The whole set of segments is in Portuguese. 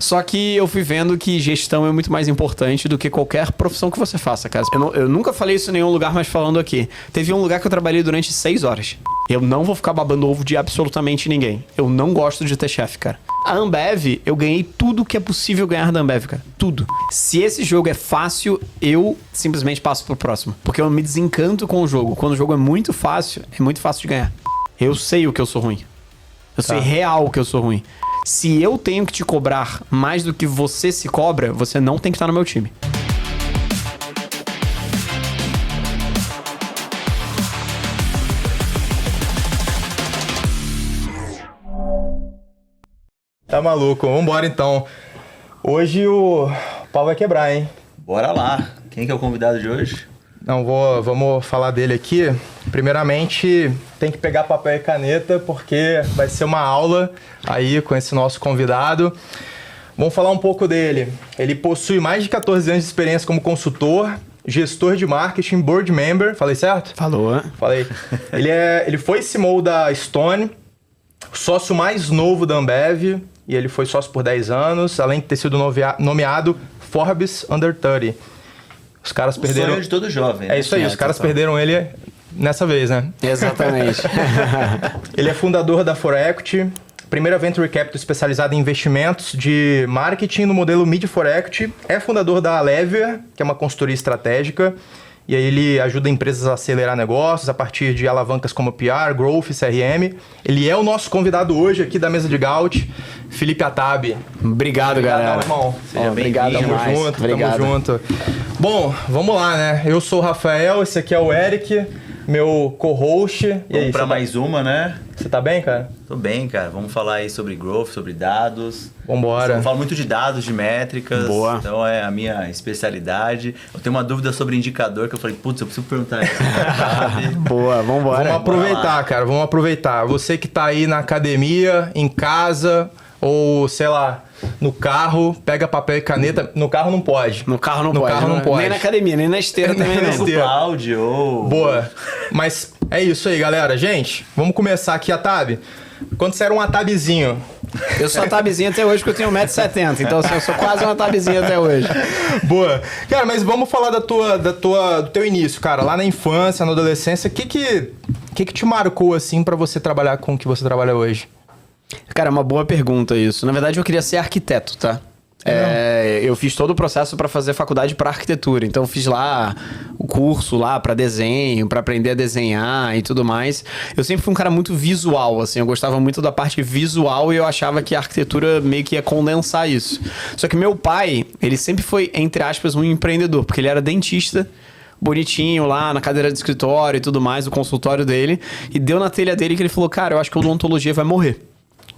Só que eu fui vendo que gestão é muito mais importante do que qualquer profissão que você faça, cara. Eu nunca falei isso em nenhum lugar, mas falando aqui. Teve um lugar que eu trabalhei durante 6 horas. Eu não vou ficar babando ovo de absolutamente ninguém. Eu não gosto de ter chefe, cara. A Ambev, eu ganhei tudo que é possível ganhar da Ambev, cara. Tudo. Se esse jogo é fácil, eu simplesmente passo pro próximo. Porque eu me desencanto com o jogo. Quando o jogo é muito fácil de ganhar. Eu sei o que eu sou ruim. Eu sei real o que eu sou ruim. Se eu tenho que te cobrar mais do que você se cobra, você não tem que estar no meu time. Tá maluco, vambora então. Hoje o pau vai quebrar, hein? Bora lá. Quem que é o convidado de hoje? Não, vamos falar dele aqui. Primeiramente, tem que pegar papel e caneta, porque vai ser uma aula aí com esse nosso convidado. Vamos falar um pouco dele. Ele possui mais de 14 anos de experiência como consultor, gestor de marketing, board member. Falei certo? Falou. Falei. Ele foi CMO da Stone, sócio mais novo da Ambev, e ele foi sócio por 10 anos, além de ter sido nomeado Forbes Under 30. Os caras perderam... sonho de todo jovem. É isso aí, os caras perderam ele nessa vez, né? Exatamente. Ele é fundador da For Equity, primeira venture capital especializada em investimentos de marketing no modelo Mid For Equity. É fundador da Lever, que é uma consultoria estratégica. E aí ele ajuda empresas a acelerar negócios a partir de alavancas como PR, Growth e CRM. Ele é o nosso convidado hoje aqui da mesa de Gaut, Felipe Atab. Obrigado, galera. Irmão. Seja obrigado bem-vindo. demais. Tamo junto. Bom, vamos lá, né? Eu sou o Rafael, esse aqui é o Eric, meu co-host. E aí, Vamos pra mais uma, né? Você tá bem, cara? Tô bem, cara. Vamos falar aí sobre growth, sobre dados. Vambora. Eu falo muito de dados, de métricas. Boa. Então é a minha especialidade. Eu tenho uma dúvida sobre indicador que eu falei, putz, eu preciso perguntar isso. Boa, vambora. Vamos aproveitar, cara. Vamos aproveitar. Você que tá aí na academia, em casa, ou sei lá, no carro, pega papel e caneta. No carro não pode. No carro não pode. Nem na academia, nem na esteira também não. No cloud ou... Boa. Mas é isso aí, galera. Gente, vamos começar aqui a Tab. Quando você era um Atabzinho... Eu sou a Tabzinha até hoje, porque eu tenho 1,70m. Então, assim, eu sou quase uma Tabzinha até hoje. Boa. Cara, mas vamos falar do teu início, cara. Lá na infância, na adolescência, o que te marcou, assim, pra você trabalhar com o que você trabalha hoje? Cara, é uma boa pergunta isso. Na verdade, eu queria ser arquiteto, tá? Eu fiz todo o processo para fazer faculdade para arquitetura. Então, eu fiz lá o curso lá para desenho, para aprender a desenhar e tudo mais. Eu sempre fui um cara muito visual, assim. Eu gostava muito da parte visual e eu achava que a arquitetura meio que ia condensar isso. Só que meu pai, ele sempre foi, entre aspas, um empreendedor, porque ele era dentista, bonitinho lá na cadeira de escritório e tudo mais, o consultório dele. E deu na telha dele que ele falou, cara, eu acho que a odontologia vai morrer.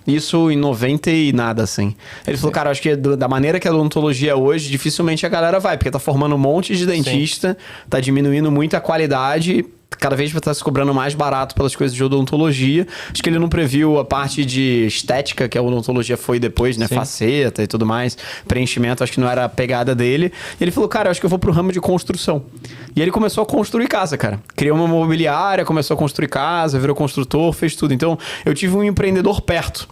Isso em 90 e nada, assim. Ele falou, cara, acho que da maneira que a odontologia é hoje, dificilmente a galera vai, porque tá formando um monte de dentista, tá diminuindo muito a qualidade, cada vez vai estar se cobrando mais barato pelas coisas de odontologia. Acho que ele não previu a parte de estética, que a odontologia foi depois, né? Sim. Faceta e tudo mais. Preenchimento, acho que não era a pegada dele. E ele falou, cara, acho que eu vou pro ramo de construção. E ele começou a construir casa, cara. Criou uma imobiliária, começou a construir casa, virou construtor, fez tudo. Então, eu tive um empreendedor perto.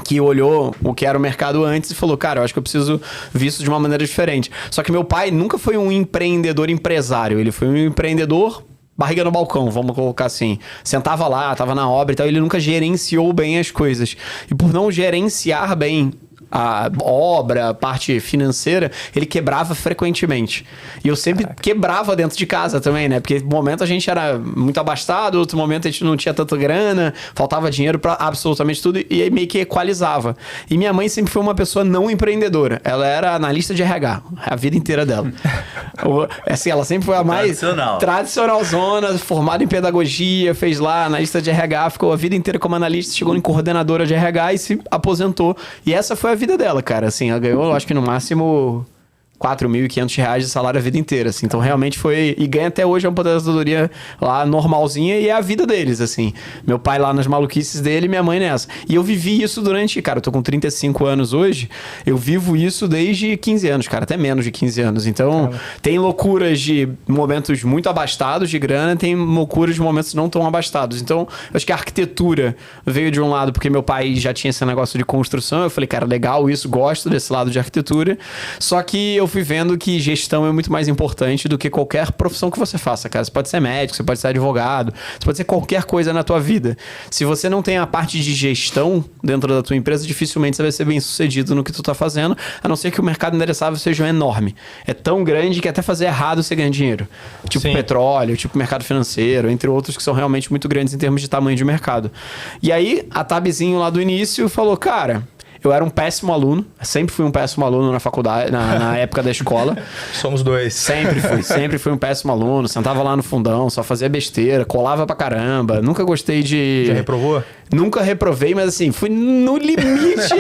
Que olhou o que era o mercado antes e falou, cara, eu acho que eu preciso ver isso de uma maneira diferente. Só que meu pai nunca foi um empreendedor empresário. Ele foi um empreendedor barriga no balcão, vamos colocar assim. Sentava lá, tava na obra e tal. Ele nunca gerenciou bem as coisas. E por não gerenciar bem a obra, a parte financeira, ele quebrava frequentemente. E eu sempre quebrava dentro de casa também, né? Porque no momento a gente era muito abastado, outro momento a gente não tinha tanta grana, faltava dinheiro pra absolutamente tudo e aí meio que equalizava. E minha mãe sempre foi uma pessoa não empreendedora. Ela era analista de RH, a vida inteira dela. Assim, ela sempre foi a mais tradicionalzona, formada em pedagogia, fez lá analista de RH, ficou a vida inteira como analista, chegou em coordenadora de RH e se aposentou. E essa foi a vida dela, cara. Assim, ela ganhou, acho que no máximo R$4.500 de salário a vida inteira, assim. Então, realmente foi... E ganha até hoje uma aposentadoria lá normalzinha e é a vida deles, assim. Meu pai lá nas maluquices dele e minha mãe nessa. E eu vivi isso durante... Cara, eu tô com 35 anos hoje. Eu vivo isso desde 15 anos, cara. Até menos de 15 anos. Então, tem loucuras de momentos muito abastados de grana, tem loucuras de momentos não tão abastados. Então, eu acho que a arquitetura veio de um lado porque meu pai já tinha esse negócio de construção. Eu falei, cara, legal isso, gosto desse lado de arquitetura. Só que eu fui vendo que gestão é muito mais importante do que qualquer profissão que você faça, cara. Você pode ser médico, você pode ser advogado, você pode ser qualquer coisa na tua vida. Se você não tem a parte de gestão dentro da tua empresa, dificilmente você vai ser bem sucedido no que tu tá fazendo, a não ser que o mercado endereçável seja enorme. É tão grande que até fazer errado você ganha dinheiro. Tipo petróleo, tipo mercado financeiro, entre outros que são realmente muito grandes em termos de tamanho de mercado. E aí, a Tabzinho lá do início falou, cara... Eu era um péssimo aluno, sempre fui um péssimo aluno na faculdade, na época da escola. Somos dois. Sempre fui um péssimo aluno, sentava lá no fundão, só fazia besteira, colava pra caramba, nunca gostei de... Já reprovou? Nunca reprovei, mas assim, fui no limite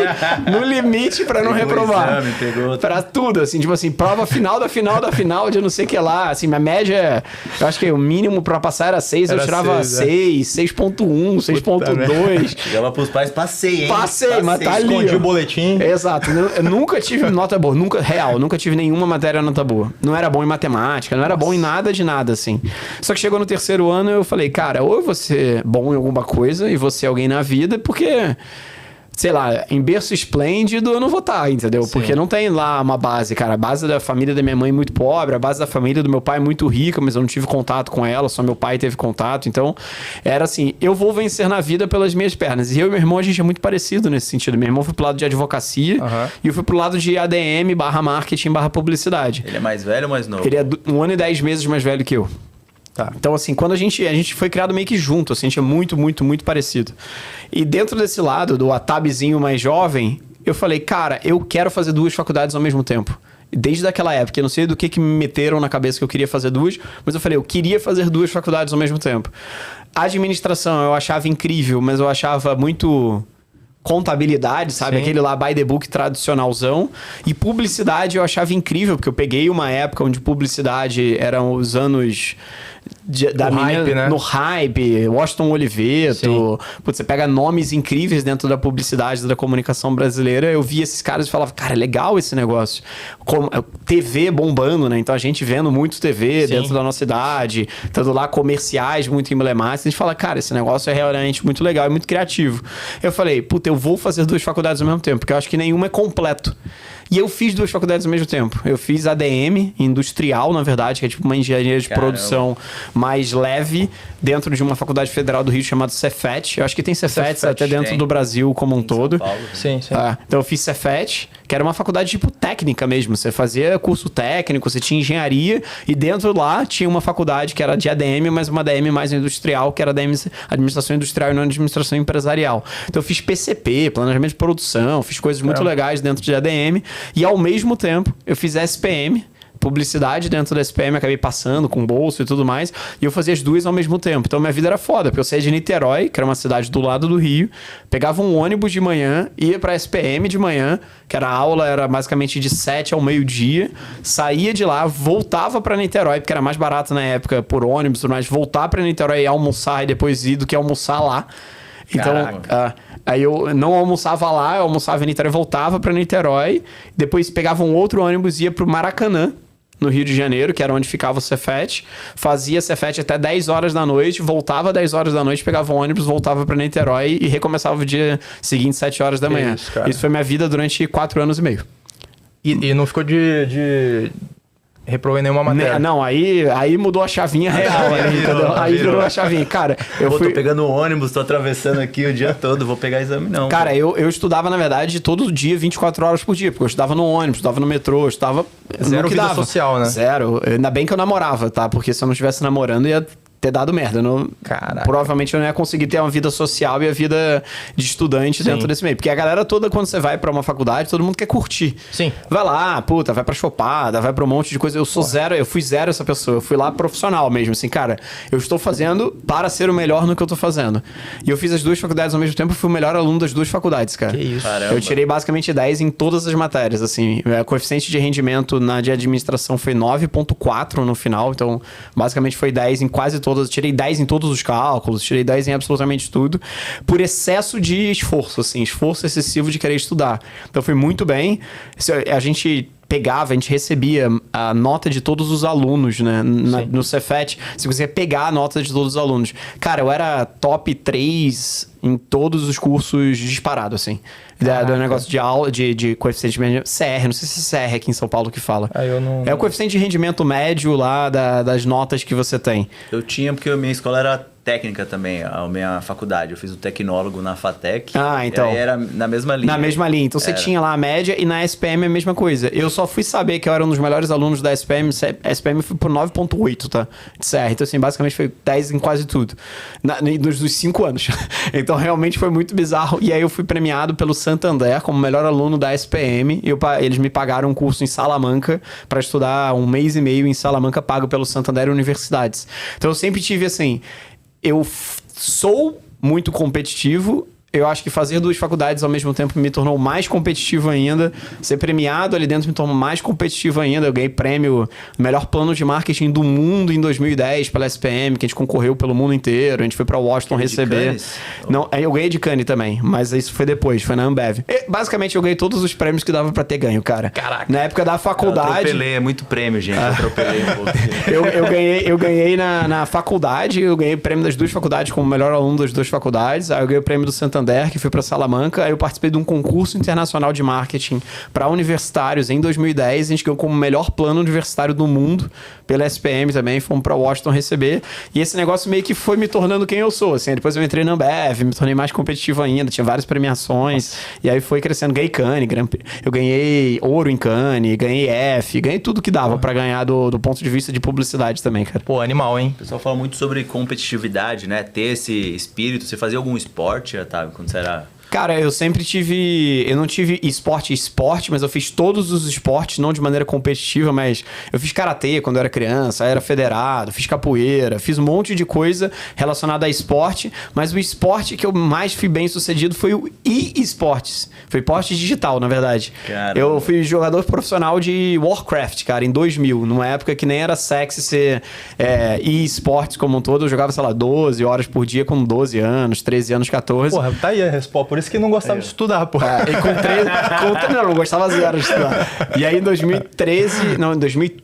pra não reprovar. Pegou pra tudo, assim, tipo assim, prova final da final de não sei o que lá, assim, minha média, eu acho que o mínimo pra passar era 6, eu tirava 6, 6.1, 6.2. Chegava pros pais, passei, hein? Passei, mas tá ali. Escondi o boletim. Exato, eu nunca tive nota boa, nunca tive nenhuma matéria nota boa. Não era bom em matemática, não era bom em nada de nada, assim. Só que chegou no terceiro ano, eu falei, cara, ou eu vou ser bom em alguma coisa e vou ser alguém na vida, porque, sei lá, em berço esplêndido eu não vou estar, entendeu? Sim. Porque não tem lá uma base, cara. A base da família da minha mãe é muito pobre, a base da família do meu pai é muito rica, mas eu não tive contato com ela, só meu pai teve contato. Então, era assim, eu vou vencer na vida pelas minhas pernas. E eu e meu irmão, a gente é muito parecido nesse sentido. Meu irmão foi pro lado de advocacia e eu fui pro lado de ADM /marketing /publicidade. Ele é mais velho ou mais novo? Ele é 1 ano e 10 meses mais velho que eu. Tá. Então, assim, quando a gente foi criado meio que junto, assim, a gente é muito, muito, muito parecido. E dentro desse lado, do Atabzinho mais jovem, eu falei, cara, eu quero fazer 2 faculdades ao mesmo tempo. Desde aquela época, eu não sei do que me meteram na cabeça que eu queria fazer 2, mas eu falei, eu queria fazer 2 faculdades ao mesmo tempo. A administração eu achava incrível, mas eu achava muito... contabilidade, sabe? Sim. Aquele lá by the book tradicionalzão. E publicidade eu achava incrível, porque eu peguei uma época onde publicidade eram os anos... hype, né? No hype, Washington Oliveto. Putz, você pega nomes incríveis dentro da publicidade, da comunicação brasileira. Eu via esses caras e falava, cara, é legal esse negócio. TV bombando, né? Então a gente vendo muito TV dentro da nossa cidade, tendo lá comerciais muito emblemáticos. A gente fala, cara, esse negócio é realmente muito legal e muito criativo. Eu falei, puta, eu vou fazer 2 faculdades ao mesmo tempo, porque eu acho que nenhuma é completo. E eu fiz 2 faculdades ao mesmo tempo. Eu fiz ADM, industrial, na verdade, que é tipo uma engenharia de produção mais leve, dentro de uma faculdade federal do Rio chamada Cefet. Eu acho que tem Cefet até dentro do Brasil como um todo. Sim. Então eu fiz Cefet, que era uma faculdade tipo técnica mesmo. Você fazia curso técnico, você tinha engenharia, e dentro lá tinha uma faculdade que era de ADM, mas uma ADM mais industrial, que era ADM administração industrial e não administração empresarial. Então eu fiz PCP, planejamento de produção, fiz coisas muito legais dentro de ADM. E ao mesmo tempo, eu fiz SPM, publicidade dentro da SPM, acabei passando com bolsa e tudo mais, e eu fazia as 2 ao mesmo tempo. Então minha vida era foda, porque eu saía de Niterói, que era uma cidade do lado do Rio, pegava um ônibus de manhã, ia pra SPM de manhã, que era a aula, era basicamente de 7 ao meio-dia, saía de lá, voltava pra Niterói, porque era mais barato na época por ônibus, mas voltar pra Niterói e almoçar e depois ir do que almoçar lá. Então, aí eu não almoçava lá, eu almoçava em Niterói, voltava pra Niterói, depois pegava um outro ônibus e ia pro Maracanã, no Rio de Janeiro, que era onde ficava o Cefet, fazia Cefet até 10 horas da noite, voltava às 10 horas da noite, pegava um ônibus, voltava pra Niterói e recomeçava o dia seguinte, 7 horas da manhã. Isso foi minha vida durante 4 anos e meio. E não ficou de reprovei nenhuma matéria. Não, aí mudou a chavinha real. Aí virou a chavinha. Cara, tô pegando um ônibus, tô atravessando aqui o dia todo, vou pegar exame não. Cara, eu estudava, na verdade, todo dia, 24 horas por dia, porque eu estudava no ônibus, estudava no metrô, eu estudava... Zero vida social, né? Zero. Ainda bem que eu namorava, tá? Porque se eu não estivesse namorando, ia ter dado merda. Caraca. Provavelmente eu não ia conseguir ter uma vida social e a vida de estudante dentro desse meio. Porque a galera toda, quando você vai pra uma faculdade, todo mundo quer curtir. Sim. Vai lá, puta, vai pra chopada, vai pra um monte de coisa. Eu sou zero, eu fui zero essa pessoa. Eu fui lá profissional mesmo, assim, cara, eu estou fazendo para ser o melhor no que eu tô fazendo. E eu fiz as 2 faculdades ao mesmo tempo, eu fui o melhor aluno das 2 faculdades, cara. Que isso. Caramba. Eu tirei basicamente 10 em todas as matérias, assim. O coeficiente de rendimento na de administração foi 9,4 no final, então basicamente foi 10 em quase todas. Tirei 10 em todos os cálculos, tirei 10 em absolutamente tudo, por excesso de esforço, assim, esforço excessivo de querer estudar. Então foi muito bem. A gente recebia a nota de todos os alunos, né? No Cefet, você conseguia pegar a nota de todos os alunos. Cara, eu era top 3 em todos os cursos disparado, assim. Do negócio de aula, de coeficiente de rendimento. CR, não sei se é CR aqui em São Paulo que fala. Eu não... É o coeficiente de rendimento médio lá das notas que você tem. Eu tinha, porque a minha escola era técnica também, a minha faculdade. Eu fiz o tecnólogo na FATEC. Então. E aí era na mesma linha. Na mesma linha. Então você tinha lá a média e na SPM a mesma coisa. Eu só fui saber que eu era um dos melhores alunos da SPM. SPM foi por 9,8, tá? De CR. Então, assim, basicamente foi 10 em quase tudo. Dos 5 anos. Então, realmente foi muito bizarro. E aí eu fui premiado pelo Santander como melhor aluno da SPM. E eles me pagaram um curso em Salamanca para estudar 1 mês e meio em Salamanca, pago pelo Santander Universidades. Então, eu sempre tive, assim... Eu sou muito competitivo. Eu acho que fazer 2 faculdades ao mesmo tempo me tornou mais competitivo ainda. Ser premiado ali dentro me tornou mais competitivo ainda. Eu ganhei prêmio melhor plano de marketing do mundo em 2010 pela SPM, que a gente concorreu pelo mundo inteiro. A gente foi pra Washington receber. Não, eu ganhei de Cannes também, mas isso foi depois, foi na Ambev. Basicamente, eu ganhei todos os prêmios que dava pra ter ganho, cara. Caraca. Na época da faculdade... Eu atropelei, é muito prêmio, gente. Eu atropelei um pouco. eu ganhei na faculdade, eu ganhei o prêmio das 2 faculdades como melhor aluno das 2 faculdades. Aí eu ganhei o prêmio do Santander, que fui para Salamanca. Aí eu participei de um concurso internacional de marketing para universitários em 2010. A gente ganhou como melhor plano universitário do mundo pela SPM também. Fomos para Washington receber. E esse negócio meio que foi me tornando quem eu sou. Assim. Depois eu entrei na Ambev, me tornei mais competitivo ainda. Tinha várias premiações. E aí foi crescendo. Ganhei Cannes. Eu ganhei ouro em Cannes, ganhei F, ganhei tudo que dava para ganhar do ponto de vista de publicidade também, cara. Pô, animal, hein? O pessoal fala muito sobre competitividade, né? Ter esse espírito. Você fazia algum esporte, Otávio, quando você era... Cara, eu sempre tive... Eu não tive esporte, mas eu fiz todos os esportes, não de maneira competitiva, mas eu fiz karatê quando eu era criança, era federado, fiz capoeira, fiz um monte de coisa relacionada a esporte, mas o esporte que eu mais fui bem sucedido foi o e-esportes. Foi esporte digital, na verdade. Caramba. Eu fui jogador profissional de Warcraft, cara, em 2000, numa época que nem era sexy ser e-esportes como um todo. Eu jogava, sei lá, 12 horas por dia com 12 anos, 13 anos, 14. Porra, tá aí a resposta. Por isso que não gostava de estudar, pô. E com 13... não gostava zero de estudar. E aí em 2013... Não, em 2000...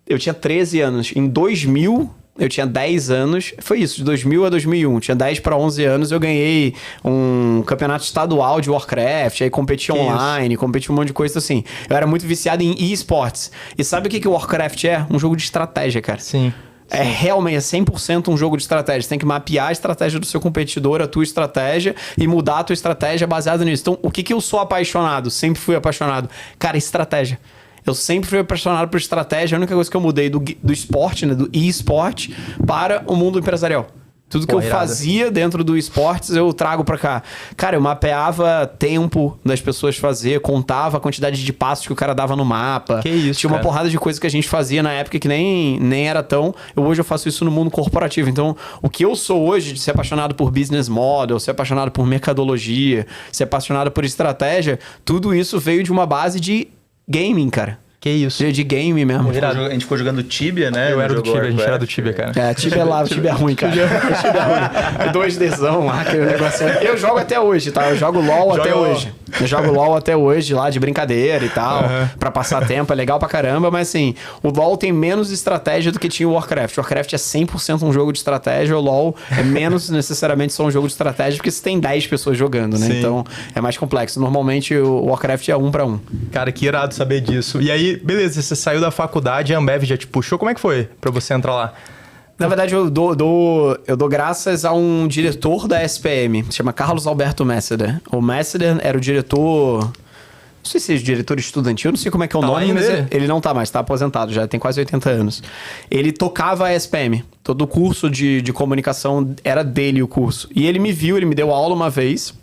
Eu tinha 13 anos. Em 2000... Eu tinha 10 anos, foi isso, de 2000 a 2001. Tinha 10 para 11 anos, eu ganhei um campeonato estadual de Warcraft, aí competi online, competi um monte de coisa assim. Eu era muito viciado em e-sports. E sabe o que o Warcraft é? Um jogo de estratégia, cara. Sim. É realmente 100% um jogo de estratégia. Você tem que mapear a estratégia do seu competidor, a tua estratégia, e mudar a tua estratégia baseada nisso. Então, o que eu sou apaixonado? Sempre fui apaixonado. Cara, estratégia. Eu sempre fui apaixonado por estratégia. A única coisa que eu mudei do esporte, né, do e-sport, para o mundo empresarial. Tudo que eu fazia dentro do esportes, eu trago pra cá. Cara, eu mapeava tempo das pessoas fazer, contava a quantidade de passos que o cara dava no mapa. Que isso, Tinha uma porrada de coisa que a gente fazia na época que nem era tão... Hoje eu faço isso no mundo corporativo. Então, o que eu sou hoje, de ser apaixonado por business model, ser apaixonado por mercadologia, ser apaixonado por estratégia, tudo isso veio de uma base de gaming, cara. Que isso? De game mesmo. A gente ficou jogando Tibia, né? Eu era do Tibia, a gente era do Tibia, cara. Tibia é lá, Tibia é ruim, cara. Tibia é ruim. 2Dzão lá, aquele negócio. Eu jogo até hoje, tá? Eu jogo LOL até hoje. Eu jogo LOL até hoje, lá de brincadeira e tal, pra passar tempo, é legal pra caramba, mas assim, o LOL tem menos estratégia do que tinha o Warcraft. O Warcraft é 100% um jogo de estratégia, o LOL é menos necessariamente só um jogo de estratégia, porque você tem 10 pessoas jogando, né? Sim. Então, é mais complexo. Normalmente, o Warcraft é 1 pra 1. Cara, que irado saber disso. E aí, beleza, você saiu da faculdade, a Ambev já te puxou. Como é que foi pra você entrar lá? Na verdade, eu dou graças a um diretor da SPM, se chama Carlos Alberto Messeder. O Messeder era o diretor Não sei se é diretor estudantil, não sei como é que é o nome, mas ele não tá mais, tá aposentado já, tem quase 80 anos. Ele tocava a SPM, todo o curso de comunicação era dele o curso. E ele me viu, ele me deu aula uma vez,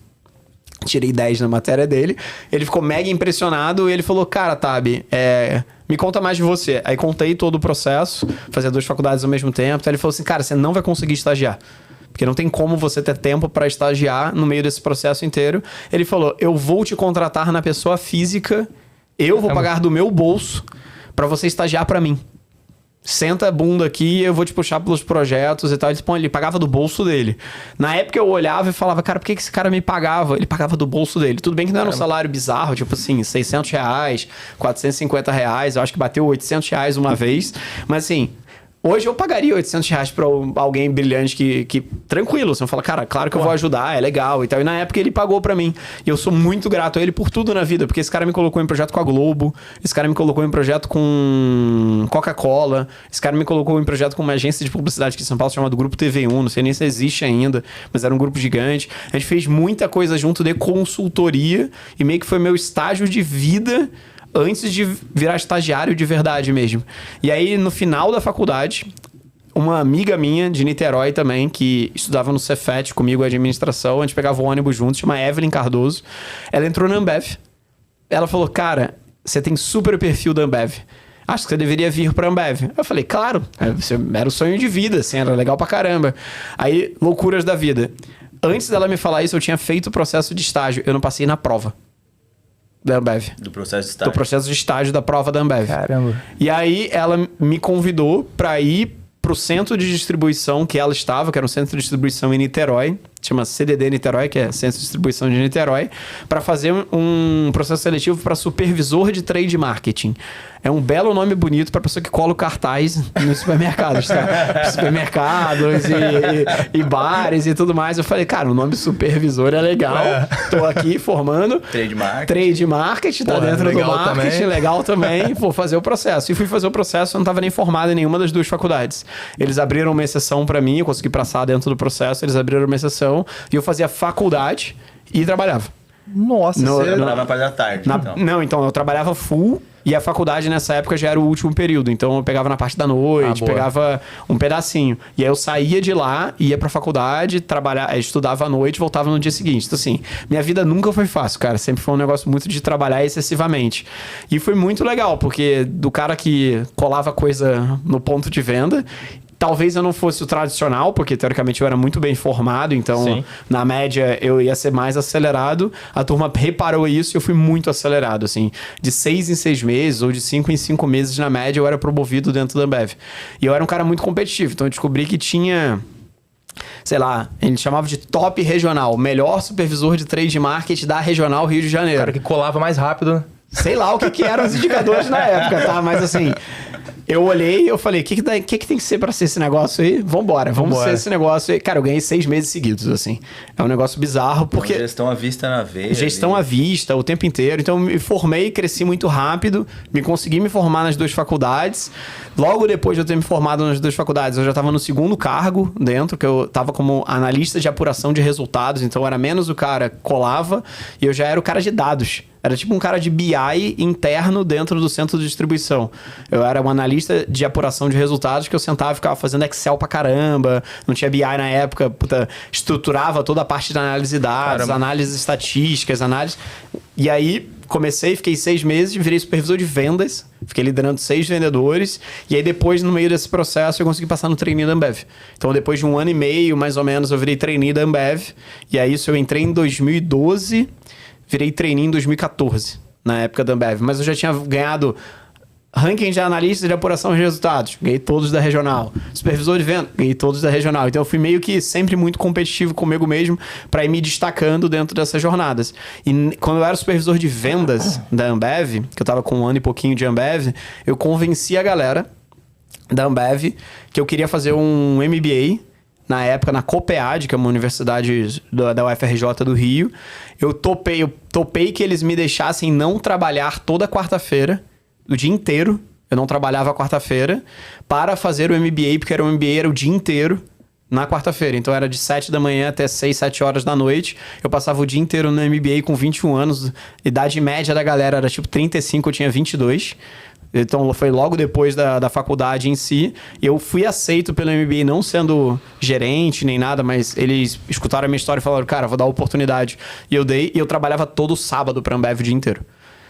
tirei 10 na matéria dele, ele ficou mega impressionado e ele falou, cara, Tabi, me conta mais de você. Aí contei todo o processo, fazia 2 faculdades ao mesmo tempo, então ele falou assim, cara, você não vai conseguir estagiar. Porque não tem como você ter tempo para estagiar no meio desse processo inteiro. Ele falou, eu vou te contratar na pessoa física, eu vou pagar do meu bolso para você estagiar para mim. Senta a bunda aqui, eu vou te puxar pelos projetos e tal. Ele pagava do bolso dele. Na época eu olhava e falava, cara, por que esse cara me pagava? Ele pagava do bolso dele. Tudo bem que não era um salário bizarro, tipo assim, R$600, R$450. Eu acho que bateu R$800 uma vez. Mas assim... Hoje eu pagaria R$800 pra alguém brilhante que tranquilo. Você fala, cara, claro que eu vou ajudar, é legal e tal. E na época ele pagou pra mim. E eu sou muito grato a ele por tudo na vida. Porque esse cara me colocou em projeto com a Globo. Esse cara me colocou em projeto com Coca-Cola. Esse cara me colocou em projeto com uma agência de publicidade aqui em São Paulo chamada Grupo TV1. Não sei nem se existe ainda, mas era um grupo gigante. A gente fez muita coisa junto de consultoria. E meio que foi meu estágio de vida... antes de virar estagiário de verdade mesmo. E aí, no final da faculdade, uma amiga minha de Niterói também, que estudava no Cefet comigo, administração, a gente pegava o ônibus juntos, chama Evelyn Cardoso. Ela entrou na Ambev. Ela falou, cara, você tem super perfil da Ambev. Acho que você deveria vir pra Ambev. Eu falei, claro, era o sonho de vida, assim, era legal pra caramba. Aí, loucuras da vida. Antes dela me falar isso, eu tinha feito o processo de estágio. Eu não passei na prova da Ambev. Do processo de estágio. Do processo de estágio da prova da Ambev. Caramba. E aí ela me convidou para ir pro centro de distribuição que ela estava, que era um centro de distribuição em Niterói, chama CDD Niterói, que é Centro de Distribuição de Niterói, para fazer um processo seletivo para supervisor de trade marketing. É um belo nome bonito para pessoa que cola o cartaz nos supermercados, tá? Supermercados e bares e tudo mais. Eu falei, cara, o nome supervisor é legal. Tô aqui formando. Trade marketing, tá dentro do marketing, também. Legal também. Vou fazer o processo. E fui fazer o processo, eu não tava nem formado em nenhuma das 2 faculdades. Eles abriram uma exceção para mim, eu consegui passar dentro do processo, eles abriram uma exceção e eu fazia faculdade e trabalhava. Nossa, você trabalhava na parte da tarde, então. Não, então eu trabalhava full e a faculdade nessa época já era o último período. Então eu pegava na parte da noite, pegava um pedacinho. E aí eu saía de lá, ia pra faculdade, estudava à noite, voltava no dia seguinte. Então assim, minha vida nunca foi fácil, cara. Sempre foi um negócio muito de trabalhar excessivamente. E foi muito legal, porque do cara que colava coisa no ponto de venda... Talvez eu não fosse o tradicional, porque teoricamente eu era muito bem formado, então Sim. na média eu ia ser mais acelerado. A turma reparou isso e eu fui muito acelerado, assim. De 6 em 6 meses ou de 5 em 5 meses na média eu era promovido dentro da Ambev. E eu era um cara muito competitivo, então eu descobri que tinha... sei lá, ele chamava de top regional, melhor supervisor de trade marketing da regional Rio de Janeiro. O cara que colava mais rápido. Sei lá o que eram os indicadores na época, tá? Mas assim... Eu olhei e eu falei, o que tem que ser pra ser esse negócio aí? Vambora, vamos ser esse negócio aí. Cara, eu ganhei 6 meses seguidos, assim. É um negócio bizarro, porque... Então, gestão à vista na veia. Gestão à vista, o tempo inteiro. Então, eu me formei, cresci muito rápido, consegui me formar nas 2 faculdades. Logo depois de eu ter me formado nas 2 faculdades, eu já estava no 2º cargo dentro, que eu estava como analista de apuração de resultados. Então, eu era menos o cara que colava e eu já era o cara de dados. Era tipo um cara de BI interno dentro do centro de distribuição. Eu era um analista de apuração de resultados que eu sentava e ficava fazendo Excel pra caramba. Não tinha BI na época, estruturava toda a parte de análise de dados, análises estatísticas, análise... E aí, fiquei 6 meses, virei supervisor de vendas, fiquei liderando 6 vendedores, e aí depois, no meio desse processo, eu consegui passar no trainee da Ambev. Então, depois de 1 ano e meio, mais ou menos, eu virei trainee da Ambev, e aí isso eu entrei em 2012... Virei trainee em 2014, na época da Ambev. Mas eu já tinha ganhado ranking de analista de apuração de resultados. Ganhei todos da regional. Supervisor de venda, ganhei todos da regional. Então eu fui meio que sempre muito competitivo comigo mesmo para ir me destacando dentro dessas jornadas. E quando eu era supervisor de vendas da Ambev, que eu tava com 1 ano e pouquinho de Ambev, eu convenci a galera da Ambev que eu queria fazer um MBA na época, na COPEAD, que é uma universidade da UFRJ do Rio. Eu topei que eles me deixassem não trabalhar toda quarta-feira, o dia inteiro. Eu não trabalhava quarta-feira, para fazer o MBA, porque o MBA era o dia inteiro. na quarta-feira. Então era de 7 da manhã até 6, 7 horas da noite. Eu passava o dia inteiro no MBA com 21 anos. Idade média da galera era tipo 35, eu tinha 22. Então foi logo depois da faculdade em si. Eu fui aceito pelo MBA, não sendo gerente nem nada, mas eles escutaram a minha história e falaram, cara, vou dar a oportunidade. E eu dei, e eu trabalhava todo sábado pra Ambev o dia inteiro.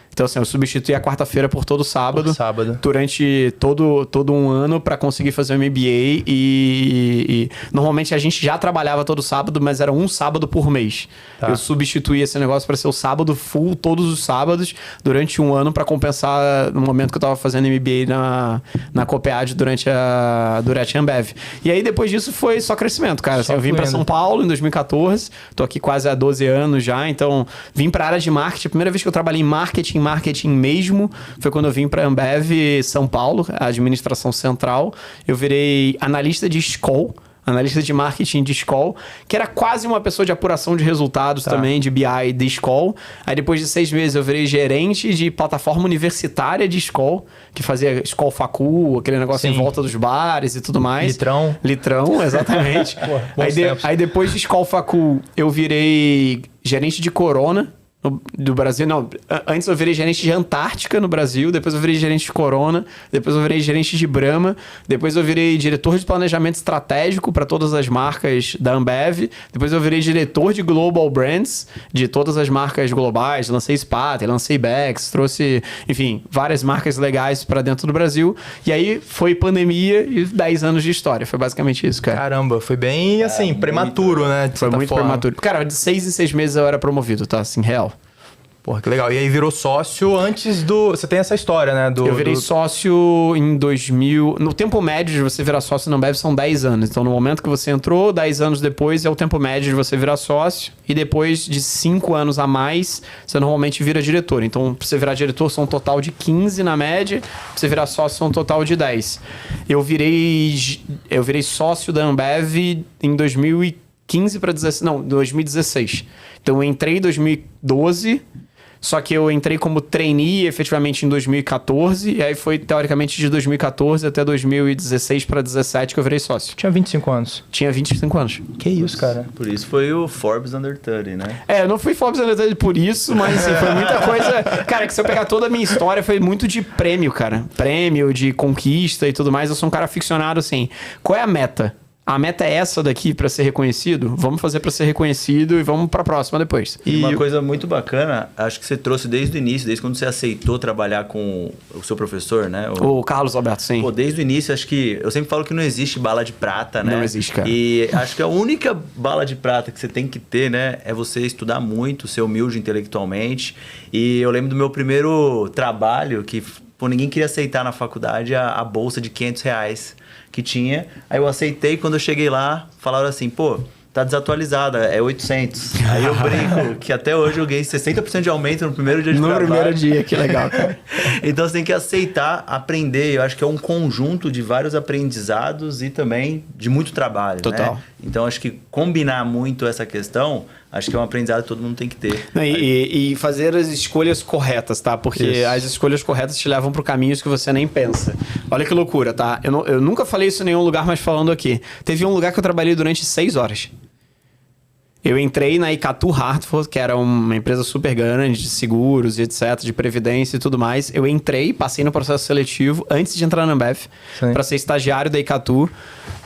Então, assim, eu substituí a quarta-feira por todo sábado. Durante todo um ano para conseguir fazer o MBA. E normalmente a gente já trabalhava todo sábado, mas era um sábado por mês. Tá. Eu substituí esse negócio para ser o sábado full, todos os sábados, durante um ano para compensar no momento que eu tava fazendo MBA na Copead durante a Ambev. E aí, depois disso, foi só crescimento, cara. Assim, eu vim para São Paulo em 2014, tô aqui quase há 12 anos já, então vim para a área de marketing. A primeira vez que eu trabalhei em marketing mesmo, foi quando eu vim para Ambev São Paulo, a administração central. Eu virei analista de Skoll, analista de marketing de Skoll, que era quase uma pessoa de apuração de resultados também, de BI de Skoll. Aí depois de 6 meses eu virei gerente de plataforma universitária de Skoll, que fazia Skoll Facu, aquele negócio em volta dos bares e tudo mais. Litrão, exatamente. Pô, aí depois de Skoll Facu eu virei gerente de Corona, do Brasil, não. Antes eu virei gerente de Antártica no Brasil, depois eu virei gerente de Corona, depois eu virei gerente de Brahma, depois eu virei diretor de planejamento estratégico para todas as marcas da Ambev, depois eu virei diretor de Global Brands de todas as marcas globais, lancei Spaten, lancei Bex, trouxe, enfim, várias marcas legais para dentro do Brasil, e aí foi pandemia e 10 anos de história, foi basicamente isso, cara. Caramba, foi bem, assim, prematuro, né? Foi muito prematuro. Cara, de 6 em 6 meses eu era promovido, tá? Assim, real. Porra, que legal. E aí virou sócio antes do... Você tem essa história, né? Eu virei sócio em 2000... No tempo médio de você virar sócio na Ambev são 10 anos. Então, no momento que você entrou, 10 anos depois é o tempo médio de você virar sócio. E depois de 5 anos a mais, você normalmente vira diretor. Então, pra você virar diretor, são um total de 15 na média. Pra você virar sócio, são um total de 10. Eu virei sócio da Ambev em 2015 para 16... Não, 2016. Então, eu entrei em 2012... Só que eu entrei como trainee efetivamente em 2014, e aí foi teoricamente de 2014 até 2016 para 2017 que eu virei sócio. Tinha 25 anos. Tinha 25 anos. Que isso, cara. Por isso foi o Forbes Under 30, né? Eu não fui Forbes Under 30 por isso, mas assim, foi muita coisa... Cara, que se eu pegar toda a minha história, foi muito de prêmio, cara. Prêmio, de conquista e tudo mais. Eu sou um cara aficionado, assim. Qual é a meta? A meta é essa daqui para ser reconhecido? Vamos fazer para ser reconhecido e vamos para a próxima depois. E uma coisa muito bacana, acho que você trouxe desde o início, desde quando você aceitou trabalhar com o seu professor, né? O Carlos Alberto, sim. Pô, desde o início, acho que... Eu sempre falo que não existe bala de prata, né? Não existe, cara. E acho que a única bala de prata que você tem que ter, né? É você estudar muito, ser humilde intelectualmente. E eu lembro do meu primeiro trabalho que... Pô, ninguém queria aceitar na faculdade a bolsa de R$500 que tinha. Aí eu aceitei, quando eu cheguei lá, falaram assim, pô, tá desatualizada, é 800. Aí eu brinco que até hoje eu ganhei 60% de aumento no primeiro dia de trabalho. No primeiro dia, que legal, cara. Então você tem que aceitar, aprender. Eu acho que é um conjunto de vários aprendizados e também de muito trabalho, Total. né? Então acho que combinar muito essa questão... Acho que é um aprendizado que todo mundo tem que ter. E fazer as escolhas corretas, tá? Porque as escolhas corretas te levam para caminhos que você nem pensa. Olha que loucura, tá? Eu nunca falei isso em nenhum lugar, mas falando aqui. Teve um lugar que eu trabalhei durante 6 horas. Eu entrei na Icatu Hartford, que era uma empresa super grande de seguros e etc, de previdência e tudo mais. Eu entrei, passei no processo seletivo antes de entrar na Ambev, para ser estagiário da Icatu.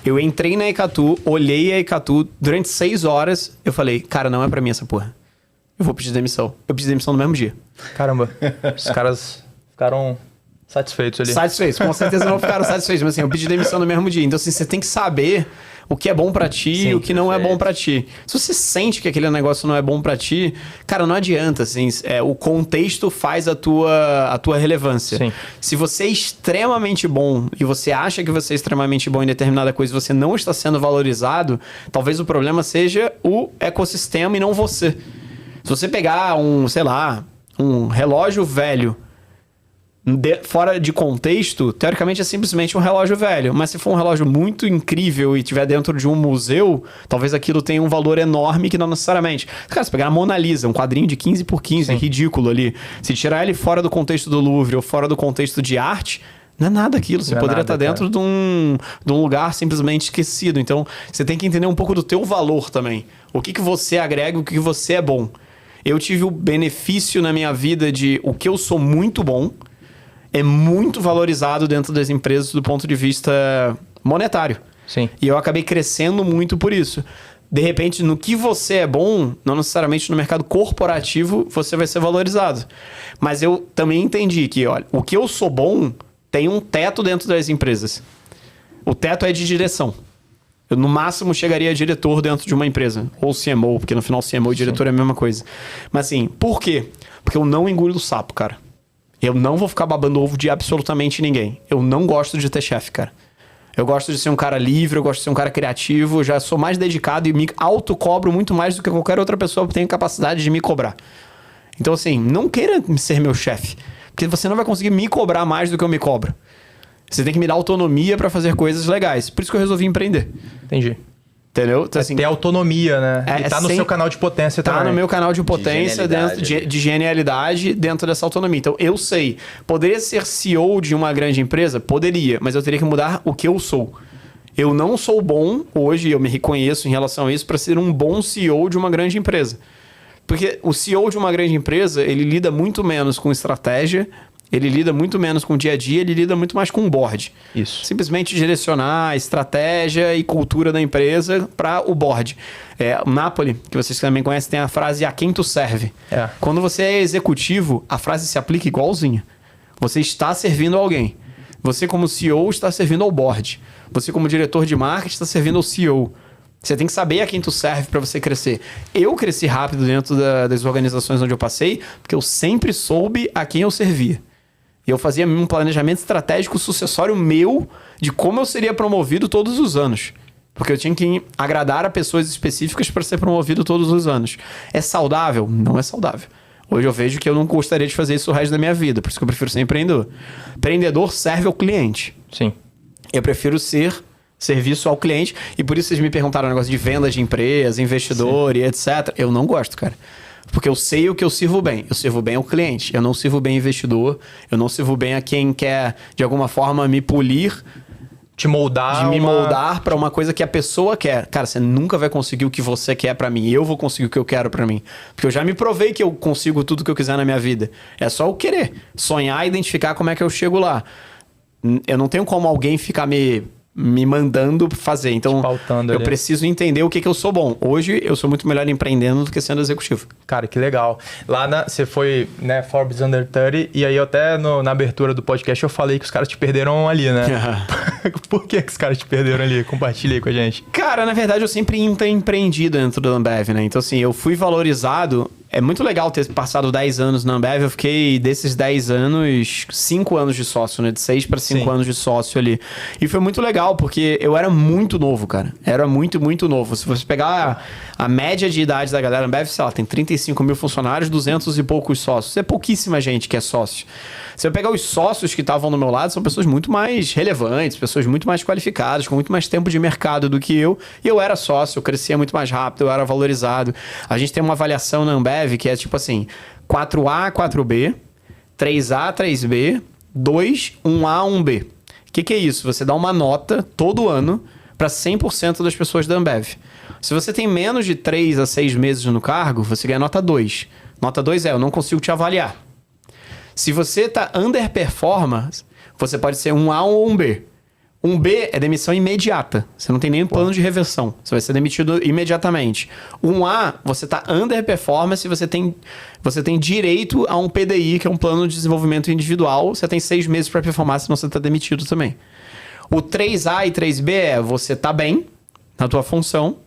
Eu entrei na Icatu, olhei a Icatu, durante 6 horas, eu falei, cara, não é pra mim essa porra. Eu vou pedir demissão. Eu pedi demissão no mesmo dia. Caramba, os caras ficaram satisfeitos ali. Satisfeitos, com certeza não ficaram satisfeitos, mas assim, eu pedi demissão no mesmo dia. Então assim, você tem que saber o que é bom pra ti e o que não é bom pra ti. Se você sente que aquele negócio não é bom pra ti, cara, não adianta, assim, o contexto faz a tua relevância. Sim. Se você é extremamente bom e você acha que você é extremamente bom em determinada coisa e você não está sendo valorizado, talvez o problema seja o ecossistema e não você. Se você pegar um relógio velho fora de contexto, teoricamente é simplesmente um relógio velho. Mas se for um relógio muito incrível e estiver dentro de um museu, talvez aquilo tenha um valor enorme que não necessariamente. Cara, se pegar a Mona Lisa, um quadrinho de 15x15, ridículo ali, se tirar ele fora do contexto do Louvre ou fora do contexto de arte, Não é nada aquilo. Você poderia estar dentro de um lugar simplesmente esquecido. Então, você tem que entender um pouco do teu valor também. O que você agrega, o que você é bom. Eu tive o benefício na minha vida de o que eu sou muito bom é muito valorizado dentro das empresas do ponto de vista monetário. Sim. E eu acabei crescendo muito por isso. De repente, no que você é bom, não necessariamente no mercado corporativo, você vai ser valorizado. Mas eu também entendi que, olha, o que eu sou bom tem um teto dentro das empresas. O teto é de direção. Eu, no máximo, chegaria a diretor dentro de uma empresa. Ou CMO, porque no final CMO e diretor é a mesma coisa. Mas assim, por quê? Porque eu não engulo o sapo, cara. Eu não vou ficar babando ovo de absolutamente ninguém. Eu não gosto de ter chefe, cara. Eu gosto de ser um cara livre, eu gosto de ser um cara criativo, eu já sou mais dedicado e me autocobro muito mais do que qualquer outra pessoa que tenha capacidade de me cobrar. Então, assim, não queira ser meu chefe, porque você não vai conseguir me cobrar mais do que eu me cobro. Você tem que me dar autonomia para fazer coisas legais. Por isso que eu resolvi empreender. Entendi. Entendeu? Então, assim, ter autonomia, né? E tá no seu canal de potência também. Tá no meu canal de potência, de genialidade dentro dessa autonomia. Então, eu sei. Poderia ser CEO de uma grande empresa? Poderia. Mas eu teria que mudar o que eu sou. Eu não sou bom, hoje eu me reconheço em relação a isso, para ser um bom CEO de uma grande empresa. Porque o CEO de uma grande empresa, ele lida muito menos com estratégia, ele lida muito menos com o dia a dia, ele lida muito mais com o board. Isso. Simplesmente direcionar a estratégia e cultura da empresa para o board. O Napoli, que vocês também conhecem, tem a frase a quem tu serve. Quando você é executivo, a frase se aplica igualzinha. Você está servindo a alguém. Você como CEO está servindo ao board. Você como diretor de marketing está servindo ao CEO. Você tem que saber a quem tu serve para você crescer. Eu cresci rápido dentro das organizações onde eu passei, porque eu sempre soube a quem eu servia. Eu fazia um planejamento estratégico sucessório meu de como eu seria promovido todos os anos. Porque eu tinha que agradar a pessoas específicas para ser promovido todos os anos. É saudável? Não é saudável. Hoje eu vejo que eu não gostaria de fazer isso o resto da minha vida. Por isso que eu prefiro ser empreendedor. Empreendedor serve ao cliente. Sim. Eu prefiro ser serviço ao cliente. E por isso vocês me perguntaram o negócio de venda de empresa, investidor e etc. Eu não gosto, cara. Porque eu sei o que eu sirvo bem. Eu sirvo bem ao cliente. Eu não sirvo bem investidor. Eu não sirvo bem a quem quer, de alguma forma, me polir. De me moldar para uma coisa que a pessoa quer. Cara, você nunca vai conseguir o que você quer para mim. Eu vou conseguir o que eu quero para mim. Porque eu já me provei que eu consigo tudo que eu quiser na minha vida. É só eu querer. Sonhar e identificar como é que eu chego lá. Eu não tenho como alguém ficar me mandando fazer. Então, eu preciso entender o que eu sou bom. Hoje, eu sou muito melhor empreendendo do que sendo executivo. Cara, que legal. Lá você foi, né, Forbes Under 30, e aí eu até na abertura do podcast eu falei que os caras te perderam ali, né? Por que os caras te perderam ali? Compartilha aí com a gente. Cara, na verdade, eu sempre empreendi dentro da Ambev, né? Então, assim, eu fui valorizado. É muito legal ter passado 10 anos na Ambev. Eu fiquei, desses 10 anos, 5 anos de sócio, né? De 6 para 5 anos de sócio ali. E foi muito legal, porque eu era muito novo, cara. Era muito, muito novo. Se você pegar a média de idade da galera, a Ambev, sei lá, tem 35 mil funcionários, 200 e poucos sócios. É pouquíssima gente que é sócio. Se eu pegar os sócios que estavam do meu lado, são pessoas muito mais relevantes, pessoas muito mais qualificadas, com muito mais tempo de mercado do que eu. E eu era sócio, eu crescia muito mais rápido, eu era valorizado. A gente tem uma avaliação na Ambev que é tipo assim, 4A, 4B, 3A, 3B, 2, 1A, 1B. O que é isso? Você dá uma nota todo ano para 100% das pessoas da Ambev. Se você tem menos de 3 a 6 meses no cargo, você ganha nota 2. Nota 2 eu não consigo te avaliar. Se você está underperformance, você pode ser um A ou um B. Um B é demissão imediata. Você não tem nem plano de reversão. Você vai ser demitido imediatamente. Um A, você está underperformance e você tem direito a um PDI, que é um plano de desenvolvimento individual. Você tem 6 meses para performar, senão você está demitido também. O 3A e 3B é você está bem na tua função.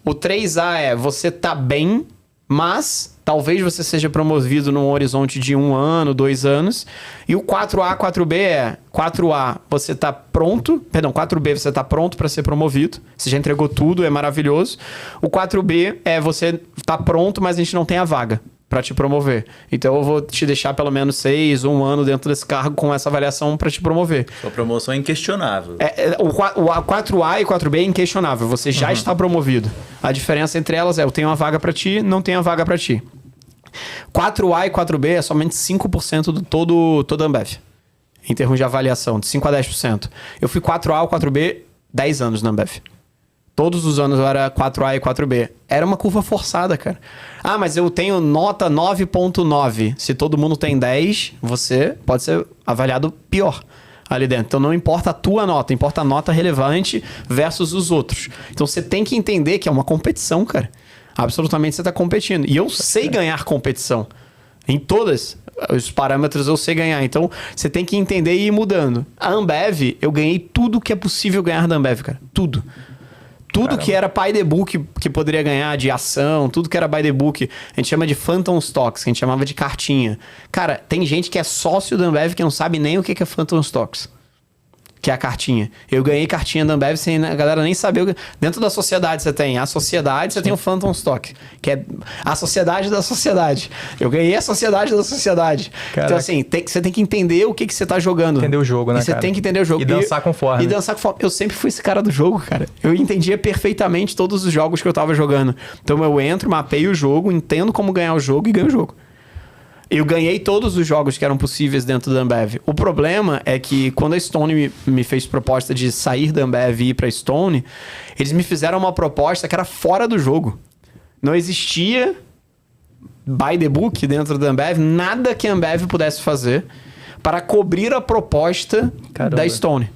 O 3A é você está bem, mas talvez você seja promovido num horizonte de 1 ano, 2 anos. E o 4A, 4B é 4A, você está pronto. Perdão, 4B, você está pronto para ser promovido. Você já entregou tudo, é maravilhoso. O 4B é você está pronto, mas a gente não tem a vaga para te promover. Então eu vou te deixar pelo menos 6 ou 1 ano dentro desse cargo com essa avaliação para te promover. Sua promoção é inquestionável. O 4A e 4B é inquestionável. Você já está promovido. A diferença entre elas é eu tenho uma vaga para ti, não tenho a vaga para ti. 4A e 4B é somente 5% do toda a Ambev. em termos de avaliação, de 5 a 10%. Eu fui 4A ou 4B 10 anos na Ambev. Todos os anos eu era 4A e 4B. Era uma curva forçada, cara. Ah, mas eu tenho nota 9.9. Se todo mundo tem 10, você pode ser avaliado pior ali dentro. Então não importa a tua nota, importa a nota relevante versus os outros. Então você tem que entender que é uma competição, cara. Absolutamente você está competindo. E eu sei ganhar competição. Em todos os parâmetros eu sei ganhar. Então você tem que entender e ir mudando. A Ambev, eu ganhei tudo que é possível ganhar da Ambev, cara. Tudo. Tudo Caramba. Que era by the book que poderia ganhar de ação, tudo que era by the book, a gente chama de Phantom Stocks, que a gente chamava de cartinha. Cara, tem gente que é sócio da Ambev que não sabe nem o que é Phantom Stocks, que é a cartinha. Eu ganhei cartinha da Ambev sem a galera nem saber. Dentro da sociedade você tem a sociedade, você tem o Phantom Stock, que é a sociedade da sociedade. Eu ganhei a sociedade da sociedade. Caraca. Então assim, você tem que entender o que você tá jogando. Entender o jogo, né, e você tem que entender o jogo. E dançar conforme. E dançar conforme. Eu sempre fui esse cara do jogo, cara. Eu entendia perfeitamente todos os jogos que eu tava jogando. Então eu entro, mapeio o jogo, entendo como ganhar o jogo e ganho o jogo. Eu ganhei todos os jogos que eram possíveis dentro da Ambev. O problema é que quando a Stone me fez proposta de sair da Ambev e ir pra Stone, eles me fizeram uma proposta que era fora do jogo. Não existia by the book dentro da Ambev, nada que a Ambev pudesse fazer para cobrir a proposta da Stone.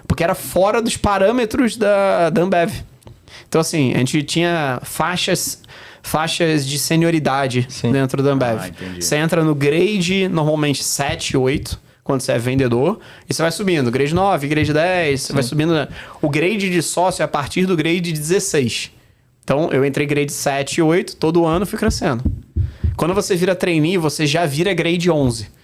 Porque era fora dos parâmetros da Ambev. Então assim, a gente tinha faixas de senioridade dentro da Ambev. Você entra no grade, normalmente 7, 8, quando você é vendedor, e você vai subindo. Grade 9, grade 10, você vai subindo. O grade de sócio é a partir do grade de 16. Então, eu entrei grade 7 e 8, todo ano fui crescendo. Quando você vira trainee, você já vira grade 11.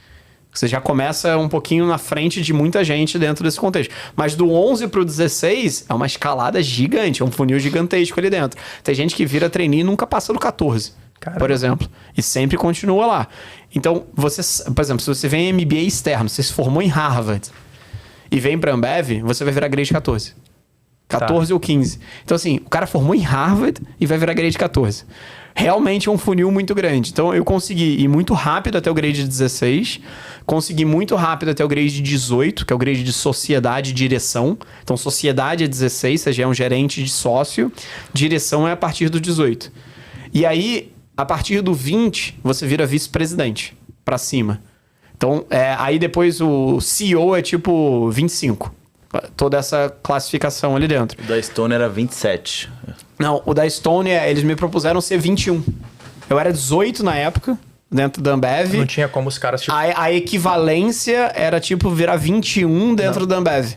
Você já começa um pouquinho na frente de muita gente dentro desse contexto. Mas do 11 pro 16 é uma escalada gigante, é um funil gigantesco ali dentro. Tem gente que vira trainee e nunca passa do 14, por exemplo. E sempre continua lá. Então, você, por exemplo, se você vem em MBA externo, você se formou em Harvard e vem pra Ambev, você vai virar grade 14. 14 ou 15. Então, assim, o cara formou em Harvard e vai virar grade 14. Realmente é um funil muito grande. Então, eu consegui ir muito rápido até o grade 16, consegui muito rápido até o grade 18, que é o grade de sociedade e direção. Então, sociedade é 16, você já é um gerente de sócio, direção é a partir do 18. E aí, a partir do 20, você vira vice-presidente, pra cima. Então, aí depois o CEO é tipo 25. Toda essa classificação ali dentro. O da Stone era 27. Não, o da Stone, eles me propuseram ser 21. Eu era 18 na época, dentro da Ambev. Não tinha como os caras... A equivalência era tipo virar 21 dentro da Ambev.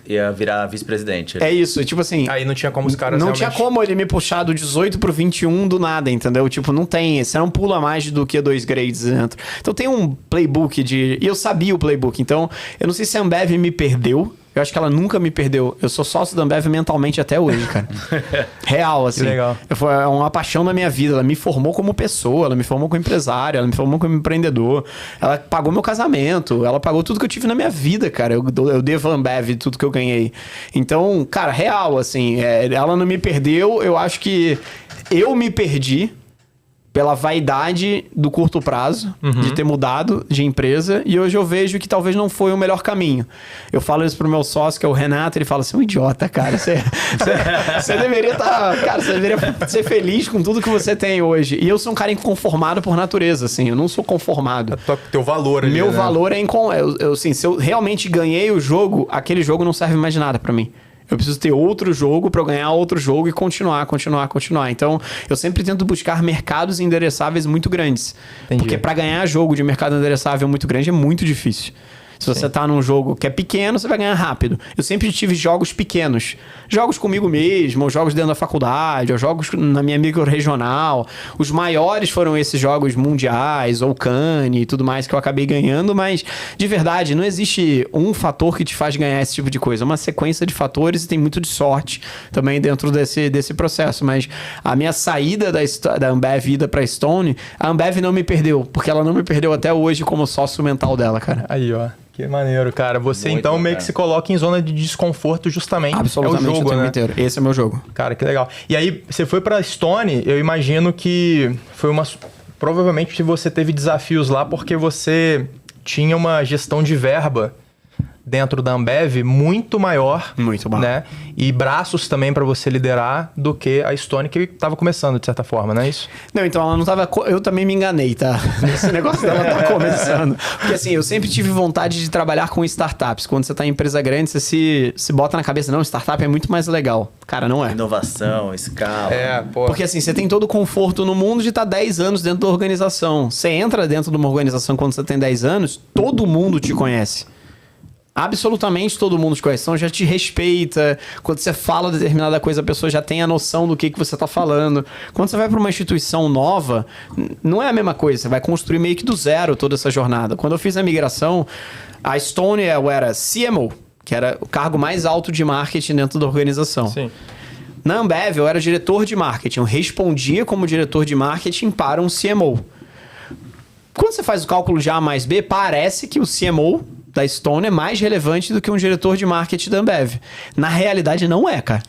Ia virar vice-presidente. É isso, tipo assim... Aí não tinha como os caras Não tinha como ele me puxar do 18 pro 21 do nada, entendeu? Tipo, não tem... Você não pula mais do que 2 grades dentro. Então tem um playbook de... E eu sabia o playbook, então... Eu não sei se a Ambev me perdeu. Eu acho que ela nunca me perdeu. Eu sou sócio da Ambev mentalmente até hoje, cara. Real, assim. Que legal. Foi uma paixão da minha vida. Ela me formou como pessoa, ela me formou como empresário, ela me formou como empreendedor. Ela pagou meu casamento, ela pagou tudo que eu tive na minha vida, cara. Eu devo a Ambev tudo que eu ganhei. Então, cara, real, assim. Ela não me perdeu. Eu acho que eu me perdi pela vaidade do curto prazo, de ter mudado de empresa, e hoje eu vejo que talvez não foi o melhor caminho. Eu falo isso pro meu sócio, que é o Renato, ele fala assim, um idiota, cara, você deveria cara, você deveria ser feliz com tudo que você tem hoje. E eu sou um cara inconformado por natureza, assim, eu não sou conformado. Teu valor ali, Meu valor é assim, se eu realmente ganhei o jogo, aquele jogo não serve mais de nada pra mim. Eu preciso ter outro jogo para eu ganhar outro jogo e continuar. Então, eu sempre tento buscar mercados endereçáveis muito grandes. Entendi. Porque para ganhar jogo de mercado endereçável muito grande é muito difícil. Se você tá num jogo que é pequeno, você vai ganhar rápido. Eu sempre tive jogos pequenos. Jogos comigo mesmo, ou jogos dentro da faculdade, ou jogos na minha micro-regional. Os maiores foram esses jogos mundiais, ou Cane e tudo mais que eu acabei ganhando, mas de verdade, não existe um fator que te faz ganhar esse tipo de coisa. É uma sequência de fatores e tem muito de sorte também dentro desse processo. Mas a minha saída da Ambev ida pra Stone, a Ambev não me perdeu, porque ela não me perdeu até hoje como sócio mental dela, cara. Aí, ó. Que maneiro, cara. Você muito então bom, meio que se coloca em zona de desconforto justamente. Absolutamente, é o jogo, o tempo né? inteiro. Esse é o meu jogo. Cara, que legal. E aí, você foi pra Stone, eu imagino que foi provavelmente você teve desafios lá porque você tinha uma gestão de verba dentro da Ambev muito maior. Muito maior. Né? E braços também para você liderar do que a Stone, que estava começando, de certa forma, não é isso? Não, então ela não tava... Eu também me enganei, tá? Esse negócio dela tá começando. Porque assim, eu sempre tive vontade de trabalhar com startups. Quando você tá em empresa grande, você se bota na cabeça, não, startup é muito mais legal. Cara, não é. Inovação, escala. Porque assim, você tem todo o conforto no mundo de estar 10 anos dentro da organização. Você entra dentro de uma organização quando você tem 10 anos, todo mundo te conhece. Absolutamente todo mundo te conhece, então já te respeita. Quando você fala determinada coisa, a pessoa já tem a noção do que você está falando. Quando você vai para uma instituição nova, não é a mesma coisa. Você vai construir meio que do zero toda essa jornada. Quando eu fiz a migração, a Stone eu era CMO, que era o cargo mais alto de marketing dentro da organização. Sim. Na Ambev, eu era diretor de marketing. Eu respondia como diretor de marketing para um CMO. Quando você faz o cálculo de A mais B, parece que o CMO da Stone é mais relevante do que um diretor de marketing da Ambev. Na realidade, não é, cara.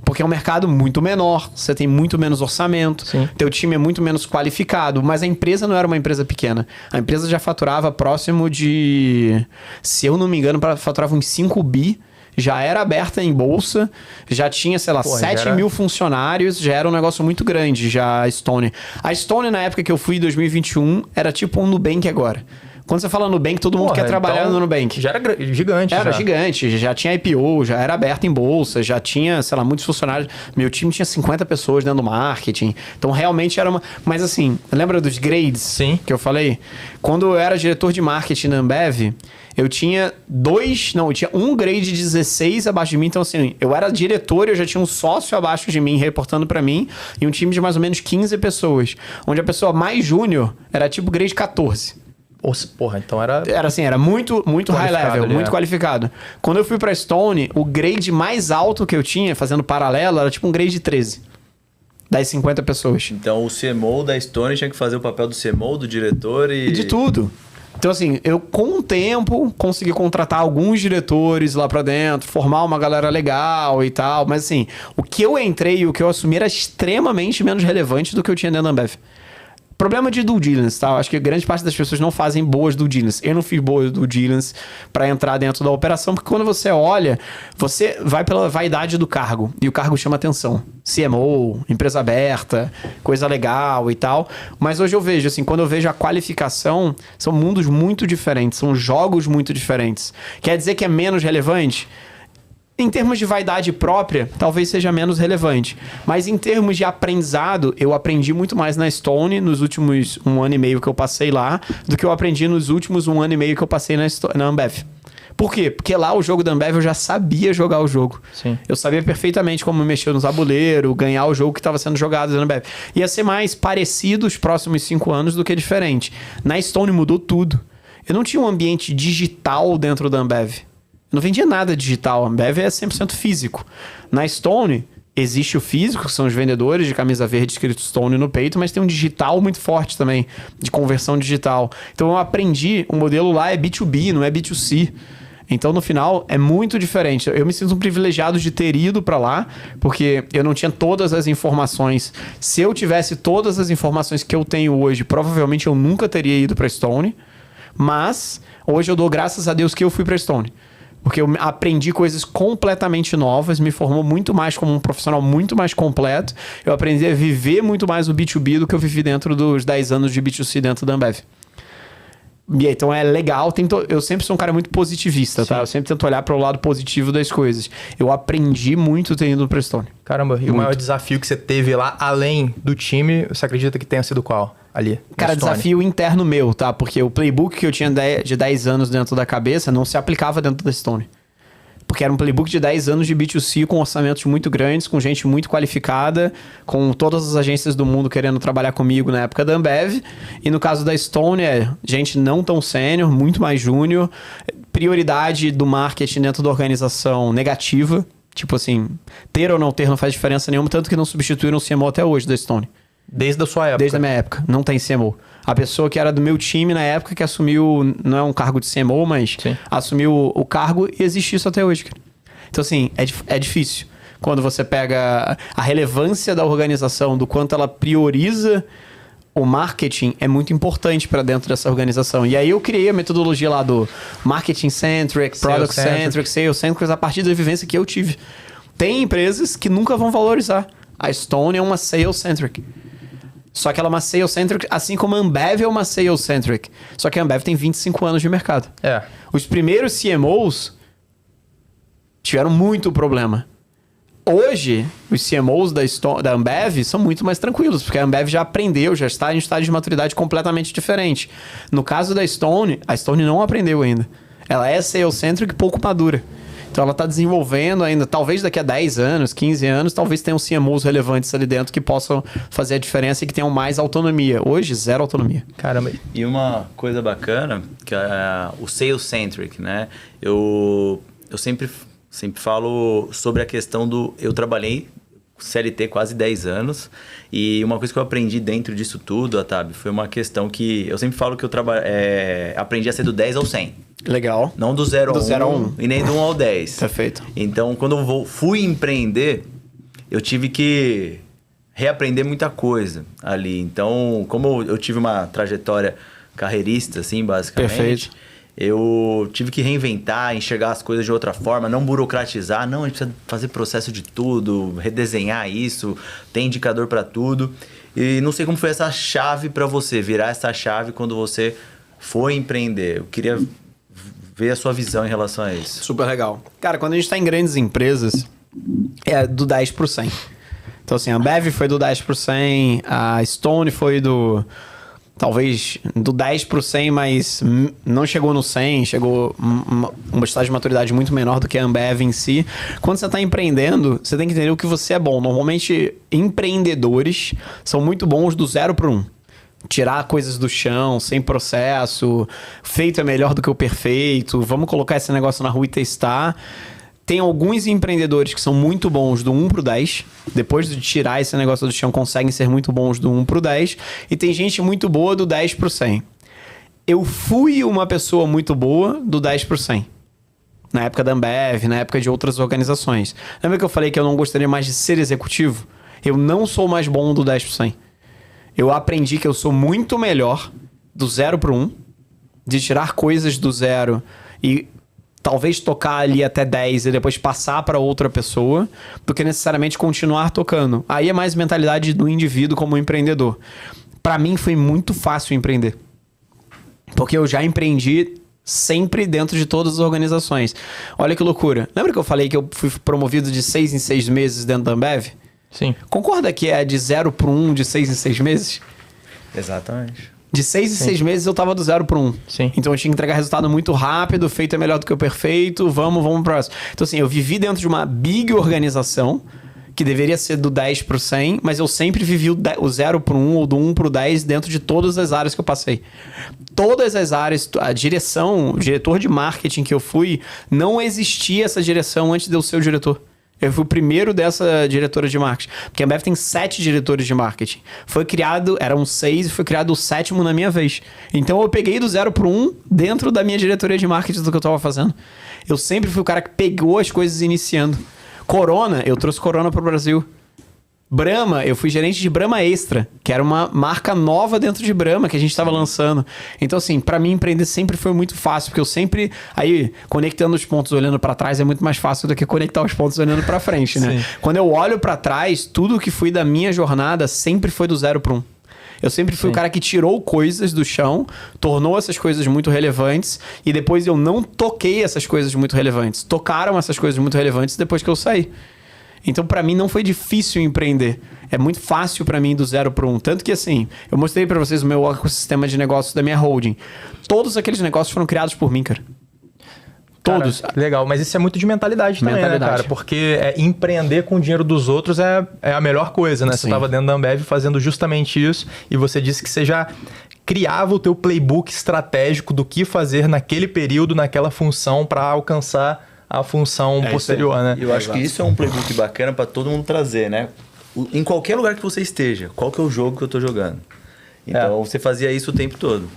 Porque é um mercado muito menor, você tem muito menos orçamento, Sim. Teu time é muito menos qualificado, mas a empresa não era uma empresa pequena. A empresa já faturava próximo de, se eu não me engano, faturava uns 5 bi, já era aberta em bolsa, já tinha, sei lá, 7 mil funcionários, já era um negócio muito grande, já a Stone. A Stone, na época que eu fui, em 2021, era tipo um Nubank agora. Quando você fala Nubank, todo mundo quer trabalhar no Nubank. Já era gigante. Era gigante, já tinha IPO, já era aberto em bolsa, já tinha, sei lá, muitos funcionários. Meu time tinha 50 pessoas dentro do marketing. Então, realmente era uma... Mas assim, lembra dos grades? Sim. Que eu falei? Quando eu era diretor de marketing na Ambev, eu tinha eu tinha um grade de 16 abaixo de mim. Então, assim, eu era diretor e eu já tinha um sócio abaixo de mim, reportando pra mim, e um time de mais ou menos 15 pessoas. Onde a pessoa mais júnior era tipo grade 14. Porra, então era... Era assim, era muito high level, ali, muito qualificado. Quando eu fui pra Stone, o grade mais alto que eu tinha, fazendo paralelo, era tipo um grade 13. Das 50 pessoas. Então o CMO da Stone tinha que fazer o papel do CMO, do diretor E de tudo. Então assim, eu com o tempo consegui contratar alguns diretores lá pra dentro, formar uma galera legal e tal, mas assim, o que eu entrei e o que eu assumi era extremamente menos relevante do que eu tinha dentro da Ambev. Problema de due diligence, tá? Eu acho que grande parte das pessoas não fazem boas due diligence. Eu não fiz boas due diligence para entrar dentro da operação, porque quando você olha, você vai pela vaidade do cargo, e o cargo chama atenção. CMO, empresa aberta, coisa legal e tal. Mas hoje eu vejo, assim, quando eu vejo a qualificação, são mundos muito diferentes, são jogos muito diferentes. Quer dizer que é menos relevante? Em termos de vaidade própria, talvez seja menos relevante. Mas em termos de aprendizado, eu aprendi muito mais na Stone nos últimos 1 ano e meio que eu passei lá, do que eu aprendi nos últimos 1 ano e meio que eu passei na Ambev. Por quê? Porque lá o jogo da Ambev eu já sabia jogar o jogo. Sim. Eu sabia perfeitamente como mexer no tabuleiro, ganhar o jogo que estava sendo jogado na Ambev. Ia ser mais parecido os próximos 5 anos do que diferente. Na Stone mudou tudo. Eu não tinha um ambiente digital dentro da Ambev. Não vendia nada digital, a Ambev é 100% físico. Na Stone, existe o físico, que são os vendedores de camisa verde escrito Stone no peito, mas tem um digital muito forte também, de conversão digital. Então eu aprendi, o modelo lá é B2B, não é B2C. Então no final é muito diferente. Eu me sinto um privilegiado de ter ido para lá, porque eu não tinha todas as informações. Se eu tivesse todas as informações que eu tenho hoje, provavelmente eu nunca teria ido para Stone. Mas hoje eu dou graças a Deus que eu fui para Stone. Porque eu aprendi coisas completamente novas, me formou muito mais como um profissional muito mais completo. Eu aprendi a viver muito mais o B2B do que eu vivi dentro dos 10 anos de B2C dentro da Ambev. E então é legal, eu sempre sou um cara muito positivista, tá? Eu sempre tento olhar para o lado positivo das coisas. Eu aprendi muito tendo para Stone. Caramba, e o maior desafio que você teve lá, além do time, você acredita que tenha sido qual? Ali, cara, desafio interno meu, tá? Porque o playbook que eu tinha de 10 anos dentro da cabeça não se aplicava dentro da Stone. Porque era um playbook de 10 anos de B2C com orçamentos muito grandes, com gente muito qualificada, com todas as agências do mundo querendo trabalhar comigo na época da Ambev. E no caso da Stone, gente não tão sênior, muito mais júnior. Prioridade do marketing dentro da organização negativa. Tipo assim, ter ou não ter não faz diferença nenhuma, tanto que não substituíram o CMO até hoje da Stone. Desde a sua época? Desde a minha época. Não tem CMO. A pessoa que era do meu time na época, que assumiu, não é um cargo de CMO, mas assumiu o cargo e existe isso até hoje. Então, assim, é difícil. Quando você pega a relevância da organização, do quanto ela prioriza o marketing é muito importante para dentro dessa organização. E aí eu criei a metodologia lá do marketing centric, product centric, sales centric, a partir da vivência que eu tive. Tem empresas que nunca vão valorizar. A Stone é uma sales centric. Só que ela é uma sales centric, assim como a Ambev é uma sales centric. Só que a Ambev tem 25 anos de mercado. Os primeiros CMOs tiveram muito problema. Hoje, os CMOs da Ambev são muito mais tranquilos, porque a Ambev já aprendeu, já está em estágio de maturidade completamente diferente. No caso da Stone, a Stone não aprendeu ainda. Ela é sales-centric e pouco madura. Então ela está desenvolvendo ainda, talvez daqui a 10 anos, 15 anos, talvez tenham CMOs relevantes ali dentro que possam fazer a diferença e que tenham mais autonomia. Hoje, zero autonomia. Caramba. E uma coisa bacana, que é o sales-centric, né? Eu sempre falo sobre a questão do... Eu trabalhei CLT quase 10 anos e uma coisa que eu aprendi dentro disso tudo, Atab, foi uma questão que... Eu sempre falo que eu aprendi a ser do 10 ao 100. Legal. Não do 0 ao 1 e nem do 1 ao 10. Perfeito. Então, quando eu fui empreender, eu tive que reaprender muita coisa ali. Então, como eu tive uma trajetória carreirista, assim, basicamente... Perfeito. Eu tive que reinventar, enxergar as coisas de outra forma, não burocratizar. Não, a gente precisa fazer processo de tudo, redesenhar isso, tem indicador para tudo. E não sei como foi essa chave para você, virar essa chave quando você foi empreender. Eu queria ver a sua visão em relação a isso. Super legal. Cara, quando a gente está em grandes empresas, é do 10 por 100. Então, assim, a Ambev foi do 10 por 100, a Stone foi do... Talvez do 10 para o 100, mas não chegou no 100, chegou uma estágio de maturidade muito menor do que a Ambev em si. Quando você está empreendendo, você tem que entender o que você é bom. Normalmente, empreendedores são muito bons do 0 para 1. Tirar coisas do chão, sem processo, feito é melhor do que o perfeito, vamos colocar esse negócio na rua e testar. Tem alguns empreendedores que são muito bons do 1 pro 10. Depois de tirar esse negócio do chão, conseguem ser muito bons do 1 pro 10. E tem gente muito boa do 10 pro 100. Eu fui uma pessoa muito boa do 10 pro 100. Na época da Ambev, na época de outras organizações. Lembra que eu falei que eu não gostaria mais de ser executivo? Eu não sou mais bom do 10 pro 100. Eu aprendi que eu sou muito melhor do 0 pro 1. De tirar coisas do 0 e... talvez tocar ali até 10 e depois passar para outra pessoa, do que necessariamente continuar tocando. Aí é mais mentalidade do indivíduo como empreendedor. Para mim foi muito fácil empreender. Porque eu já empreendi sempre dentro de todas as organizações. Olha que loucura. Lembra que eu falei que eu fui promovido de 6 em 6 meses dentro da Ambev? Sim. Concorda que é de 0 para 1 de 6 em 6 meses? Exatamente. De 6 em 6 meses eu tava do 0 para 1. Sim. Então eu tinha que entregar resultado muito rápido, feito é melhor do que o perfeito, vamos pro próximo. Então assim, eu vivi dentro de uma big organização, que deveria ser do 10 pro 100, mas eu sempre vivi o 0 pro 1 ou do 1 pro 10 dentro de todas as áreas que eu passei. Todas as áreas, a direção, o diretor de marketing que eu fui, não existia essa direção antes de eu ser o diretor. Eu fui o primeiro dessa diretora de marketing. Porque a Ambev tem 7 diretores de marketing. Foi criado, eram 6 e foi criado o 7º na minha vez. Então eu peguei do 0 pro 1 dentro da minha diretoria de marketing do que eu tava fazendo. Eu sempre fui o cara que pegou as coisas iniciando. Corona, eu trouxe Corona pro Brasil. Brahma, eu fui gerente de Brahma Extra, que era uma marca nova dentro de Brahma que a gente estava lançando. Então, assim, para mim empreender sempre foi muito fácil, porque eu sempre... Aí, conectando os pontos olhando para trás é muito mais fácil do que conectar os pontos olhando para frente, né? Sim. Quando eu olho para trás, tudo que fui da minha jornada sempre foi do 0 para 1. Eu sempre fui o cara que tirou coisas do chão, tornou essas coisas muito relevantes e depois eu não toquei essas coisas muito relevantes. Tocaram essas coisas muito relevantes depois que eu saí. Então, para mim, não foi difícil empreender. É muito fácil para mim do 0 para 1. Tanto que, assim, eu mostrei para vocês o meu ecossistema de negócios da minha holding. Todos aqueles negócios foram criados por mim, cara. Todos. Cara, legal, mas isso é muito de mentalidade também, né, cara? Porque empreender com o dinheiro dos outros é a melhor coisa, né? Sim. Você estava dentro da Ambev fazendo justamente isso e você disse que você já criava o teu playbook estratégico do que fazer naquele período, naquela função para alcançar a função posterior, né? Eu acho que isso é um playbook bacana para todo mundo trazer, né? Em qualquer lugar que você esteja, qual que é o jogo que eu tô jogando? Então, você fazia isso o tempo todo.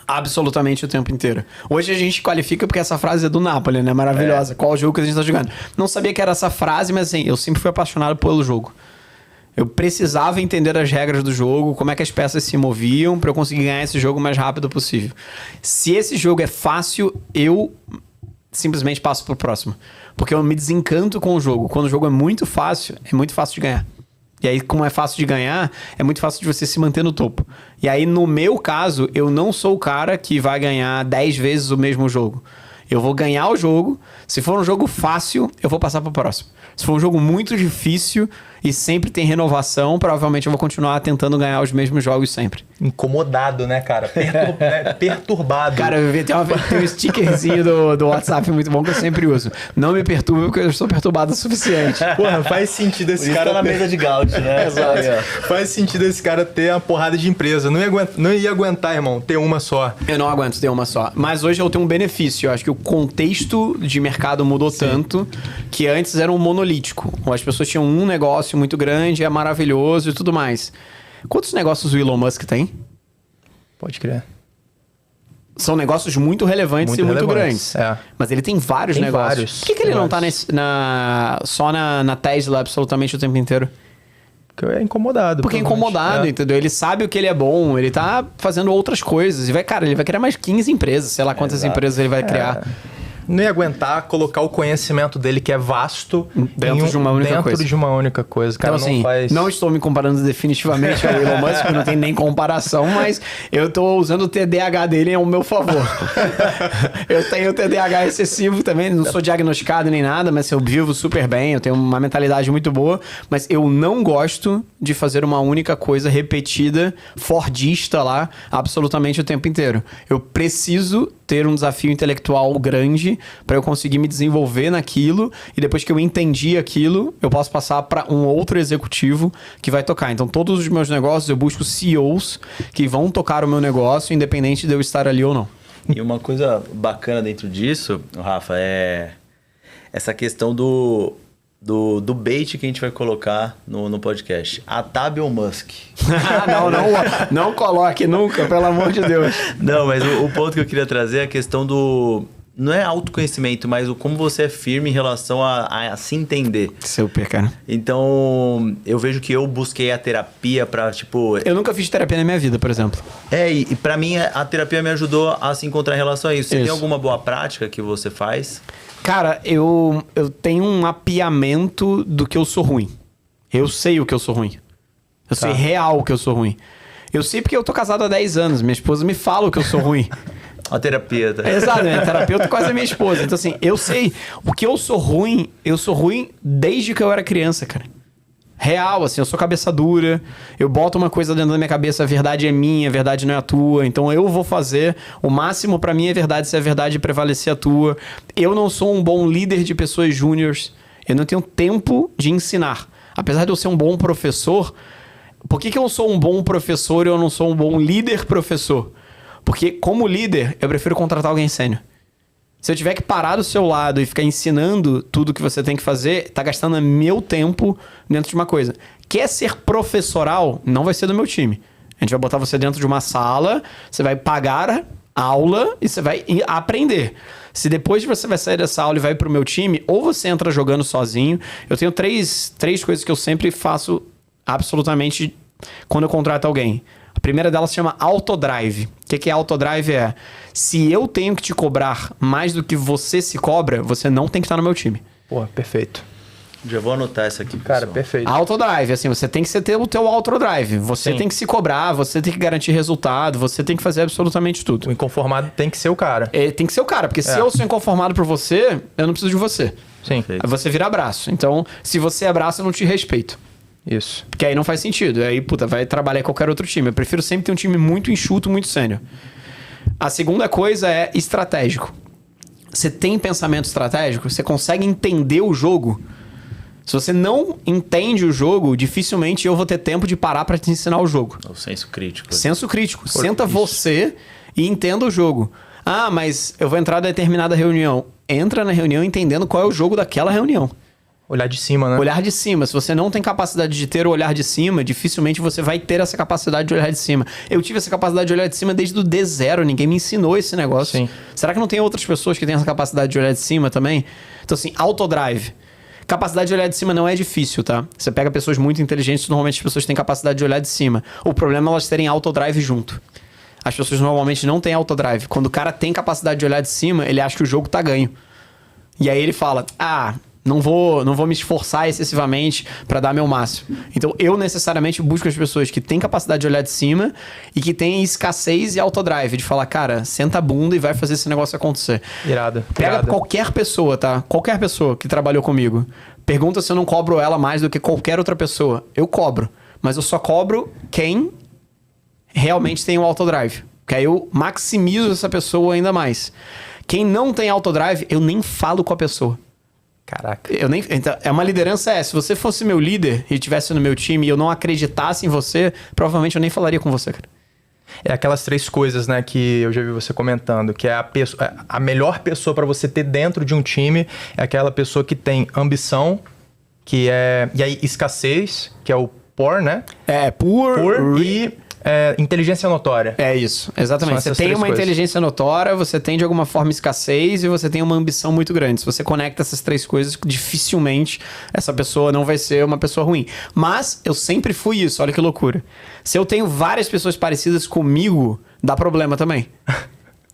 Absolutamente o tempo inteiro. Hoje a gente qualifica porque essa frase é do Napoli, né? Maravilhosa. Qual jogo que a gente tá jogando? Não sabia que era essa frase, mas assim, eu sempre fui apaixonado pelo jogo. Eu precisava entender as regras do jogo, como é que as peças se moviam pra eu conseguir ganhar esse jogo o mais rápido possível. Se esse jogo é fácil, eu simplesmente passo pro próximo. Porque eu me desencanto com o jogo. Quando o jogo é muito fácil de ganhar. E aí, como é fácil de ganhar, é muito fácil de você se manter no topo. E aí, no meu caso, eu não sou o cara que vai ganhar 10 vezes o mesmo jogo. Eu vou ganhar o jogo. Se for um jogo fácil, eu vou passar pro próximo. Se for um jogo muito difícil e sempre tem renovação, provavelmente eu vou continuar tentando ganhar os mesmos jogos sempre. Incomodado, né, cara? Perturbado. Cara, tem um stickerzinho do WhatsApp muito bom que eu sempre uso. Não me perturbe porque eu estou perturbado o suficiente. Porra, faz sentido esse cara... Tá na mesa de Gaut, né? Exato. Faz sentido esse cara ter uma porrada de empresa. Não ia aguentar, irmão, ter uma só. Eu não aguento ter uma só. Mas hoje eu tenho um benefício. Eu acho que o contexto de mercado mudou tanto que antes era um monolítico. As pessoas tinham um negócio muito grande, é maravilhoso e tudo mais. Quantos negócios o Elon Musk tem? Pode crer. São negócios muito relevantes e muito grandes. É. Mas ele tem vários negócios. Vários. Por que ele não tá só na Tesla absolutamente o tempo inteiro? Porque é incomodado. Porque é incomodado, entendeu? Ele sabe o que ele é bom, ele tá fazendo outras coisas. E ele vai criar mais 15 empresas, sei lá quantas empresas ele vai criar. Não ia aguentar colocar o conhecimento dele, que é vasto, dentro de uma única coisa. Cara, então, assim, não estou me comparando definitivamente ao Elon Musk, não tem nem comparação, mas eu tô usando o TDAH dele ao meu favor. Eu tenho TDAH excessivo também, não sou diagnosticado nem nada, mas eu vivo super bem, eu tenho uma mentalidade muito boa, mas eu não gosto de fazer uma única coisa repetida, fordista lá, absolutamente o tempo inteiro. Eu preciso ter um desafio intelectual grande para eu conseguir me desenvolver naquilo, e depois que eu entendi aquilo, eu posso passar para um outro executivo que vai tocar. Então, todos os meus negócios, eu busco CEOs que vão tocar o meu negócio, independente de eu estar ali ou não. E uma coisa bacana dentro disso, Rafa, é essa questão do bait que a gente vai colocar no podcast. Atábil Musk. não coloque nunca, pelo amor de Deus. Não, mas o ponto que eu queria trazer é a questão do... Não é autoconhecimento, mas o como você é firme em relação a se entender. Super, cara. Então, eu vejo que eu busquei a terapia pra, tipo... Eu nunca fiz terapia na minha vida, por exemplo. E pra mim, a terapia me ajudou a se encontrar em relação a isso. Você tem alguma boa prática que você faz? Cara, eu tenho um mapeamento do que eu sou ruim. Eu sei o que eu sou ruim. Eu sei real o que eu sou ruim. Eu sei porque eu tô casado há 10 anos. Minha esposa me fala o que eu sou ruim. A terapia, tá? Exato, minha terapeuta é quase a minha esposa. Então, assim, eu sei o que eu sou ruim desde que eu era criança, cara. Real, assim, eu sou cabeça dura, eu boto uma coisa dentro da minha cabeça, a verdade é minha, a verdade não é a tua, então eu vou fazer o máximo pra mim é verdade, se a verdade prevalecer a tua. Eu não sou um bom líder de pessoas júniores, eu não tenho tempo de ensinar. Apesar de eu ser um bom professor, por que eu sou um bom professor e eu não sou um bom líder professor? Porque como líder, eu prefiro contratar alguém sênior. Se eu tiver que parar do seu lado e ficar ensinando tudo que você tem que fazer, tá gastando meu tempo dentro de uma coisa. Quer ser professoral? Não vai ser do meu time. A gente vai botar você dentro de uma sala, você vai pagar aula e você vai aprender. Se depois você vai sair dessa aula e vai pro meu time, ou você entra jogando sozinho. Eu tenho três coisas que eu sempre faço absolutamente quando eu contrato alguém. A primeira delas se chama autodrive. O que é autodrive? Se eu tenho que te cobrar mais do que você se cobra, você não tem que estar no meu time. Pô, perfeito. Já vou anotar isso aqui, cara, perfeito. Autodrive, assim, você tem que ter o teu autodrive. Você tem que se cobrar, você tem que garantir resultado, você tem que fazer absolutamente tudo. O inconformado tem que ser o cara. Tem que ser o cara, porque se eu sou inconformado por você, eu não preciso de você. Sim. Aí você vira braço. Então, se você é braço, eu não te respeito. Isso. Porque aí não faz sentido. Aí, vai trabalhar em qualquer outro time. Eu prefiro sempre ter um time muito enxuto, muito sênior. A segunda coisa é estratégico. Você tem pensamento estratégico? Você consegue entender o jogo? Se você não entende o jogo, dificilmente eu vou ter tempo de parar para te ensinar o jogo. O senso crítico. Senso crítico. Senta você e entenda o jogo. Ah, mas eu vou entrar em determinada reunião. Entra na reunião entendendo qual é o jogo daquela reunião. Olhar de cima, né? Olhar de cima. Se você não tem capacidade de ter o olhar de cima, dificilmente você vai ter essa capacidade de olhar de cima. Eu tive essa capacidade de olhar de cima desde o D0. Ninguém me ensinou esse negócio. Sim. Será que não tem outras pessoas que têm essa capacidade de olhar de cima também? Então, assim, autodrive. Capacidade de olhar de cima não é difícil, tá? Você pega pessoas muito inteligentes, normalmente as pessoas têm capacidade de olhar de cima. O problema é elas terem autodrive junto. As pessoas normalmente não têm autodrive. Quando o cara tem capacidade de olhar de cima, ele acha que o jogo tá ganho. E aí ele fala, não vou me esforçar excessivamente para dar meu máximo. Então, eu necessariamente busco as pessoas que têm capacidade de olhar de cima e que têm escassez e autodrive, de falar, cara, senta a bunda e vai fazer esse negócio acontecer. Irado. Pega qualquer pessoa, tá? Qualquer pessoa que trabalhou comigo. Pergunta se eu não cobro ela mais do que qualquer outra pessoa. Eu cobro. Mas eu só cobro quem realmente tem o autodrive. Porque aí eu maximizo essa pessoa ainda mais. Quem não tem autodrive, eu nem falo com a pessoa. Caraca. Então, uma liderança se você fosse meu líder e estivesse no meu time e eu não acreditasse em você, provavelmente eu nem falaria com você, cara. É aquelas 3 coisas, né, que eu já vi você comentando, que é a melhor pessoa para você ter dentro de um time é aquela pessoa que tem ambição, e aí escassez, que é o poor, né? Poor e inteligência notória. É isso, exatamente. Você tem uma inteligência notória, você tem de alguma forma escassez e você tem uma ambição muito grande. Se você conecta essas 3 coisas, dificilmente essa pessoa não vai ser uma pessoa ruim. Mas eu sempre fui isso, olha que loucura. Se eu tenho várias pessoas parecidas comigo, dá problema também.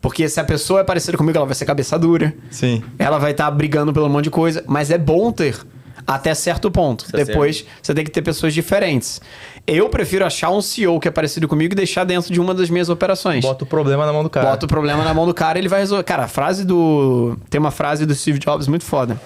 Porque se a pessoa é parecida comigo, ela vai ser cabeça dura. Sim. Ela vai estar brigando pelo monte de coisa. Mas é bom ter até certo ponto. Depois você tem que ter pessoas diferentes. Eu prefiro achar um CEO que é parecido comigo e deixar dentro de uma das minhas operações. Bota o problema na mão do cara. Bota o problema na mão do cara e ele vai resolver. Cara, tem uma frase do Steve Jobs muito foda.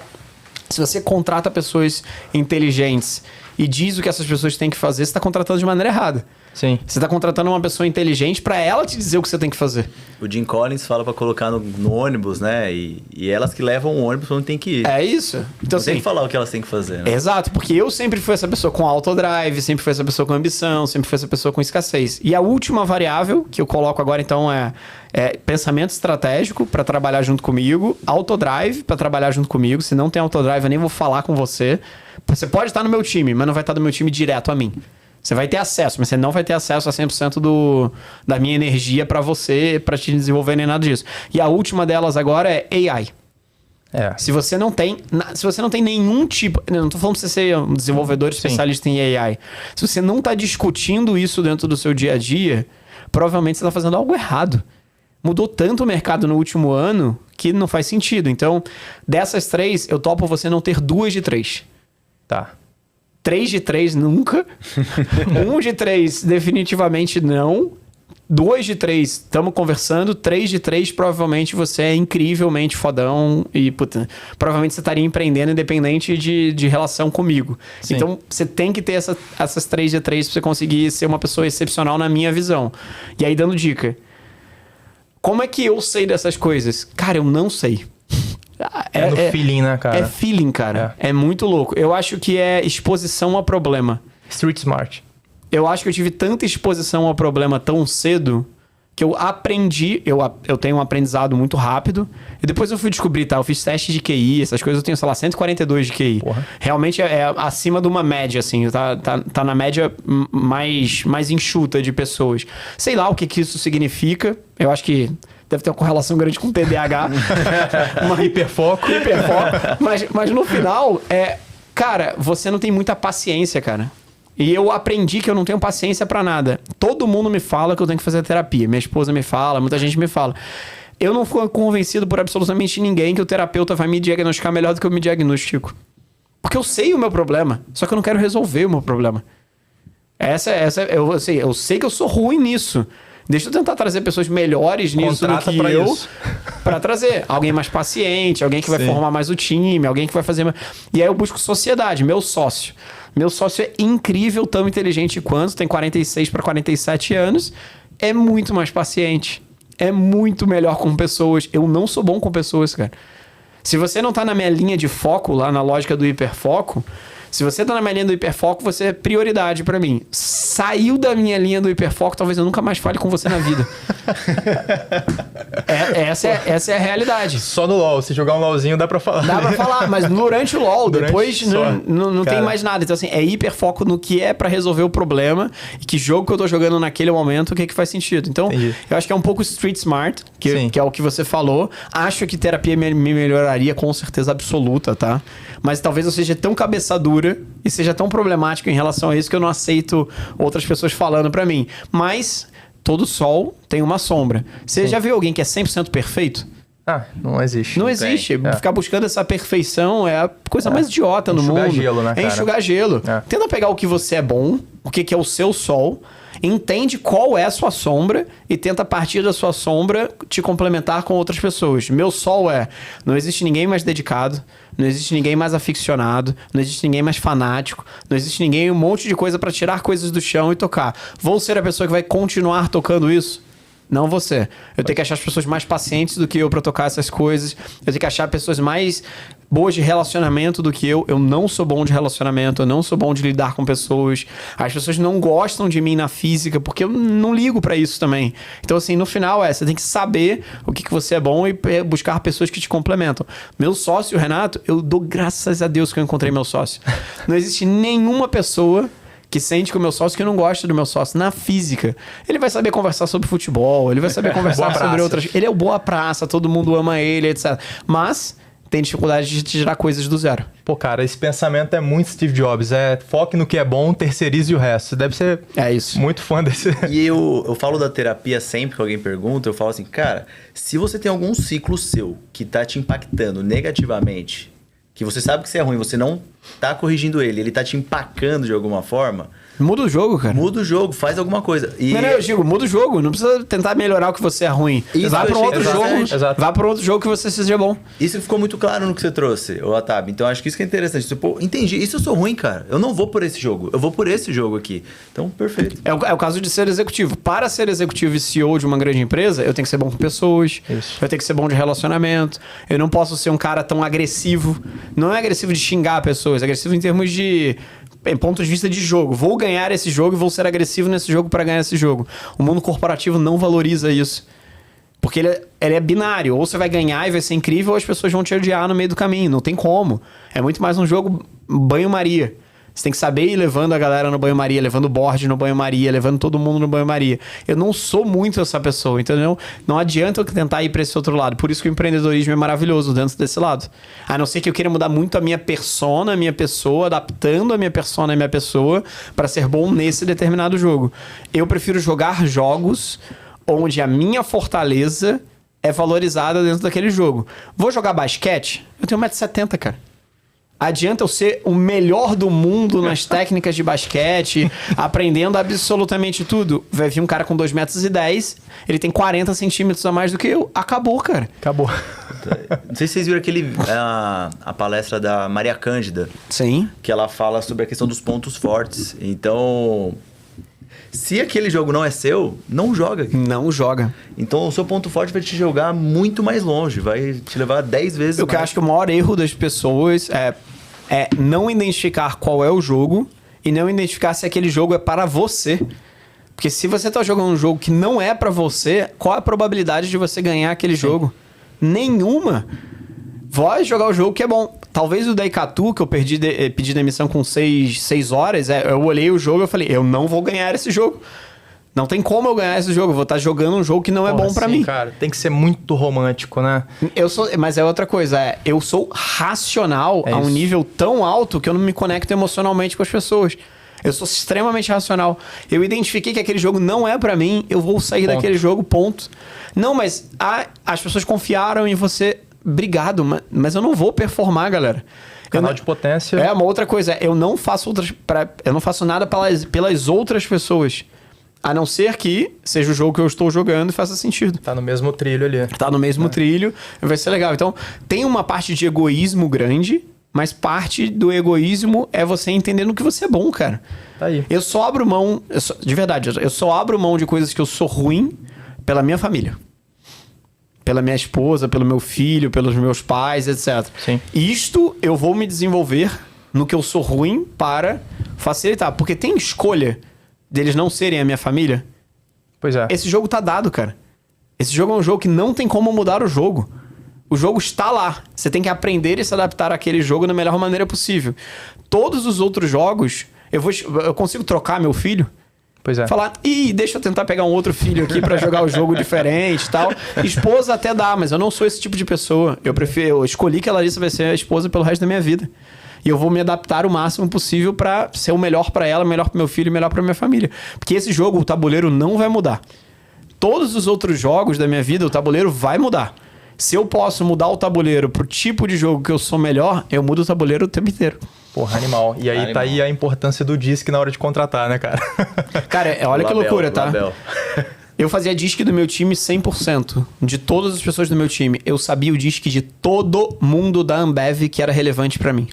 Se você contrata pessoas inteligentes e diz o que essas pessoas têm que fazer, você está contratando de maneira errada. Sim. Você está contratando uma pessoa inteligente para ela te dizer o que você tem que fazer. O Jim Collins fala para colocar no ônibus, né? E elas que levam o ônibus onde tem que ir. É isso. Então, tem que falar o que elas têm que fazer, né? Exato, porque eu sempre fui essa pessoa com autodrive, sempre fui essa pessoa com ambição, sempre fui essa pessoa com escassez. E a última variável que eu coloco agora, então, é pensamento estratégico para trabalhar junto comigo, autodrive para trabalhar junto comigo. Se não tem autodrive, eu nem vou falar com você. Você pode estar no meu time, mas não vai estar do meu time direto a mim. Você vai ter acesso, mas você não vai ter acesso a 100% da minha energia para você, para te desenvolver nem nada disso. E a última delas agora é AI. Se você não tem nenhum tipo... Não tô falando pra você ser um desenvolvedor especialista em AI. Se você não tá discutindo isso dentro do seu dia a dia, provavelmente você tá fazendo algo errado. Mudou tanto o mercado no último ano que não faz sentido. Então, dessas 3, eu topo você não ter 2 de 3. Tá. 3 de 3 nunca. 1 de 3 definitivamente não. 2 de 3 estamos conversando. 3 de 3 provavelmente você é incrivelmente fodão. E puta, provavelmente você estaria empreendendo independente de relação comigo. Sim. Então você tem que ter essas 3 de 3 para você conseguir ser uma pessoa excepcional na minha visão. E aí dando dica. Como é que eu sei dessas coisas? Cara, eu não sei. No feeling, né, cara? É feeling, cara. É muito louco. Eu acho que é exposição a problema. Street smart. Eu acho que eu tive tanta exposição ao problema tão cedo que eu aprendi... Eu tenho um aprendizado muito rápido. E depois eu fui descobrir, tá? Eu fiz teste de QI, essas coisas. Eu tenho, sei lá, 142 de QI. Porra. Realmente é acima de uma média, assim. Tá na média mais enxuta de pessoas. Sei lá o que isso significa. Eu acho que... deve ter uma correlação grande com TDAH. Hiperfoco. Mas no final, cara, você não tem muita paciência, cara. E eu aprendi que eu não tenho paciência pra nada. Todo mundo me fala que eu tenho que fazer terapia. Minha esposa me fala, muita gente me fala. Eu não fui convencido por absolutamente ninguém que o terapeuta vai me diagnosticar melhor do que eu me diagnostico. Porque eu sei o meu problema, só que eu não quero resolver o meu problema. Eu sei que eu sou ruim nisso. Deixa eu tentar trazer pessoas melhores nisso do que eu. Pra trazer alguém mais paciente, alguém que vai formar mais o time, alguém que vai fazer... E aí eu busco sociedade, meu sócio. Meu sócio é incrível, tão inteligente quanto, tem 46 para 47 anos, é muito mais paciente, é muito melhor com pessoas. Eu não sou bom com pessoas, cara. Se você não tá na minha linha de foco, lá na lógica do hiperfoco, Se você tá na minha linha do hiperfoco, você é prioridade pra mim. Saiu da minha linha do hiperfoco, talvez eu nunca mais fale com você na vida. Essa é a realidade. Só no LoL. Se jogar um LoLzinho, dá pra falar. Dá pra falar, mas durante o LoL, depois não tem Cara. mais nada. Então, assim, é hiperfoco no que é pra resolver o problema e que jogo que eu tô jogando naquele momento, o que faz sentido. Então, Entendi. eu acho que é um pouco street smart, Sim. que é o que você falou. Acho que terapia me melhoraria com certeza absoluta, tá? Mas talvez eu seja tão cabeça dura e seja tão problemático em relação a isso que eu não aceito outras pessoas falando pra mim. Mas todo sol tem uma sombra. Você já viu alguém que é 100% perfeito? Ah, não existe. Não existe. É. Ficar buscando essa perfeição é a coisa mais idiota no mundo. Enxugar gelo, né, É cara? enxugar gelo. É. Tenta pegar o que você é bom, o que é o seu sol, entende qual é a sua sombra e tenta, a partir da sua sombra, te complementar com outras pessoas. Meu sol não existe ninguém mais dedicado, não existe ninguém mais aficionado, não existe ninguém mais fanático, não existe ninguém um monte de coisa pra tirar coisas do chão e tocar. Vou ser a pessoa que vai continuar tocando isso? Não você. Eu tenho que achar as pessoas mais pacientes do que eu pra tocar essas coisas. Eu tenho que achar pessoas mais boas de relacionamento do que eu. Eu não sou bom de relacionamento, eu não sou bom de lidar com pessoas. As pessoas não gostam de mim na física, porque eu não ligo pra isso também. Então, assim, no final você tem que saber o que você é bom e buscar pessoas que te complementam. Meu sócio, Renato, eu dou graças a Deus que eu encontrei meu sócio. Não existe nenhuma pessoa que sente com o meu sócio que não gosta do meu sócio na física. Ele vai saber conversar sobre futebol, ele vai saber conversar sobre outras... Ele é o boa praça, todo mundo ama ele, etc. Mas tem dificuldade de tirar coisas do zero. Pô, cara, esse pensamento é muito Steve Jobs. Foque no que é bom, terceirize o resto. Você deve ser muito fã desse... E eu falo da terapia sempre que alguém pergunta, eu falo assim, cara, se você tem algum ciclo seu que tá te impactando negativamente, que você sabe que você é ruim, você não tá corrigindo ele tá te empacando de alguma forma... Muda o jogo, cara. Muda o jogo, faz alguma coisa. E... Não, eu digo, muda o jogo. Não precisa tentar melhorar o que você é ruim. Vá para um outro jogo. Vá para outro jogo que você seja bom. Isso ficou muito claro no que você trouxe, Otab. Então acho que isso que é interessante. Tipo, entendi. Isso eu sou ruim, cara. Eu não vou por esse jogo. Eu vou por esse jogo aqui. Então, perfeito. É o caso de ser executivo. Para ser executivo e CEO de uma grande empresa, eu tenho que ser bom com pessoas. Isso. Eu tenho que ser bom de relacionamento. Eu não posso ser um cara tão agressivo. Não é agressivo de xingar pessoas. É agressivo em termos de... Em ponto de vista de jogo. Vou ganhar esse jogo e vou ser agressivo nesse jogo para ganhar esse jogo. O mundo corporativo não valoriza isso. Porque ele é binário. Ou você vai ganhar e vai ser incrível, ou as pessoas vão te odiar no meio do caminho. Não tem como. É muito mais um jogo banho-maria. Você tem que saber ir levando a galera no banho-maria, levando o board no banho-maria, levando todo mundo no banho-maria. Eu não sou muito essa pessoa, entendeu? Não adianta eu tentar ir para esse outro lado. Por isso que o empreendedorismo é maravilhoso dentro desse lado. A não ser que eu queira mudar muito a minha persona, a minha pessoa, adaptando a minha persona e a minha pessoa para ser bom nesse determinado jogo. Eu prefiro jogar jogos onde a minha fortaleza é valorizada dentro daquele jogo. Vou jogar basquete? Eu tenho 1,70 m, cara. Adianta eu ser o melhor do mundo nas técnicas de basquete, aprendendo absolutamente tudo. Vai vir um cara com 2,10 m, ele tem 40 centímetros a mais do que eu. Acabou, cara. Acabou. Não sei se vocês viram a palestra da Maria Cândida. Sim. Que ela fala sobre a questão dos pontos fortes. Então, se aquele jogo não é seu, não joga. Não joga. Então, o seu ponto forte vai te jogar muito mais longe. Vai te levar 10 vezes Eu mais. acho que o maior erro das pessoas é não identificar qual é o jogo e não identificar se aquele jogo é para você. Porque se você tá jogando um jogo que não é para você, qual a probabilidade de você ganhar aquele jogo? Nenhuma. Vai jogar o jogo que é bom. Talvez o Daikatu, que eu pedi demissão com 6 horas, eu olhei o jogo e falei, eu não vou ganhar esse jogo. Não tem como eu ganhar esse jogo. Eu vou estar jogando um jogo que não é bom pra mim. Cara, tem que ser muito romântico, né? Mas é outra coisa. Eu sou racional a um nível tão alto que eu não me conecto emocionalmente com as pessoas. Eu sou extremamente racional. Eu identifiquei que aquele jogo não é pra mim, eu vou sair daquele jogo, ponto. Não, mas as pessoas confiaram em você. Obrigado, mas eu não vou performar, galera. Canal de potência. É uma outra coisa. Eu não faço nada pelas outras pessoas. A não ser que seja o jogo que eu estou jogando e faça sentido. Tá no mesmo trilho ali. Tá no mesmo trilho, vai ser legal. Então, tem uma parte de egoísmo grande, mas parte do egoísmo é você entender no que você é bom, cara. Tá aí. Eu só abro mão, de verdade, eu só abro mão de coisas que eu sou ruim pela minha família. Pela minha esposa, pelo meu filho, pelos meus pais, etc. Sim. Isto eu vou me desenvolver no que eu sou ruim para facilitar. Porque tem escolha deles não serem a minha família. Pois é. Esse jogo tá dado, cara. Esse jogo é um jogo que não tem como mudar o jogo. O jogo está lá. Você tem que aprender e se adaptar àquele jogo da melhor maneira possível. Todos os outros jogos, eu consigo trocar meu filho? Pois é. Falar, deixa eu tentar pegar um outro filho aqui pra jogar o jogo diferente e tal. Esposa até dá, mas eu não sou esse tipo de pessoa. Eu escolhi que a Larissa vai ser a esposa pelo resto da minha vida. E eu vou me adaptar o máximo possível pra ser o melhor pra ela, melhor pro meu filho e melhor pra minha família. Porque esse jogo, o tabuleiro não vai mudar. Todos os outros jogos da minha vida, o tabuleiro vai mudar. Se eu posso mudar o tabuleiro pro tipo de jogo que eu sou melhor, eu mudo o tabuleiro o tempo inteiro. Porra, animal. E aí tá aí a importância do DISC na hora de contratar, né, cara? Cara, olha que loucura, tá? Eu fazia DISC do meu time 100%. De todas as pessoas do meu time. Eu sabia o DISC de todo mundo da Ambev que era relevante pra mim.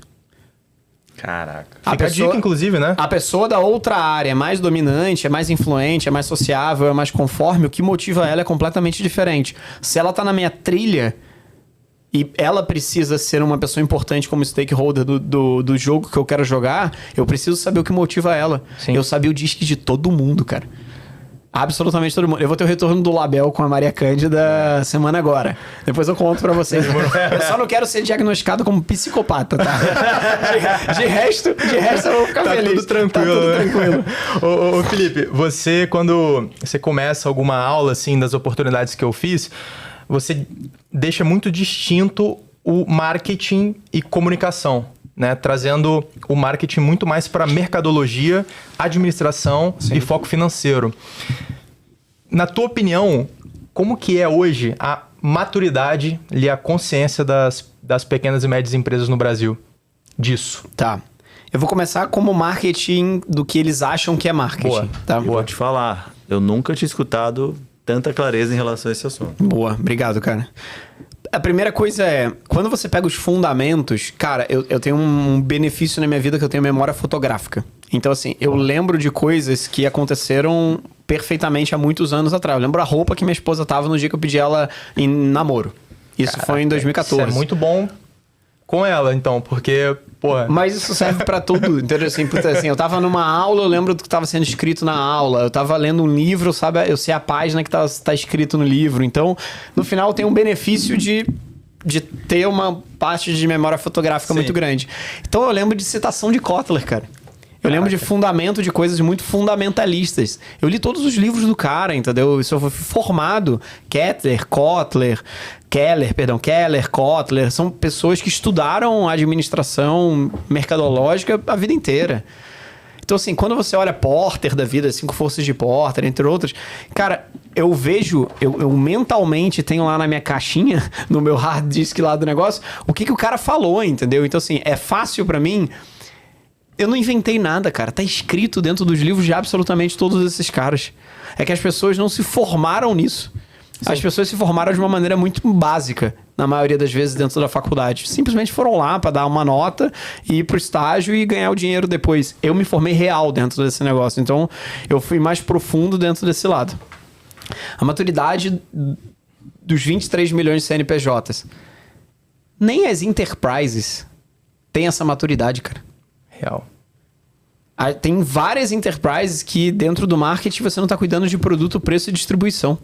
Caraca. Fica a dica, inclusive, né? A pessoa da outra área é mais dominante, é mais influente, é mais sociável, é mais conforme. O que motiva ela é completamente diferente. Se ela tá na minha trilha e ela precisa ser uma pessoa importante como stakeholder do jogo que eu quero jogar, eu preciso saber o que motiva ela. Sim. Eu sabia o DISC de todo mundo, cara. Absolutamente todo mundo. Eu vou ter o retorno do Label com a Maria Cândida semana agora. Depois eu conto pra vocês. Eu só não quero ser diagnosticado como psicopata, tá? De resto eu vou ficar feliz. Tudo tranquilo, tá tudo tranquilo. Ô, Felipe, você, quando você começa alguma aula, assim, das oportunidades que eu fiz, você deixa muito distinto o marketing e comunicação, né? Trazendo o marketing muito mais para mercadologia, administração e foco financeiro. Na tua opinião, como que é hoje a maturidade e a consciência das pequenas e médias empresas no Brasil disso? Tá. Eu vou começar como marketing do que eles acham que é marketing. Boa. Tá? Vou te falar, eu nunca tinha escutado tanta clareza em relação a esse assunto. Boa, obrigado, cara. A primeira coisa é, quando você pega os fundamentos, cara, eu tenho um benefício na minha vida que eu tenho memória fotográfica. Então, assim, eu lembro de coisas que aconteceram perfeitamente há muitos anos atrás. Eu lembro a roupa que minha esposa tava no dia que eu pedi ela em namoro. Isso foi em 2014. Isso é muito bom com ela, então, porque, porra... Mas isso serve pra tudo, entendeu? Assim, eu tava numa aula, eu lembro do que tava sendo escrito na aula. Eu tava lendo um livro, sabe? Eu sei a página que tá escrito no livro. Então, no final, tem um benefício de ter uma parte de memória fotográfica muito grande. Então, eu lembro de citação de Kotler, cara. Eu lembro de fundamento de coisas muito fundamentalistas. Eu li todos os livros do cara, entendeu? Isso eu fui formado. Keller, Kotler. São pessoas que estudaram administração mercadológica a vida inteira. Então, assim, quando você olha Porter da vida, 5 Forças de Porter, entre outras... Cara, eu vejo... Eu mentalmente tenho lá na minha caixinha, no meu hard disk lá do negócio, o que o cara falou, entendeu? Então, assim, é fácil pra mim... Eu não inventei nada, cara. Tá escrito dentro dos livros de absolutamente todos esses caras. É que as pessoas não se formaram nisso. Sim. As pessoas se formaram de uma maneira muito básica, na maioria das vezes, dentro da faculdade. Simplesmente foram lá para dar uma nota, ir pro estágio e ganhar o dinheiro depois. Eu me formei real dentro desse negócio. Então, eu fui mais profundo dentro desse lado. A maturidade dos 23 milhões de CNPJs. Nem as enterprises têm essa maturidade, cara. Real. Tem várias enterprises que dentro do marketing você não está cuidando de produto, preço e distribuição.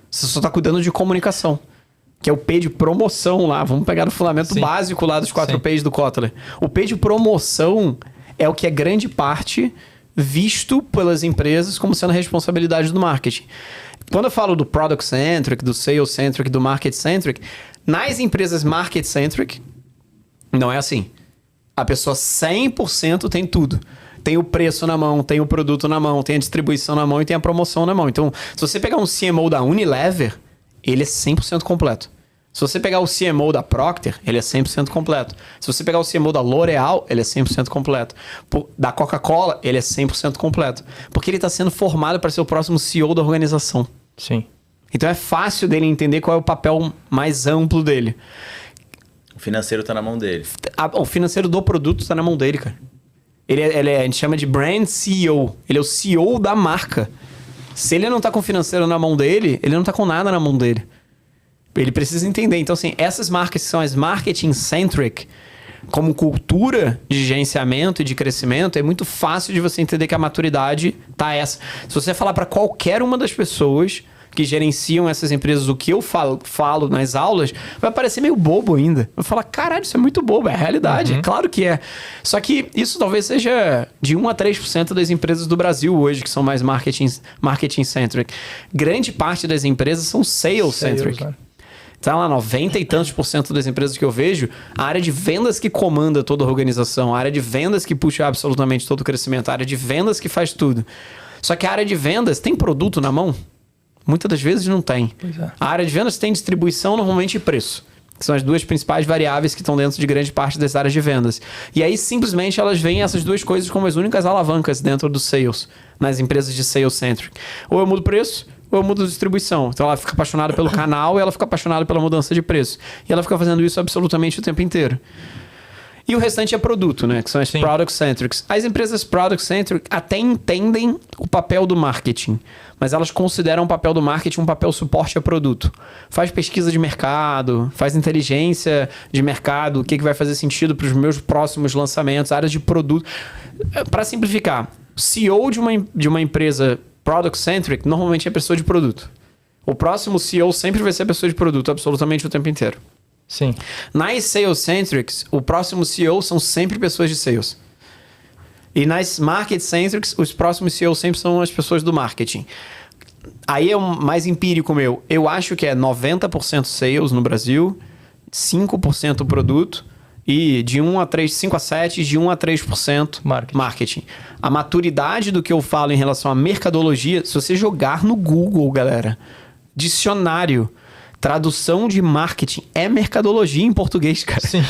Você só está cuidando de comunicação. Que é o P de promoção lá. Vamos pegar no fundamento básico lá dos 4 Ps do Kotler. O P de promoção é o que é grande parte visto pelas empresas como sendo responsabilidade do marketing. Quando eu falo do Product Centric, do Sales Centric, do Market Centric, nas empresas Market Centric, não é assim. A pessoa 100% tem tudo. Tem o preço na mão, tem o produto na mão, tem a distribuição na mão e tem a promoção na mão. Então, se você pegar um CMO da Unilever, ele é 100% completo. Se você pegar o CMO da Procter, ele é 100% completo. Se você pegar o CMO da L'Oréal, ele é 100% completo. Da Coca-Cola, ele é 100% completo. Porque ele está sendo formado para ser o próximo CEO da organização. Sim. Então, é fácil dele entender qual é o papel mais amplo dele. O financeiro tá na mão dele. O financeiro do produto tá na mão dele, cara. A gente chama de brand CEO. Ele é o CEO da marca. Se ele não tá com o financeiro na mão dele, ele não tá com nada na mão dele. Ele precisa entender. Então, assim, essas marcas que são as marketing-centric, como cultura de gerenciamento e de crescimento, é muito fácil de você entender que a maturidade tá essa. Se você falar para qualquer uma das pessoas que gerenciam essas empresas o que eu falo nas aulas, vai parecer meio bobo ainda. Vai falar, caralho, isso é muito bobo, é a realidade. É claro que é. Só que isso talvez seja de 1 a 3% das empresas do Brasil hoje, que são mais marketing-centric. Grande parte das empresas são sales-centric. Né? Tá lá, 90 e tantos % das empresas que eu vejo, a área de vendas que comanda toda a organização, a área de vendas que puxa absolutamente todo o crescimento, a área de vendas que faz tudo. Só que a área de vendas tem produto na mão? Muitas das vezes não tem. A área de vendas tem distribuição, normalmente, e preço. Que são as duas principais variáveis que estão dentro de grande parte das áreas de vendas. E aí, simplesmente, elas veem essas duas coisas como as únicas alavancas dentro do sales, nas empresas de sales-centric. Ou eu mudo preço, ou eu mudo distribuição. Então, ela fica apaixonada pelo canal e ela fica apaixonada pela mudança de preço. E ela fica fazendo isso absolutamente o tempo inteiro. E o restante é produto, né? Que são as product-centrics. As empresas product-centric até entendem o papel do marketing, mas elas consideram o papel do marketing um papel suporte a produto. Faz pesquisa de mercado, faz inteligência de mercado, o que vai fazer sentido para os meus próximos lançamentos, áreas de produto. Para simplificar, CEO de uma empresa product-centric normalmente é pessoa de produto. O próximo CEO sempre vai ser pessoa de produto, absolutamente o tempo inteiro. Sim. Nas sales-centrics, o próximo CEO são sempre pessoas de sales. E nas market-centrics, os próximos CEOs sempre são as pessoas do marketing. Aí é mais empírico meu. Eu acho que é 90% sales no Brasil, 5% produto e de 1 a 3, 5 a 7, de 1 a 3% marketing. A maturidade do que eu falo em relação à mercadologia, se você jogar no Google, galera, dicionário, tradução de marketing é mercadologia em português, cara. Sim.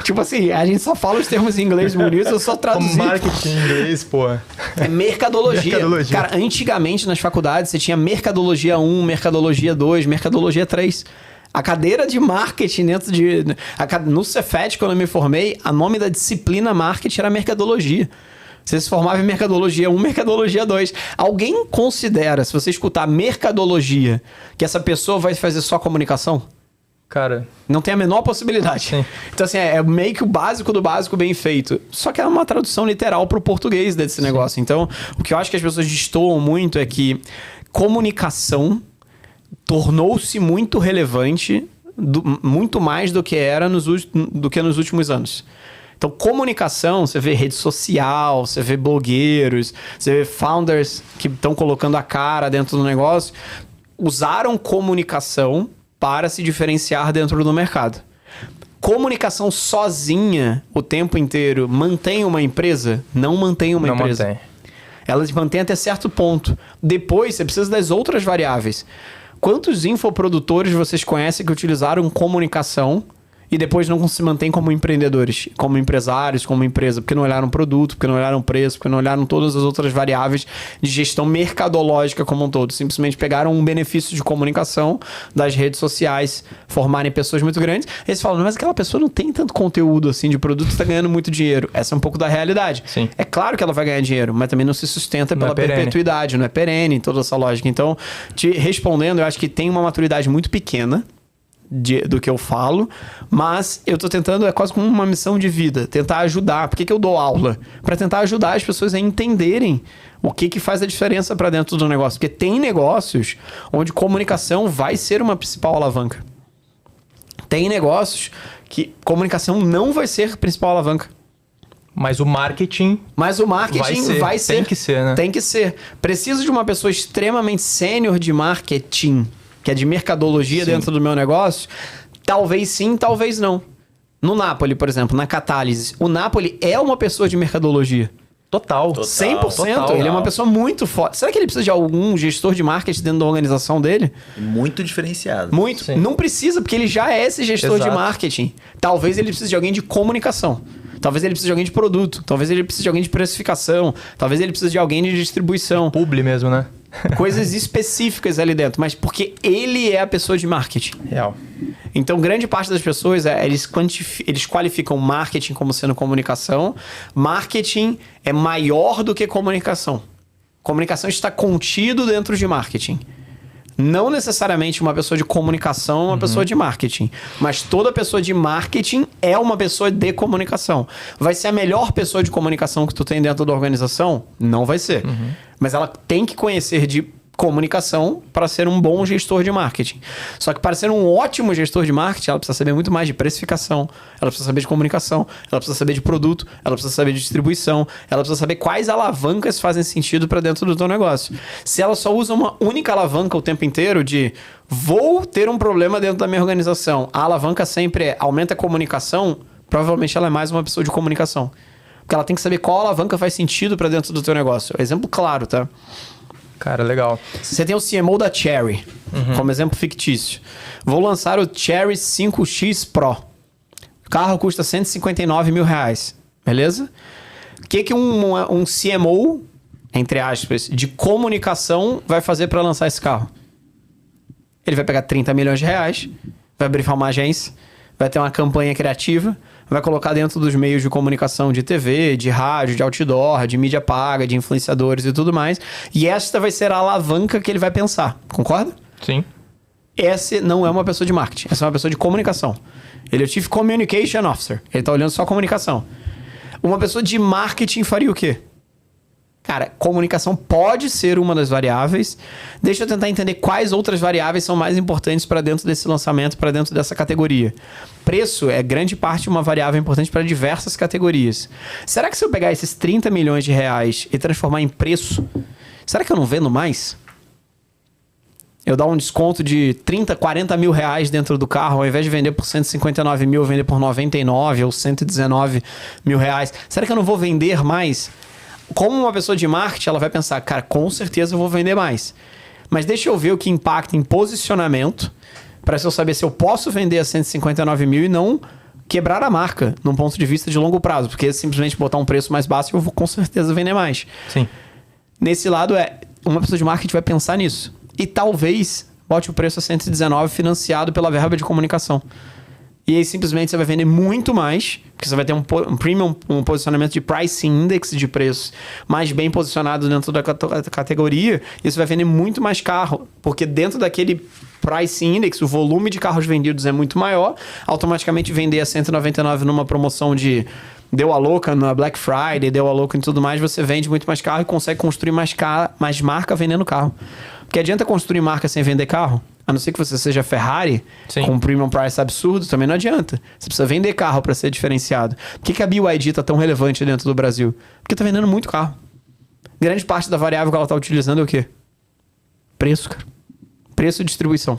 Tipo assim, a gente só fala os termos em inglês bonitos, eu só traduzi. Como marketing em inglês, pô. É mercadologia. Cara, antigamente nas faculdades você tinha mercadologia 1, mercadologia 2, mercadologia 3. A cadeira de marketing dentro de... No Cefet, quando eu me formei, o nome da disciplina marketing era mercadologia. Você se formava em mercadologia 1, mercadologia 2. Alguém considera, se você escutar mercadologia, que essa pessoa vai fazer só comunicação? Cara... Não tem a menor possibilidade. Sim. Então, assim, é meio que o básico do básico bem feito. Só que é uma tradução literal para o português desse negócio. Então, o que eu acho que as pessoas destoam muito é que comunicação tornou-se muito relevante, muito mais do que era nos últimos anos. Então, comunicação, você vê rede social, você vê blogueiros, você vê founders que estão colocando a cara dentro do negócio, usaram comunicação para se diferenciar dentro do mercado. Comunicação sozinha o tempo inteiro mantém uma empresa? Não mantém uma empresa. Mantém. Ela se mantém até certo ponto. Depois, você precisa das outras variáveis. Quantos infoprodutores vocês conhecem que utilizaram comunicação e depois não se mantêm como empreendedores, como empresários, como empresa, porque não olharam produto, porque não olharam preço, porque não olharam todas as outras variáveis de gestão mercadológica como um todo. Simplesmente pegaram um benefício de comunicação das redes sociais, formarem pessoas muito grandes. E eles falam, mas aquela pessoa não tem tanto conteúdo assim de produto, está ganhando muito dinheiro. Essa é um pouco da realidade. Sim. É claro que ela vai ganhar dinheiro, mas também não se sustenta pela perpetuidade, não é perene, toda essa lógica. Então, te respondendo, eu acho que tem uma maturidade muito pequena do que eu falo, mas eu tô tentando, é quase como uma missão de vida, tentar ajudar. Por que eu dou aula? Para tentar ajudar as pessoas a entenderem o que faz a diferença para dentro do negócio. Porque tem negócios onde comunicação vai ser uma principal alavanca. Tem negócios que comunicação não vai ser a principal alavanca. Mas o marketing vai ser. Tem que ser, né? Tem que ser. Preciso de uma pessoa extremamente sênior de marketing, que é de mercadologia dentro do meu negócio? Talvez sim, talvez não. No Napoli, por exemplo, na Catálise, o Napoli é uma pessoa de mercadologia. Total. 100%. Total. Ele é uma pessoa muito forte. Será que ele precisa de algum gestor de marketing dentro da organização dele? Muito diferenciado. Muito. Sim. Não precisa, porque ele já é esse gestor de Exato. marketing. Talvez ele precise de alguém de comunicação. Talvez ele precise de alguém de produto. Talvez ele precise de alguém de precificação. Talvez ele precise de alguém de distribuição. Publi mesmo, né? Coisas específicas ali dentro. Mas porque ele é a pessoa de marketing. Real. Então, grande parte das pessoas, eles qualificam marketing como sendo comunicação. Marketing é maior do que comunicação. Comunicação está contido dentro de marketing. Não necessariamente uma pessoa de comunicação é uma pessoa de marketing. Mas toda pessoa de marketing é uma pessoa de comunicação. Vai ser a melhor pessoa de comunicação que tu tem dentro da organização? Não vai ser. Mas ela tem que conhecer de comunicação para ser um bom gestor de marketing. Só que para ser um ótimo gestor de marketing, ela precisa saber muito mais de precificação, ela precisa saber de comunicação, ela precisa saber de produto, ela precisa saber de distribuição, ela precisa saber quais alavancas fazem sentido para dentro do teu negócio. Se ela só usa uma única alavanca o tempo inteiro de vou ter um problema dentro da minha organização, a alavanca sempre é aumenta a comunicação, provavelmente ela é mais uma pessoa de comunicação. Porque ela tem que saber qual alavanca faz sentido para dentro do teu negócio. Exemplo claro, tá? Cara, legal. Você tem o CMO da Chery, como exemplo fictício. Vou lançar o Chery 5X Pro. O carro custa R$159 mil. Beleza? O que um CMO, entre aspas, de comunicação vai fazer para lançar esse carro? Ele vai pegar R$30 milhões, vai brifar uma agência, vai ter uma campanha criativa, vai colocar dentro dos meios de comunicação de TV, de rádio, de outdoor, de mídia paga, de influenciadores e tudo mais. E esta vai ser a alavanca que ele vai pensar. Concorda? Sim. Essa não é uma pessoa de marketing. Essa é uma pessoa de comunicação. Ele é o Chief Communication Officer. Ele tá olhando só a comunicação. Uma pessoa de marketing faria o quê? Cara, comunicação pode ser uma das variáveis. Deixa eu tentar entender quais outras variáveis são mais importantes para dentro desse lançamento, para dentro dessa categoria. Preço é grande parte uma variável importante para diversas categorias. Será que se eu pegar esses R$30 milhões e transformar em preço, será que eu não vendo mais? Eu dar um desconto de 30, 40 mil reais dentro do carro, ao invés de vender por 159 mil, eu vender por 99 ou 119 mil reais. Será que eu não vou vender mais? Como uma pessoa de marketing, ela vai pensar, cara, com certeza eu vou vender mais. Mas deixa eu ver o que impacta em posicionamento, para eu saber se eu posso vender a 159 mil e não quebrar a marca, num ponto de vista de longo prazo. Porque simplesmente botar um preço mais baixo, eu vou com certeza vender mais. Sim. Nesse lado, uma pessoa de marketing vai pensar nisso. E talvez bote o preço a 119 financiado pela verba de comunicação. E aí simplesmente você vai vender muito mais, porque você vai ter um premium, um posicionamento de pricing index de preços mais bem posicionado dentro da categoria, e você vai vender muito mais carro, porque dentro daquele pricing index, o volume de carros vendidos é muito maior, automaticamente vender a 199 numa promoção de deu a louca na Black Friday, deu a louca em tudo mais, você vende muito mais carro e consegue construir mais marca vendendo carro. Porque adianta construir marca sem vender carro? A não ser que você seja Ferrari, Sim. com um premium price absurdo, também não adianta. Você precisa vender carro para ser diferenciado. Por que a BYD tá tão relevante dentro do Brasil? Porque tá vendendo muito carro. Grande parte da variável que ela tá utilizando é o quê? Preço, cara. Preço e distribuição.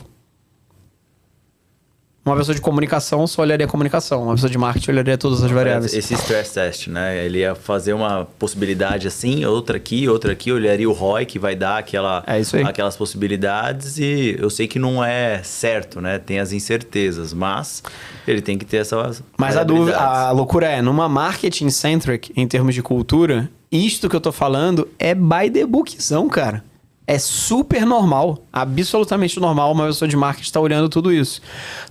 Uma pessoa de comunicação só olharia a comunicação. Uma pessoa de marketing olharia todas as variáveis. Esse stress test, né? Ele ia fazer uma possibilidade assim, outra aqui, olharia o ROI que vai dar aquelas possibilidades, e eu sei que não é certo, né? Tem as incertezas, mas ele tem que ter essa... Mas a loucura é, numa marketing centric, em termos de cultura, isto que eu tô falando é by the bookzão, cara. É super normal, absolutamente normal uma pessoa de marketing estar olhando tudo isso.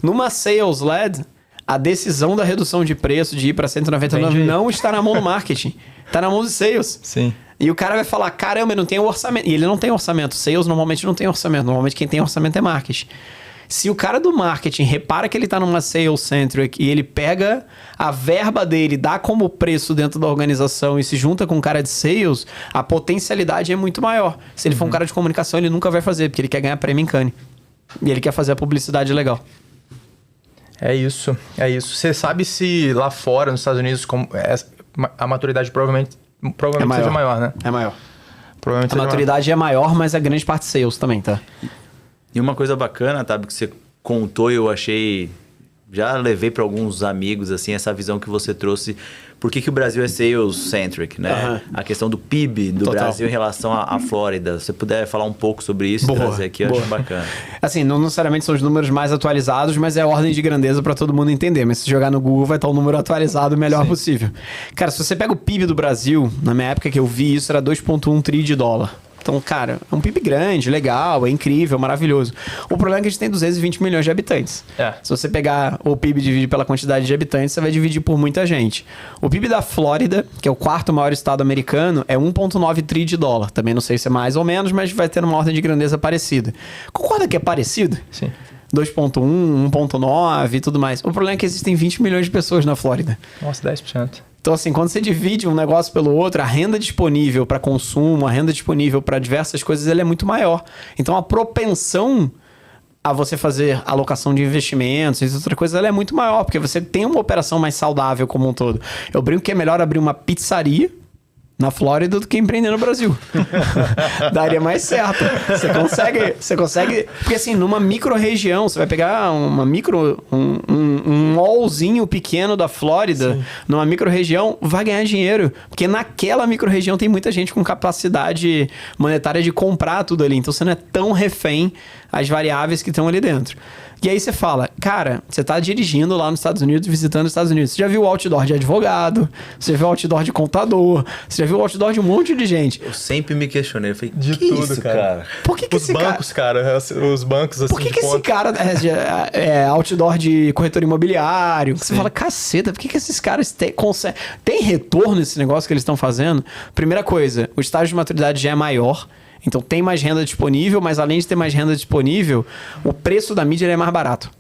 Numa sales led, a decisão da redução de preço, de ir para 199, não está na mão do marketing. Está na mão do sales. Sim. E o cara vai falar, caramba, eu não tenho orçamento. E ele não tem orçamento. Sales normalmente não tem orçamento. Normalmente quem tem orçamento é marketing. Se o cara do marketing repara que ele está numa sales centric e ele pega a verba dele, dá como preço dentro da organização e se junta com um cara de sales, a potencialidade é muito maior. Se ele for um cara de comunicação, ele nunca vai fazer, porque ele quer ganhar prêmio em Cannes. E ele quer fazer a publicidade legal. É isso. Você sabe se lá fora, nos Estados Unidos, a maturidade provavelmente seja maior, né? É maior. Provavelmente a maturidade é maior, mas a grande parte sales também, tá? E uma coisa bacana, Tabi, que você contou e eu achei... Já levei para alguns amigos, assim, essa visão que você trouxe. Por que o Brasil é sales-centric, né? A questão do PIB do Brasil em relação à Flórida. Se você puder falar um pouco sobre isso e trazer aqui, eu acho bacana. Assim, não necessariamente são os números mais atualizados, mas é a ordem de grandeza para todo mundo entender. Mas se jogar no Google, vai estar o número atualizado o melhor possível. Cara, se você pega o PIB do Brasil, na minha época que eu vi isso, era 2,1 tri de dólar. Então, cara, é um PIB grande, legal, é incrível, maravilhoso. O problema é que a gente tem 220 milhões de habitantes. Se você pegar o PIB e dividir pela quantidade de habitantes, você vai dividir por muita gente. O PIB da Flórida, que é o quarto maior estado americano, é 1,9 tri de dólar. Também não sei se é mais ou menos, mas vai ter uma ordem de grandeza parecida. Concorda que é parecido? Sim. 2,1, 1,9 e tudo mais. O problema é que existem 20 milhões de pessoas na Flórida. Nossa, 10%. Então, assim, quando você divide um negócio pelo outro, a renda disponível para consumo, a renda disponível para diversas coisas, ela é muito maior. Então, a propensão a você fazer alocação de investimentos e outra coisa, ela é muito maior, porque você tem uma operação mais saudável como um todo. Eu brinco que é melhor abrir uma pizzaria na Flórida do que empreender no Brasil. Daria mais certo. Você consegue... Porque assim, numa micro-região, você vai pegar um mallzinho pequeno da Flórida, sim, numa micro-região, vai ganhar dinheiro. Porque naquela micro-região tem muita gente com capacidade monetária de comprar tudo ali. Então você não é tão refém às variáveis que estão ali dentro. E aí você fala, cara, você tá dirigindo lá nos Estados Unidos, visitando os Estados Unidos. Você já viu o outdoor de advogado, você já viu o outdoor de contador, você já viu o outdoor de um monte de gente. Eu sempre me questionei, eu falei, de que tudo, isso, cara? Por que os bancos, cara, os bancos assim. Por que esse cara é outdoor de corretor imobiliário? Sim. Você fala, caceta, por que esses caras tem retorno nesse negócio que eles estão fazendo? Primeira coisa, o estágio de maturidade já é maior. Então tem mais renda disponível, mas além de ter mais renda disponível, o preço da mídia é mais barato.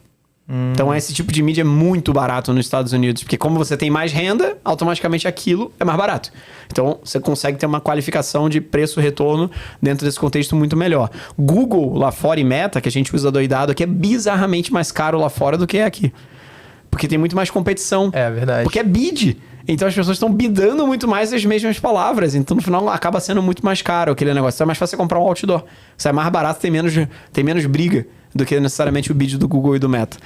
Então esse tipo de mídia é muito barato nos Estados Unidos, porque como você tem mais renda, automaticamente aquilo é mais barato. Então você consegue ter uma qualificação de preço-retorno dentro desse contexto muito melhor. Google lá fora e Meta, que a gente usa doidado aqui, é bizarramente mais caro lá fora do que é aqui. Porque tem muito mais competição. É verdade. Porque é bid. Então as pessoas estão bidando muito mais as mesmas palavras. Então no final acaba sendo muito mais caro aquele negócio. Então é mais fácil você comprar um outdoor. Isso é mais barato, tem menos briga do que necessariamente o bid do Google e do Meta.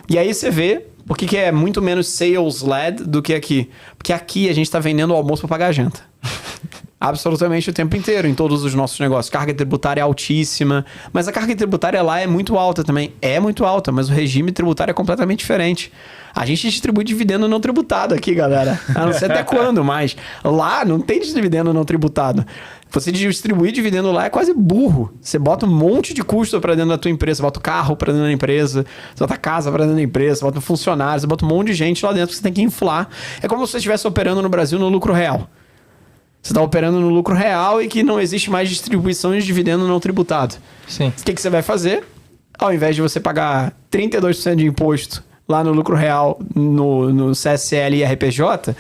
E aí você vê por que é muito menos sales-led do que aqui. Porque aqui a gente está vendendo o almoço para pagar a janta. Absolutamente o tempo inteiro, em todos os nossos negócios. Carga tributária é altíssima, mas a carga tributária lá é muito alta também. É muito alta, mas o regime tributário é completamente diferente. A gente distribui dividendo não tributado aqui, galera. Eu não sei até quando, mas lá não tem dividendo não tributado. Você distribuir dividendo lá é quase burro. Você bota um monte de custo para dentro da tua empresa. Você bota o carro para dentro da empresa, você bota a casa para dentro da empresa, você bota um funcionário, você bota um monte de gente lá dentro que você tem que inflar. É como se você estivesse operando no Brasil no lucro real. Você está operando no lucro real e que não existe mais distribuição de dividendo não tributado. Sim. O que você vai fazer? Ao invés de você pagar 32% de imposto lá no lucro real, no CSL e RPJ,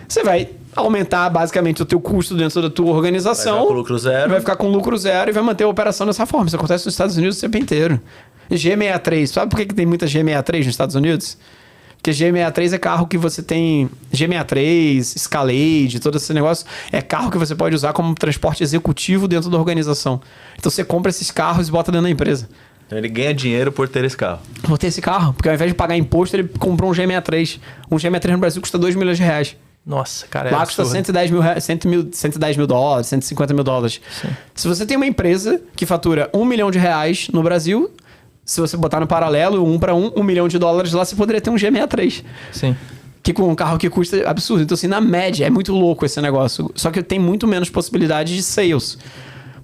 você vai aumentar basicamente o teu custo dentro da tua organização. Vai ficar com lucro zero. Vai ficar com lucro zero e vai manter a operação dessa forma. Isso acontece nos Estados Unidos o tempo inteiro. G63. Sabe por que tem muita G63 nos Estados Unidos? Porque G63 é carro que você tem... G63, Escalade, todo esse negócio. É carro que você pode usar como transporte executivo dentro da organização. Então você compra esses carros e bota dentro da empresa. Então ele ganha dinheiro por ter esse carro. Por ter esse carro. Porque ao invés de pagar imposto, ele comprou um G63. Um G63 no Brasil custa 2 milhões de reais. Nossa, cara, lá custa 110 mil dólares, 150 mil dólares. Sim. Se você tem uma empresa que fatura 1 milhão de reais no Brasil... Se você botar no paralelo, 1 para 1 milhão de dólares lá, você poderia ter um G63. Sim. Que com um carro que custa absurdo. Então, assim, na média, é muito louco esse negócio. Só que tem muito menos possibilidade de sales.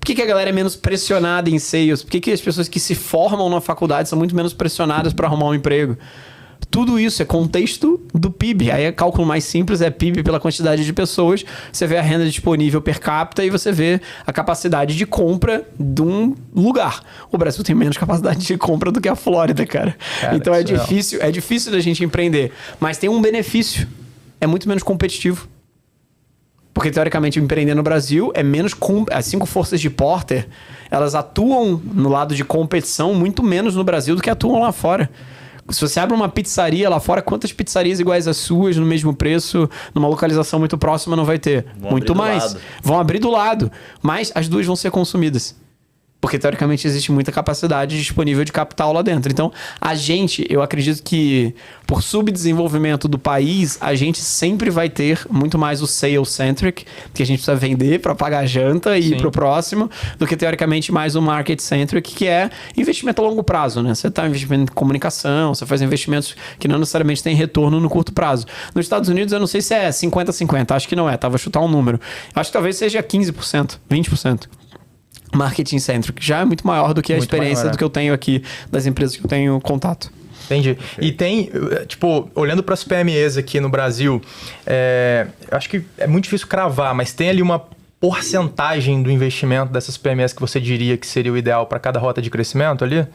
Por que a galera é menos pressionada em sales? Por que as pessoas que se formam na faculdade são muito menos pressionadas para arrumar um emprego? Tudo isso é contexto do PIB. Aí, cálculo mais simples é PIB pela quantidade de pessoas. Você vê a renda disponível per capita e você vê a capacidade de compra de um lugar. O Brasil tem menos capacidade de compra do que a Flórida, cara. Então é difícil da gente empreender. Mas tem um benefício. É muito menos competitivo. Porque, teoricamente, empreender no Brasil é menos... As 5 forças de Porter, elas atuam no lado de competição muito menos no Brasil do que atuam lá fora. Se você abre uma pizzaria lá fora, quantas pizzarias iguais às suas, no mesmo preço, numa localização muito próxima, não vai ter? Muito mais. Vão abrir do lado. Mas as duas vão ser consumidas. Porque, teoricamente, existe muita capacidade disponível de capital lá dentro. Então, eu acredito que, por subdesenvolvimento do país, a gente sempre vai ter muito mais o sales-centric, que a gente precisa vender para pagar a janta e ir para o próximo, do que, teoricamente, mais o market-centric, que é investimento a longo prazo, né? Você está investimento em comunicação, você faz investimentos que não necessariamente têm retorno no curto prazo. Nos Estados Unidos, eu não sei se é 50-50, acho que não é, tá? Vou chutar um número. Acho que talvez seja 15%, 20%. marketing centric. Já é muito maior do que a Muito experiência maior, do que eu tenho aqui, das empresas que eu tenho contato. Entendi. E tem, tipo, olhando para as PMEs aqui no Brasil, acho que é muito difícil cravar, mas tem ali uma porcentagem do investimento dessas PMEs que você diria que seria o ideal para cada rota de crescimento ali?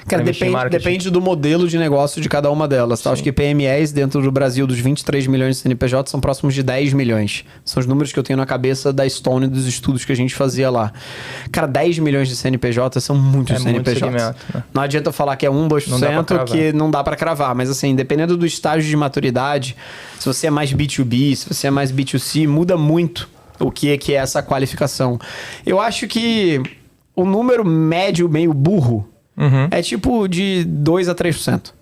Cara, depende do modelo de negócio de cada uma delas. Tá? Acho que PMEs dentro do Brasil, dos 23 milhões de CNPJ, são próximos de 10 milhões. São os números que eu tenho na cabeça da Stone, dos estudos que a gente fazia lá. Cara, 10 milhões de CNPJ são muitos CNPJs. Muito segmento, né? Não adianta falar que é 1, 2%, que não dá para cravar. Mas assim, dependendo do estágio de maturidade, se você é mais B2B, se você é mais B2C, muda muito o que é essa qualificação. Eu acho que o número médio meio burro é tipo de 2 a 3%.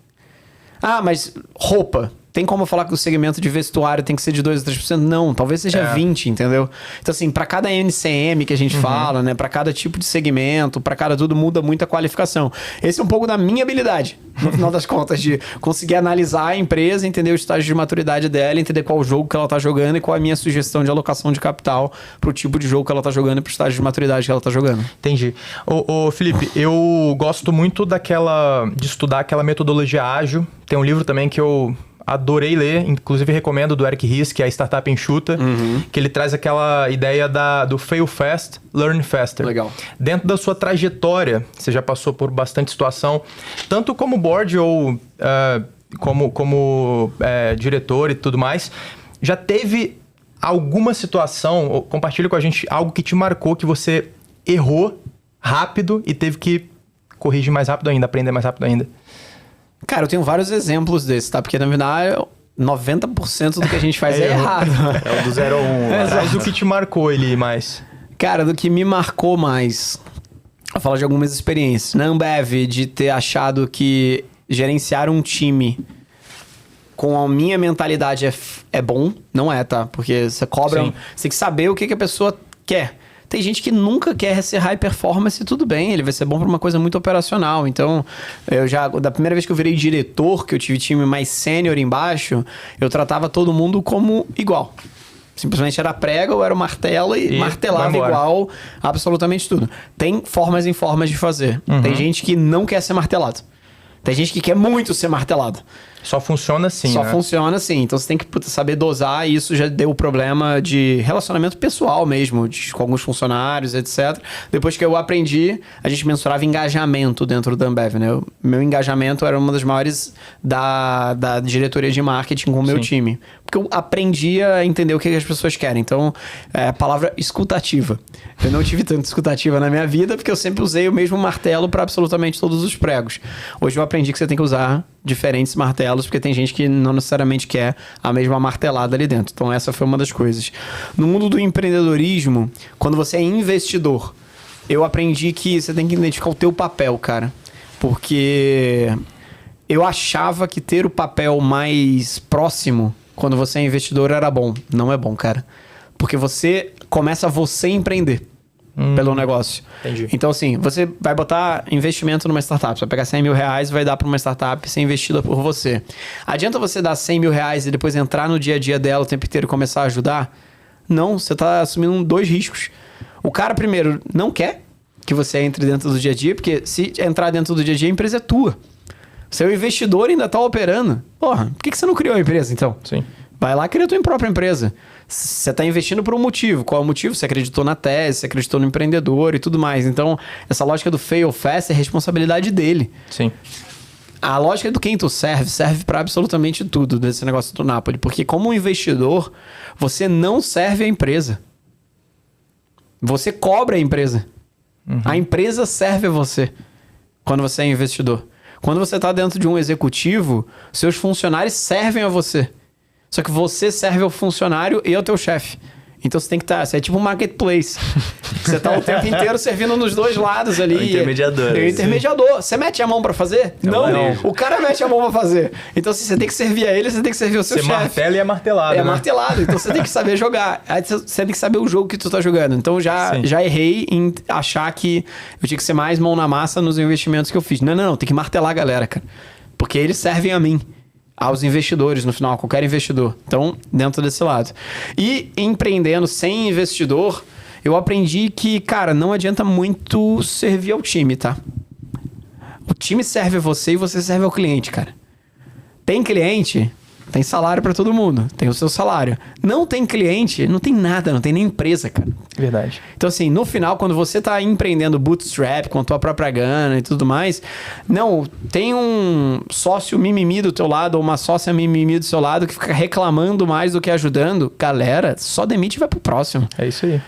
Ah, mas roupa. Tem como falar que o segmento de vestuário tem que ser de 2 a 3%? Não, talvez seja 20%, entendeu? Então, assim, para cada NCM que a gente fala, né? Para cada tipo de segmento, para cada tudo, muda muito a qualificação. Esse é um pouco da minha habilidade, no final das contas, de conseguir analisar a empresa, entender o estágio de maturidade dela, entender qual jogo que ela tá jogando e qual é a minha sugestão de alocação de capital pro tipo de jogo que ela tá jogando e pro estágio de maturidade que ela tá jogando. Entendi. Ô Felipe, eu gosto muito de estudar aquela metodologia ágil. Tem um livro também que eu adorei ler, inclusive recomendo, do Eric Ries, que é a Startup Enxuta, que ele traz aquela ideia do fail fast, learn faster. Legal. Dentro da sua trajetória, você já passou por bastante situação, tanto como board ou como diretor e tudo mais, já teve alguma situação, compartilha com a gente algo que te marcou, que você errou rápido e teve que corrigir mais rápido ainda, aprender mais rápido ainda? Cara, eu tenho vários exemplos desses, tá? Porque, na verdade, 90% do que a gente faz é errado. É o do 0 ao 1. Mas o que te marcou ele mais? Cara, do que me marcou mais, eu falo de algumas experiências. Na Ambev, de ter achado que gerenciar um time com a minha mentalidade é bom. Não é, tá? Porque você cobra... Sim. Você tem que saber o que a pessoa quer. Tem gente que nunca quer ser high performance e tudo bem, ele vai ser bom para uma coisa muito operacional. Então, da primeira vez que eu virei diretor, que eu tive time mais sênior embaixo, eu tratava todo mundo como igual. Simplesmente era prega ou era o martelo e martelava igual absolutamente tudo. Tem formas e formas de fazer. Tem gente que não quer ser martelado. Tem gente que quer muito ser martelado. Só funciona assim, Só funciona assim. Então você tem que saber dosar, e isso já deu problema de relacionamento pessoal mesmo, com alguns funcionários, etc. Depois que eu aprendi, a gente mensurava engajamento dentro do Ambev, né? Meu engajamento era uma das maiores da diretoria de marketing com o meu time. Porque eu aprendi a entender o que as pessoas querem. Então, a palavra escutativa. Eu não tive tanta escutativa na minha vida, porque eu sempre usei o mesmo martelo para absolutamente todos os pregos. Hoje eu aprendi que você tem que usar diferentes martelos, porque tem gente que não necessariamente quer a mesma martelada ali dentro. Então essa foi uma das coisas. No mundo do empreendedorismo, quando você é investidor, eu aprendi que você tem que identificar o teu papel, cara. Porque eu achava que ter o papel mais próximo quando você é investidor era bom. Não é bom, cara. Porque você começa a empreender pelo negócio. Entendi. Então, assim, você vai botar investimento numa startup. Você vai pegar 100 mil reais e vai dar para uma startup ser investida por você. Adianta você dar 100 mil reais e depois entrar no dia a dia dela o tempo inteiro e começar a ajudar? Não, você está assumindo 2 riscos. O cara, primeiro, não quer que você entre dentro do dia a dia, porque se entrar dentro do dia a dia, a empresa é tua. Seu investidor ainda está operando. Porra, por que você não criou a empresa, então? Sim. Vai lá e cria a tua própria empresa. Você está investindo por um motivo. Qual é o motivo? Você acreditou na tese, você acreditou no empreendedor e tudo mais. Então, essa lógica do fail fast é responsabilidade dele. Sim. A lógica do quem tu serve para absolutamente tudo desse negócio do Napoli. Porque como investidor, você não serve a empresa. Você cobra a empresa. A empresa serve a você quando você é investidor. Quando você está dentro de um executivo, seus funcionários servem a você. Só que você serve ao funcionário e ao teu chefe. Então você tem que estar... Você é tipo um marketplace. Você está o tempo inteiro servindo nos dois lados ali. É o intermediador. É o intermediador. Você mete a mão para fazer? Não. O cara mete a mão para fazer. Então se você tem que servir a ele, você tem que servir ao seu chefe. Você martela e é martelado, né? É martelado. Então você tem que saber jogar. Aí você tem que saber o jogo que tu tá jogando. Então já errei em achar que eu tinha que ser mais mão na massa nos investimentos que eu fiz. Não. Tem que martelar a galera, cara. Porque eles servem a mim. Aos investidores, no final, qualquer investidor. Então, dentro desse lado. E empreendendo sem investidor, eu aprendi que, cara, não adianta muito servir ao time, tá? O time serve a você e você serve ao cliente, cara. Tem cliente, tem salário pra todo mundo. Tem o seu salário. Não tem cliente, não tem nada, não tem nem empresa, cara. Verdade. Então, assim, no final, quando você tá empreendendo bootstrap com a tua própria grana e tudo mais, não, tem um sócio mimimi do teu lado ou uma sócia mimimi do seu lado que fica reclamando mais do que ajudando. Galera, só demite e vai pro próximo. É isso aí.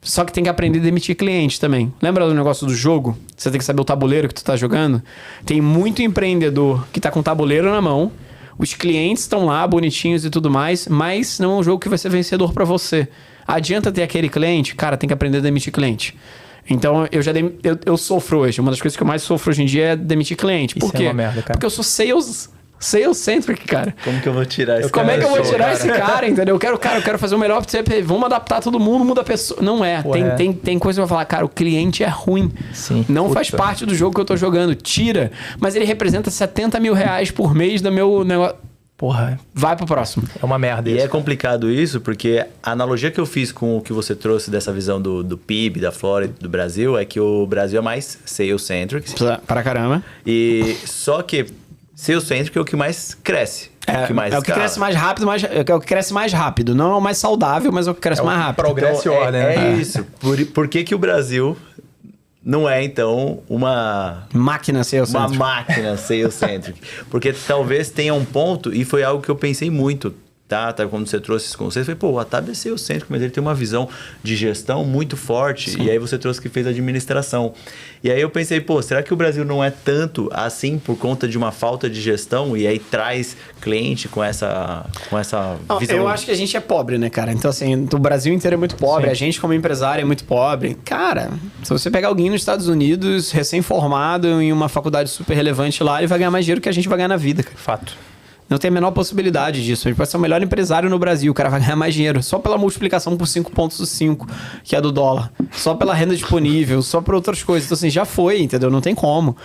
Só que tem que aprender a demitir cliente também. Lembra do negócio do jogo? Você tem que saber o tabuleiro que tu tá jogando? Tem muito empreendedor que tá com o tabuleiro na mão, os clientes estão lá bonitinhos e tudo mais, mas não é um jogo que vai ser vencedor pra você. Adianta ter aquele cliente? Cara, tem que aprender a demitir cliente. Então, eu sofro hoje. Uma das coisas que eu mais sofro hoje em dia é demitir cliente. Por quê? É uma merda, cara. Porque eu sou sales-centric, cara. Como que eu vou tirar esse Como cara? é que eu vou tirar esse cara, entendeu? Eu quero fazer o melhor. Vamos adaptar todo mundo, muda a pessoa. Não é. Tem coisa que eu vou falar, cara, o cliente é ruim. Sim. Não faz parte do jogo que eu tô jogando. Tira. Mas ele representa 70 mil reais por mês do meu negócio. Porra, Vai pro próximo. é uma merda E isso. é complicado isso, porque a analogia que eu fiz com o que você trouxe dessa visão do PIB, da Flórida, do Brasil, é que o Brasil é mais sales-centric. Pra caramba. E só que sales-centric é o que mais cresce. É o que cresce mais rápido, é o que cresce mais rápido. Não é o mais saudável, mas é o que cresce mais rápido. Progresso e ordem, é né? isso. Por que o Brasil não é, então, uma Máquina sales-centric. máquina sales-centric? Porque talvez tenha um ponto, e foi algo que eu pensei muito, tá? Quando você trouxe esse conceito, eu falei, pô, o Atab é sales-centric, mas ele tem uma visão de gestão muito forte. Sim. E aí você trouxe que fez administração. E aí eu pensei, pô, será que o Brasil não é tanto assim por conta de uma falta de gestão? E aí traz cliente com essa visão? Eu acho que a gente é pobre, né, cara? Então, assim, o Brasil inteiro é muito pobre. Sim. A gente, como empresário, é muito pobre. Cara, se você pegar alguém nos Estados Unidos, recém-formado, em uma faculdade super relevante lá, ele vai ganhar mais dinheiro que a gente vai ganhar na vida, cara. Fato. Não tem a menor possibilidade disso. A gente pode ser o melhor empresário no Brasil. O cara vai ganhar mais dinheiro. Só pela multiplicação por 5,5, que é do dólar. Só pela renda disponível. Só por outras coisas. Então, assim, já foi, entendeu? Não tem como.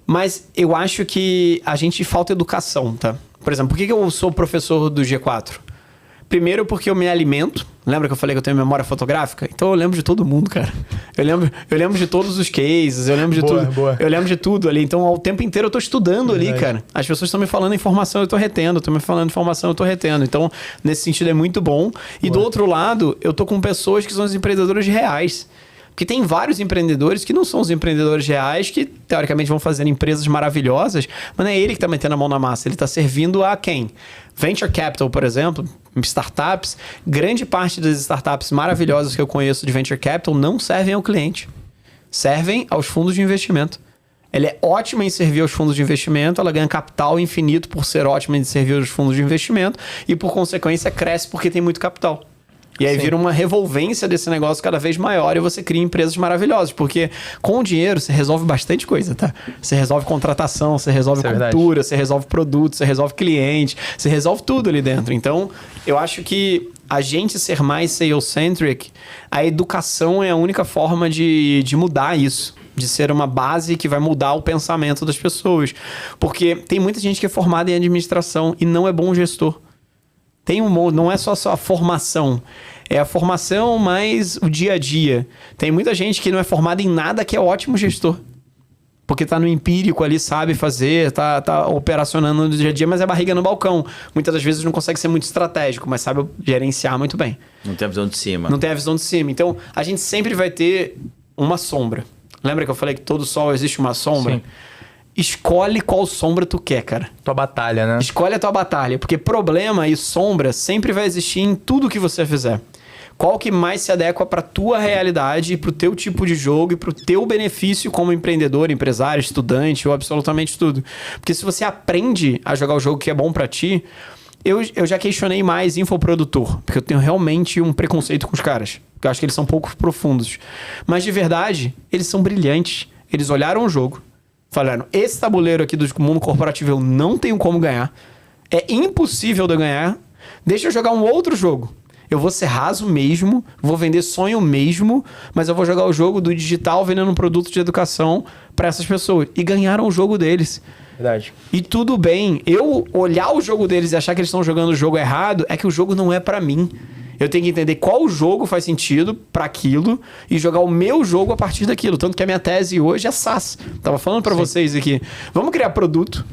Mas eu acho que a gente falta educação, tá? Por exemplo, por que eu sou professor do G4? Primeiro porque eu me alimento. Lembra que eu falei que eu tenho memória fotográfica? Então eu lembro de todo mundo, cara. Eu lembro de todos os cases, eu lembro de tudo. Boa. Eu lembro de tudo ali. Então, ao tempo inteiro eu tô estudando ali, cara. As pessoas estão me falando informação, eu tô retendo. Estão me falando informação, eu tô retendo. Então, nesse sentido é muito bom. E do outro lado, eu tô com pessoas que são os empreendedores reais. Porque tem vários empreendedores que não são os empreendedores reais, que teoricamente vão fazer empresas maravilhosas, mas não é ele que está metendo a mão na massa, ele está servindo a quem? Venture Capital, por exemplo, startups, grande parte das startups maravilhosas que eu conheço de Venture Capital não servem ao cliente, servem aos fundos de investimento. Ela é ótima em servir aos fundos de investimento, ela ganha capital infinito por ser ótima em servir aos fundos de investimento e, por consequência, cresce porque tem muito capital. E aí vira uma revolvência desse negócio cada vez maior e você cria empresas maravilhosas. Porque com o dinheiro você resolve bastante coisa, tá? Você resolve contratação, você resolve cultura, você resolve produto, você resolve cliente, você resolve tudo ali dentro. Então, eu acho que a gente ser mais sales-centric, a educação é a única forma de mudar isso. De ser uma base que vai mudar o pensamento das pessoas. Porque tem muita gente que é formada em administração e não é bom gestor. Não é só a formação, é a formação mais o dia a dia. Tem muita gente que não é formada em nada que é ótimo gestor. Porque tá no empírico ali, sabe fazer, tá operacionando no dia a dia, mas é barriga no balcão. Muitas das vezes não consegue ser muito estratégico, mas sabe gerenciar muito bem. Não tem a visão de cima. Não tem a visão de cima. Então, a gente sempre vai ter uma sombra. Lembra que eu falei que todo sol existe uma sombra? Sim. Escolhe qual sombra tu quer, cara. Tua batalha, né? Escolhe a tua batalha, porque problema e sombra sempre vai existir em tudo que você fizer. Qual que mais se adequa para tua realidade, para o teu tipo de jogo e para o teu benefício como empreendedor, empresário, estudante ou absolutamente tudo. Porque se você aprende a jogar o jogo que é bom para ti, eu já questionei mais infoprodutor, porque eu tenho realmente um preconceito com os caras. Eu acho que eles são pouco profundos. Mas de verdade, eles são brilhantes. Eles olharam o jogo, falaram, esse tabuleiro aqui do mundo corporativo eu não tenho como ganhar. É impossível de eu ganhar. Deixa eu jogar um outro jogo. Eu vou ser raso mesmo, vou vender sonho mesmo, mas eu vou jogar o jogo do digital vendendo um produto de educação para essas pessoas. E ganharam o jogo deles. Verdade. E tudo bem. Eu olhar o jogo deles e achar que eles estão jogando o jogo errado, é que o jogo não é para mim. Eu tenho que entender qual jogo faz sentido para aquilo e jogar o meu jogo a partir daquilo. Tanto que a minha tese hoje é SaaS. Tava falando para vocês aqui. Vamos criar produto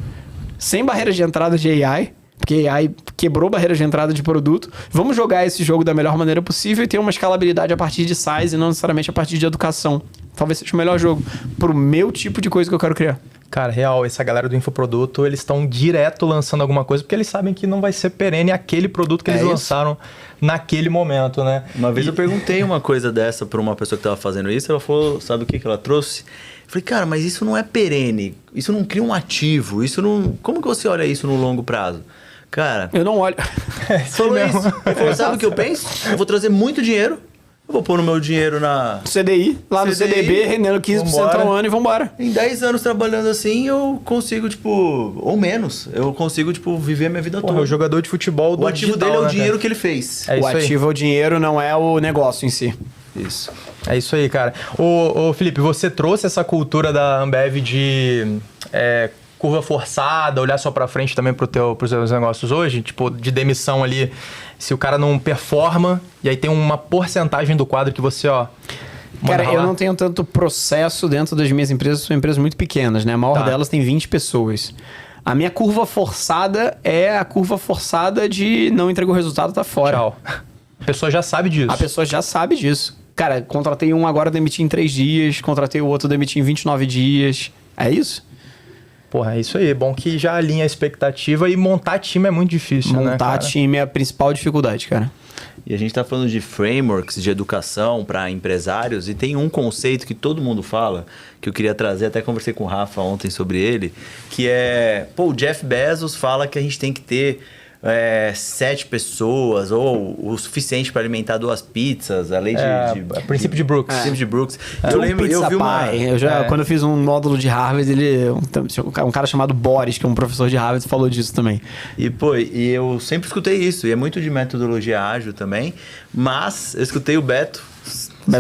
sem barreiras de entrada de AI, porque AI quebrou barreiras de entrada de produto. Vamos jogar esse jogo da melhor maneira possível e ter uma escalabilidade a partir de size e não necessariamente a partir de educação. Talvez seja o melhor jogo pro meu tipo de coisa que eu quero criar. Cara, real, essa galera do infoproduto, eles estão direto lançando alguma coisa, porque eles sabem que não vai ser perene aquele produto que eles lançaram naquele momento, né? Uma vez eu perguntei uma coisa dessa pra uma pessoa que tava fazendo isso, ela falou, sabe o que ela trouxe? Eu falei, cara, mas isso não é perene, isso não cria um ativo, isso não... Como que você olha isso no longo prazo? Cara... Eu não olho. Falou isso. Ele falou, sabe o que eu penso? Eu vou trazer muito dinheiro, eu vou pôr o meu dinheiro na... CDI, lá no CDB, rendendo 15% ao ano e vambora. Em 10 anos trabalhando assim, eu consigo, tipo... Ou menos. Eu consigo, tipo, viver a minha vida toda. O jogador de futebol do O ativo digital, dele é o né, dinheiro cara? que ele fez. O ativo é o dinheiro, não é o negócio em si. Isso. É isso aí, cara. Ô Felipe, você trouxe essa cultura da Ambev de curva forçada, olhar só pra frente também pros seus negócios hoje? Tipo, de demissão ali, se o cara não performa, e aí tem uma porcentagem do quadro que você, Cara, eu não tenho tanto processo dentro das minhas empresas, são empresas muito pequenas, né? A maior delas tem 20 pessoas. A minha curva forçada é a curva forçada de não entregar o resultado, tá fora. Tchau. A pessoa já sabe disso. A pessoa já sabe disso. Cara, contratei um agora, demiti em 3 dias, contratei o outro, demiti em 29 dias. É isso? Porra, é isso aí. É bom que já alinha a expectativa e montar time é muito difícil, né, Montar time é a principal dificuldade, cara. E a gente está falando de frameworks de educação para empresários e tem um conceito que todo mundo fala, que eu queria trazer, até conversei com o Rafa ontem sobre ele, que é... Pô, o Jeff Bezos fala que a gente tem que ter 7 pessoas ou o suficiente para alimentar 2 pizzas, a lei de princípio de Brooks. Princípio de Brooks. Eu lembro, eu vi quando eu fiz um módulo de Harvard, um cara chamado Boris, que é um professor de Harvard, falou disso também. E, pô, eu sempre escutei isso, e é muito de metodologia ágil também, mas eu escutei o Beto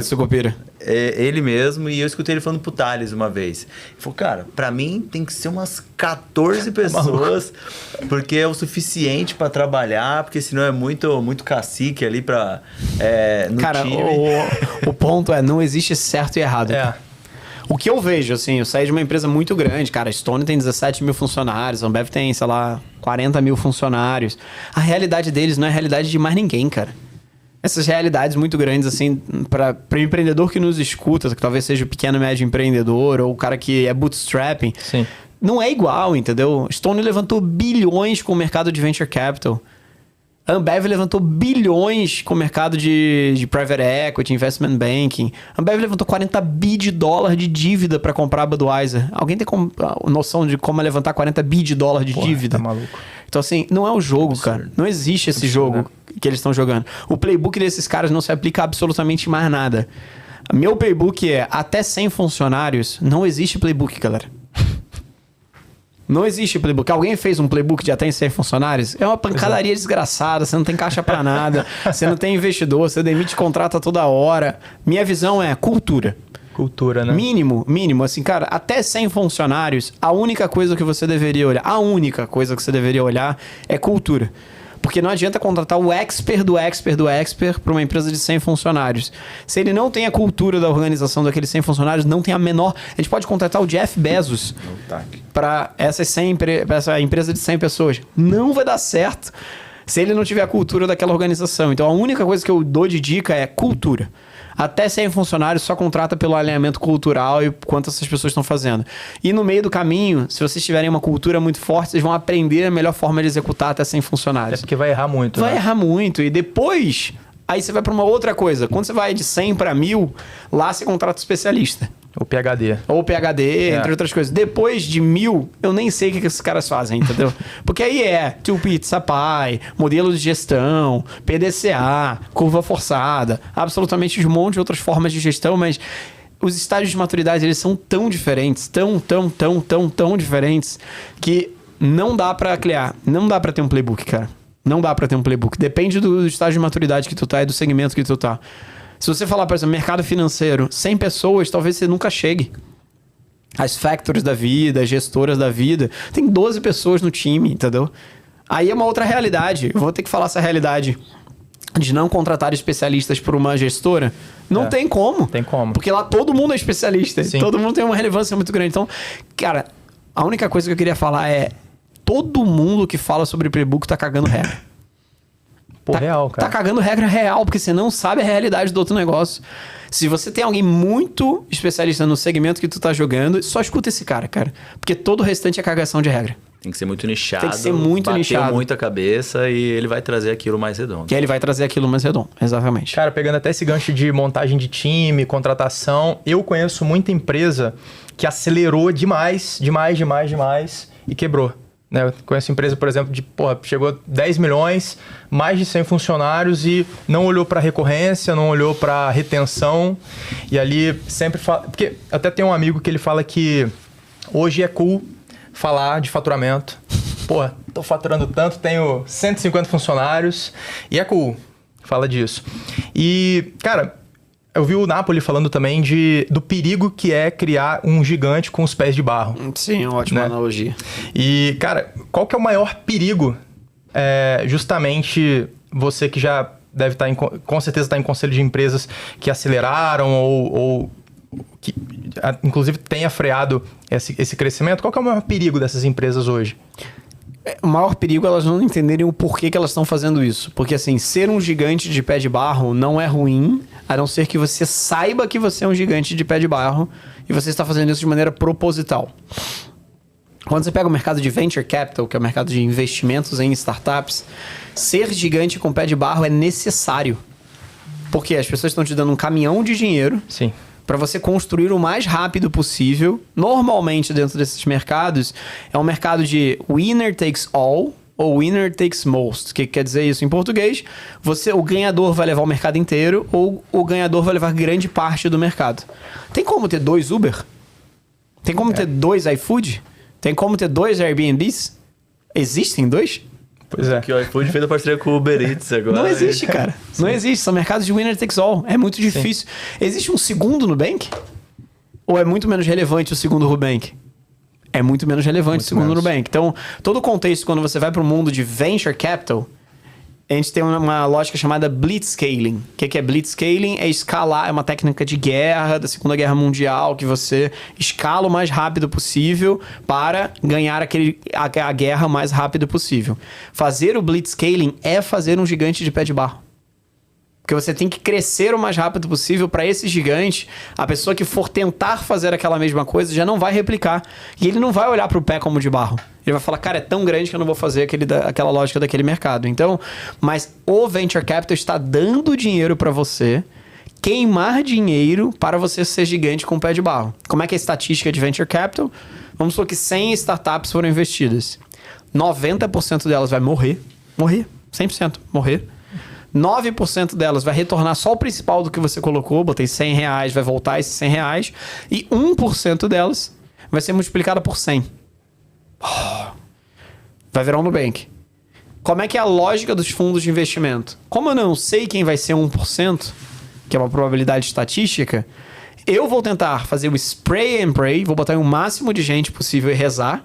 Sucupira. Ele mesmo, e eu escutei ele falando pro Thales uma vez. Ele falou, cara, pra mim tem que ser umas 14 pessoas, porque é o suficiente pra trabalhar, porque senão é muito cacique ali pra, no cara, time. O ponto é, não existe certo e errado. O que eu vejo, assim, eu saí de uma empresa muito grande, cara, a Stone tem 17 mil funcionários, a Ambev tem, sei lá, 40 mil funcionários. A realidade deles não é a realidade de mais ninguém, cara. Essas realidades muito grandes, assim, para o empreendedor que nos escuta, que talvez seja o pequeno e médio empreendedor, ou o cara que é bootstrapping, Sim. Não é igual, entendeu? Stone levantou bilhões com o mercado de venture capital. A Ambev levantou bilhões com o mercado de private equity, investment banking. A Ambev levantou 40 bi de dólar de dívida para comprar a Budweiser. Alguém tem noção de como é levantar 40 bi de dólar de dívida? Tá maluco. Então, assim, não é o jogo, cara. Não existe esse jogo que eles estão jogando. O playbook desses caras não se aplica a absolutamente mais nada. Meu playbook é até 100 funcionários. Não existe playbook, galera. Não existe playbook. Alguém fez um playbook de até 100 funcionários? É uma pancadaria desgraçada. Você não tem caixa pra nada. Você não tem investidor. Você demite contrato a toda hora. Minha visão é cultura. Cultura, né? Mínimo. Assim, cara, até 100 funcionários, a única coisa que você deveria olhar, é cultura. Porque não adianta contratar o expert do expert para uma empresa de 100 funcionários. Se ele não tem a cultura da organização daqueles 100 funcionários, não tem a menor... A gente pode contratar o Jeff Bezos para essa empresa de 100 pessoas. Não vai dar certo se ele não tiver a cultura daquela organização. Então, a única coisa que eu dou de dica é cultura. Até 100 funcionários só contrata pelo alinhamento cultural e quanto essas pessoas estão fazendo. E no meio do caminho, se vocês tiverem uma cultura muito forte, vocês vão aprender a melhor forma de executar até 100 funcionários. É porque vai errar muito, Vai errar muito. E depois, aí você vai para uma outra coisa. Quando você vai de 100 para 1000, lá você contrata especialista. Ou PhD. Ou PhD, entre outras coisas. Depois de 1000, eu nem sei o que esses caras fazem, entendeu? Porque aí é Two Pizza Pie, modelo de gestão, PDCA, curva forçada, absolutamente um monte de outras formas de gestão, mas os estágios de maturidade, eles são tão diferentes, tão diferentes, que não dá pra criar, não dá pra ter um playbook, cara. Não dá pra ter um playbook. Depende do estágio de maturidade que tu tá e do segmento que tu tá. Se você falar, por exemplo, mercado financeiro, 100 pessoas, talvez você nunca chegue. As factories da vida, as gestoras da vida, tem 12 pessoas no time, entendeu? Aí é uma outra realidade. Eu vou ter que falar essa realidade de não contratar especialistas por uma gestora? Não tem como. Tem como. Porque lá todo mundo é especialista. Sim. Todo mundo tem uma relevância muito grande. Então, cara, a única coisa que eu queria falar é todo mundo que fala sobre playbook tá cagando regra. Pô, real, cara. Tá cagando regra real, porque você não sabe a realidade do outro negócio. Se você tem alguém muito especialista no segmento que tu tá jogando, só escuta esse cara. Porque todo o restante é cagação de regra. Tem que ser muito nichado. Tem que ser muito nichado. Bater muito a cabeça e ele vai trazer aquilo mais redondo. Que aí ele vai trazer aquilo mais redondo, exatamente. Cara, pegando até esse gancho de montagem de time, contratação, eu conheço muita empresa que acelerou demais e quebrou. Né? Eu conheço empresa, por exemplo, chegou 10 milhões, mais de 100 funcionários e não olhou para recorrência, não olhou para retenção. E ali sempre fala... Porque até tem um amigo que ele fala que hoje é cool falar de faturamento. Pô, tô faturando tanto, tenho 150 funcionários e é cool. Fala disso. E, cara, eu vi o Napoli falando também do perigo que é criar um gigante com os pés de barro. Sim, ótima analogia. E, cara, qual que é o maior perigo? Justamente você que já deve estar, com certeza está em conselho de empresas que aceleraram ou que, inclusive, tenha freado esse crescimento. Qual que é o maior perigo dessas empresas hoje? O maior perigo é elas não entenderem o porquê que elas estão fazendo isso. Porque, assim, ser um gigante de pé de barro não é ruim, a não ser que você saiba que você é um gigante de pé de barro e você está fazendo isso de maneira proposital. Quando você pega o mercado de venture capital, que é o mercado de investimentos em startups, ser gigante com pé de barro é necessário. Porque as pessoas estão te dando um caminhão de dinheiro. Sim. Para você construir o mais rápido possível. Normalmente, dentro desses mercados, é um mercado de winner takes all ou winner takes most. O que quer dizer isso em português? O ganhador vai levar o mercado inteiro ou o ganhador vai levar grande parte do mercado. Tem como ter 2 Uber? Tem como ter 2 iFood? Tem como ter 2 Airbnbs? Existem 2? Pois é. Que o iFood fez a parceria com o Uber Eats agora. Não existe, cara. Não existe. São mercados de winner takes all. É muito difícil. Sim. Existe um segundo Nubank? Ou é muito menos relevante o segundo Nubank? É muito menos relevante o segundo Nubank. Então, todo o contexto, quando você vai para o mundo de venture capital, a gente tem uma lógica chamada blitzscaling. O que é blitzscaling? É escalar, é uma técnica de guerra, da Segunda Guerra Mundial, que você escala o mais rápido possível para ganhar a guerra o mais rápido possível. Fazer o blitzscaling é fazer um gigante de pé de barro. Porque você tem que crescer o mais rápido possível para esse gigante. A pessoa que for tentar fazer aquela mesma coisa já não vai replicar. E ele não vai olhar para o pé como de barro. Ele vai falar, cara, é tão grande que eu não vou fazer aquela lógica daquele mercado. Então, mas o Venture Capital está dando dinheiro para você queimar dinheiro para você ser gigante com o pé de barro. Como é que é a estatística de Venture Capital? Vamos supor que 100 startups foram investidas. 90% delas vai morrer. 100% morrer. 9% delas vai retornar só o principal do que você colocou, botei R$100, vai voltar esses R$100, e 1% delas vai ser multiplicada por 100. Vai virar um Nubank. Como é que é a lógica dos fundos de investimento? Como eu não sei quem vai ser 1%, que é uma probabilidade estatística, eu vou tentar fazer o spray and pray, vou botar o máximo de gente possível e rezar.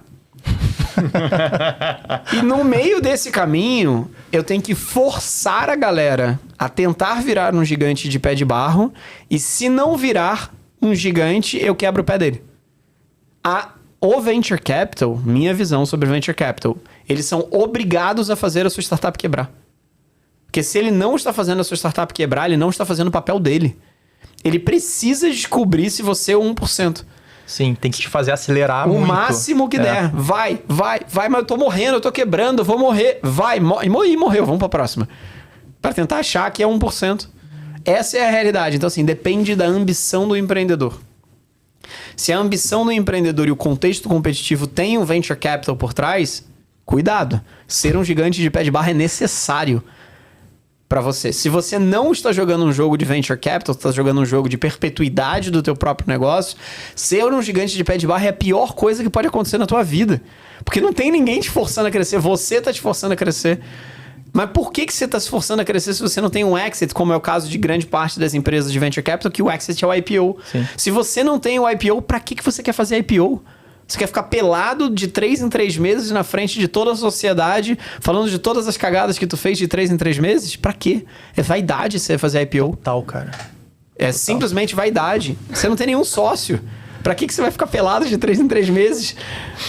E no meio desse caminho, eu tenho que forçar a galera a tentar virar um gigante de pé de barro. E se não virar um gigante, eu quebro o pé dele. O Venture Capital, minha visão sobre Venture Capital, eles são obrigados a fazer a sua startup quebrar. Porque se ele não está fazendo a sua startup quebrar, ele não está fazendo o papel dele. Ele precisa descobrir se você é 1%. Sim, tem que te fazer acelerar muito. O máximo que der. Vai, mas eu tô morrendo, eu tô quebrando, eu vou morrer. Vai, morreu, vamos pra próxima. Pra tentar achar que é 1%. Essa é a realidade. Então, assim, depende da ambição do empreendedor. Se a ambição do empreendedor e o contexto competitivo tem um venture capital por trás, cuidado. Ser um gigante de pé de barra é necessário para você. Se você não está jogando um jogo de venture capital, está jogando um jogo de perpetuidade do teu próprio negócio, ser um gigante de pé de barra é a pior coisa que pode acontecer na tua vida. Porque não tem ninguém te forçando a crescer, você está te forçando a crescer. Mas por que você está se forçando a crescer se você não tem um exit, como é o caso de grande parte das empresas de venture capital, que o exit é o IPO? Sim. Se você não tem o IPO, para que você quer fazer IPO? Você quer ficar pelado de 3 em 3 meses na frente de toda a sociedade, falando de todas as cagadas que tu fez de 3 em 3 meses? Pra quê? É vaidade você fazer IPO. Tal, cara. É simplesmente vaidade. Você não tem nenhum sócio. Pra que você vai ficar pelado de 3 em 3 meses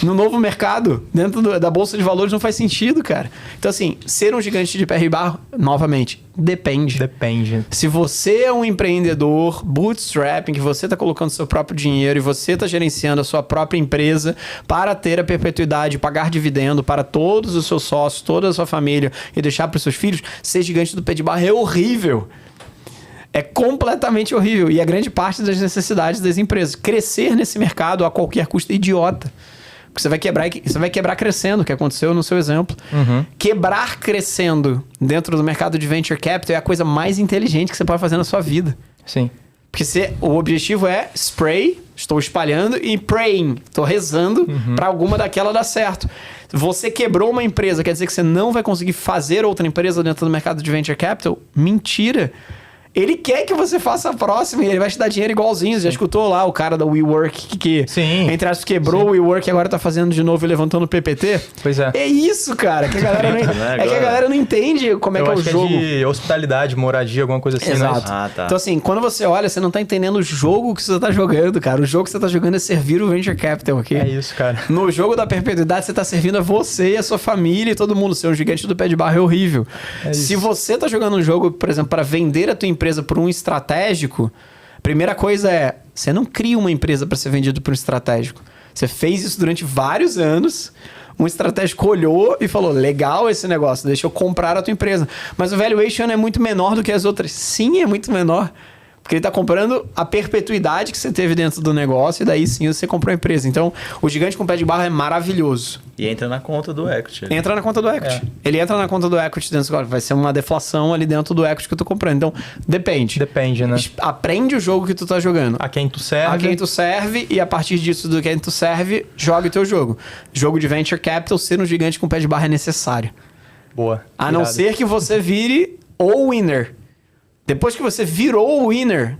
no novo mercado? Dentro da Bolsa de Valores não faz sentido, cara. Então, assim, ser um gigante de PR Barra, novamente, depende. Depende. Se você é um empreendedor bootstrapping, que você está colocando seu próprio dinheiro e você está gerenciando a sua própria empresa para ter a perpetuidade, pagar dividendo para todos os seus sócios, toda a sua família e deixar para os seus filhos, ser gigante do pé de barra é horrível. É completamente horrível. E a grande parte das necessidades das empresas. Crescer nesse mercado a qualquer custo é idiota. Porque você vai quebrar crescendo, que aconteceu no seu exemplo. Quebrar crescendo dentro do mercado de venture capital é a coisa mais inteligente que você pode fazer na sua vida. Sim. Porque o objetivo é spray, estou espalhando, e praying, estou rezando para alguma daquela dar certo. Você quebrou uma empresa, quer dizer que você não vai conseguir fazer outra empresa dentro do mercado de venture capital? Mentira! Ele quer que você faça a próxima e ele vai te dar dinheiro igualzinho. Você já escutou lá o cara da WeWork que Sim. entre aspas, quebrou o WeWork e agora tá fazendo de novo e levantando o PPT? Pois é. É isso, cara. Que a galera não, é que a galera não entende como é que é o jogo. Eu acho que é de hospitalidade, moradia, alguma coisa assim, Exato. né? Ah, tá. Então, assim, quando você olha, você não tá entendendo o jogo que você tá jogando, cara. O jogo que você tá jogando é servir o Venture Capital aqui. É isso, cara. No jogo da perpetuidade, você tá servindo a você e a sua família e todo mundo. Ser um gigante do pé de barra é horrível. Se você tá jogando um jogo, por exemplo, para vender a tua empresa por um estratégico, primeira coisa é, você não cria uma empresa para ser vendido por um estratégico. Você fez isso durante vários anos, um estratégico olhou e falou, legal esse negócio, deixa eu comprar a tua empresa. Mas o valuation é muito menor do que as outras. Sim, é muito menor. Porque ele está comprando a perpetuidade que você teve dentro do negócio e daí sim você comprou a empresa. Então, o gigante com pé de barra é maravilhoso. E entra na conta do equity. Entra na conta do equity. Ele entra na conta do equity dentro. Vai ser uma deflação ali dentro do equity que eu tô comprando. Então, depende. Depende, né? Aprende o jogo que tu tá jogando. A quem tu serve. A quem tu serve e a partir disso do quem tu serve, joga o teu jogo. Jogo de venture capital, ser um gigante com pé de barra é necessário. Boa. A não ser que você vire o winner. Depois que você virou o winner,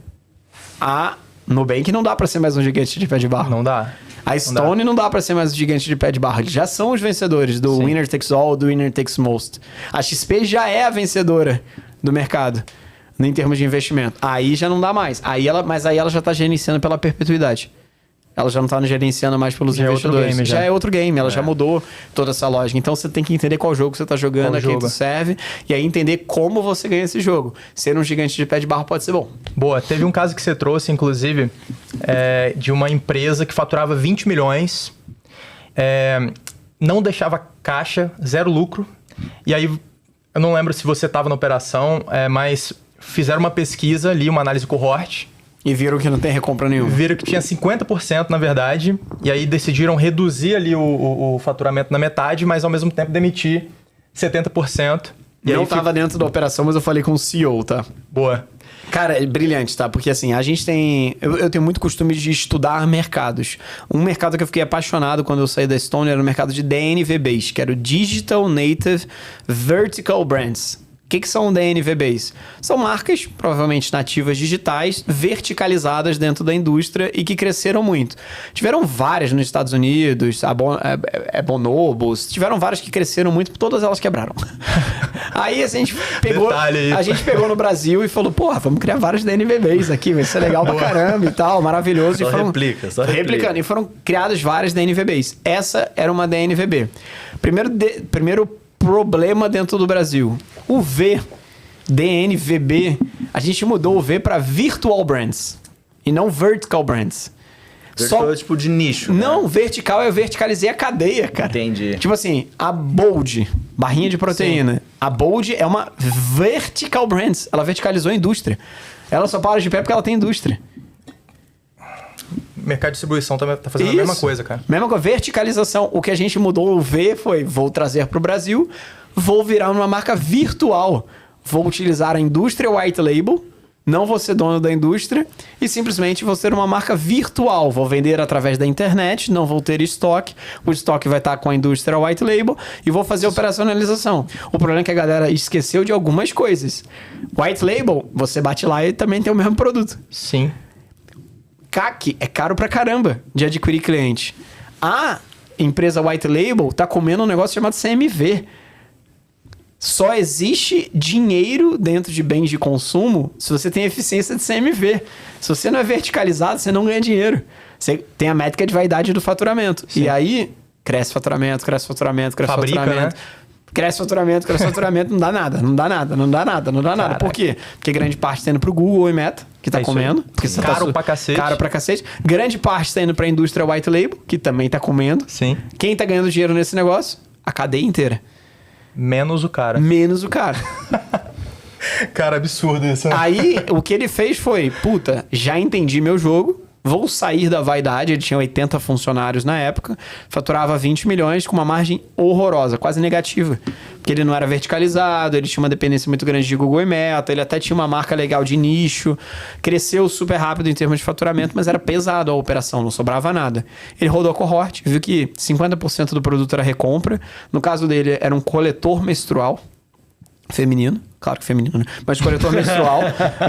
a Nubank não dá pra ser mais um gigante de pé de barra. Não dá. A Stone não dá pra ser mais um gigante de pé de barra. Eles já são os vencedores do Sim. Winner Takes All, do Winner Takes Most. A XP já é a vencedora do mercado, em termos de investimento. Aí já não dá mais. Mas aí ela já tá gerenciando pela perpetuidade. Ela já não tá gerenciando mais pelos investidores. Já é outro game, ela já mudou toda essa lógica. Então você tem que entender qual jogo você tá jogando, a quem tu serve, e aí entender como você ganha esse jogo. Ser um gigante de pé de barra pode ser bom. Boa. Teve um caso que você trouxe, inclusive, de uma empresa que faturava 20 milhões, não deixava caixa, zero lucro, e aí, eu não lembro se você estava na operação, mas fizeram uma pesquisa ali, uma análise cohort, E viram que não tem recompra nenhuma. viram que tinha 50%, na verdade, e aí decidiram reduzir ali o faturamento na metade, mas ao mesmo tempo demitir 70%. E Não aí estava dentro da operação, mas eu falei com o CEO, tá? Boa. Cara, é brilhante, tá? Porque assim, a gente tem... Eu tenho muito costume de estudar mercados. Um mercado que eu fiquei apaixonado quando eu saí da Stone era o mercado de DNVBs, que era o Digital Native Vertical Brands. O que são DNVBs? São marcas, provavelmente nativas digitais, verticalizadas dentro da indústria e que cresceram muito. Tiveram várias nos Estados Unidos, a Bonobos, tiveram várias que cresceram muito, todas elas quebraram. Aí a gente pegou no Brasil e falou, porra, vamos criar vários DNVBs aqui, vai ser legal pra caramba e tal, maravilhoso. Só e foram replica. replicando. E foram criadas várias DNVBs. Essa era uma DNVB. Primeiro problema dentro do Brasil. O V, DNVB, a gente mudou o V para Virtual Brands e não Vertical Brands. Vertical é tipo de nicho, Não, né? vertical eu verticalizei a cadeia, cara. Entendi. Tipo assim, a Bold, barrinha de proteína. Sim. A Bold é uma Vertical Brands. Ela verticalizou a indústria. Ela só para de pé porque ela tem indústria. Mercado de distribuição tá fazendo a mesma coisa, cara. Mesma coisa, verticalização. O que a gente mudou o V foi, vou trazer para o Brasil, vou virar uma marca virtual. Vou utilizar a indústria white label, não vou ser dono da indústria e simplesmente vou ser uma marca virtual. Vou vender através da internet, não vou ter estoque. O estoque vai estar com a indústria white label e vou fazer operacionalização. O problema é que a galera esqueceu de algumas coisas. White label, você bate lá e também tem o mesmo produto. Sim. CAC é caro pra caramba de adquirir cliente. A empresa White Label tá comendo um negócio chamado CMV. Só existe dinheiro dentro de bens de consumo se você tem eficiência de CMV. Se você não é verticalizado, você não ganha dinheiro. Você tem a métrica de vaidade do faturamento. Sim. E aí, cresce faturamento, cresce faturamento, cresce Fabrica, faturamento. Né? Cresce faturamento, não dá nada. Por quê? Porque grande parte está indo pro Google e Meta, que tá comendo. Porque você caro pra cacete. Caro pra cacete. Grande parte está indo pra indústria White Label, que também tá comendo. Sim. Quem tá ganhando dinheiro nesse negócio? A cadeia inteira. Menos o cara. Cara, absurdo isso. Aí, o que ele fez foi, já entendi meu jogo, vou sair da vaidade. Ele tinha 80 funcionários na época, faturava 20 milhões com uma margem horrorosa, quase negativa. Porque ele não era verticalizado, ele tinha uma dependência muito grande de Google e Meta, ele até tinha uma marca legal de nicho, cresceu super rápido em termos de faturamento, mas era pesado a operação, não sobrava nada. Ele rodou a cohort, viu que 50% do produto era recompra, no caso dele era um coletor menstrual, feminino, claro que feminino, né? Mas um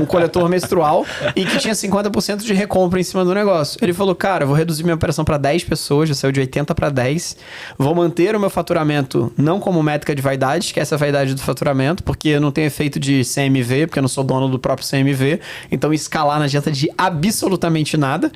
coletor menstrual e que tinha 50% de recompra em cima do negócio. Ele falou, cara, vou reduzir minha operação para 10 pessoas, já saiu de 80 para 10, vou manter o meu faturamento não como métrica de vaidade, esquece a vaidade do faturamento, porque eu não tenho efeito de CMV, porque eu não sou dono do próprio CMV, então escalar não adianta de absolutamente nada,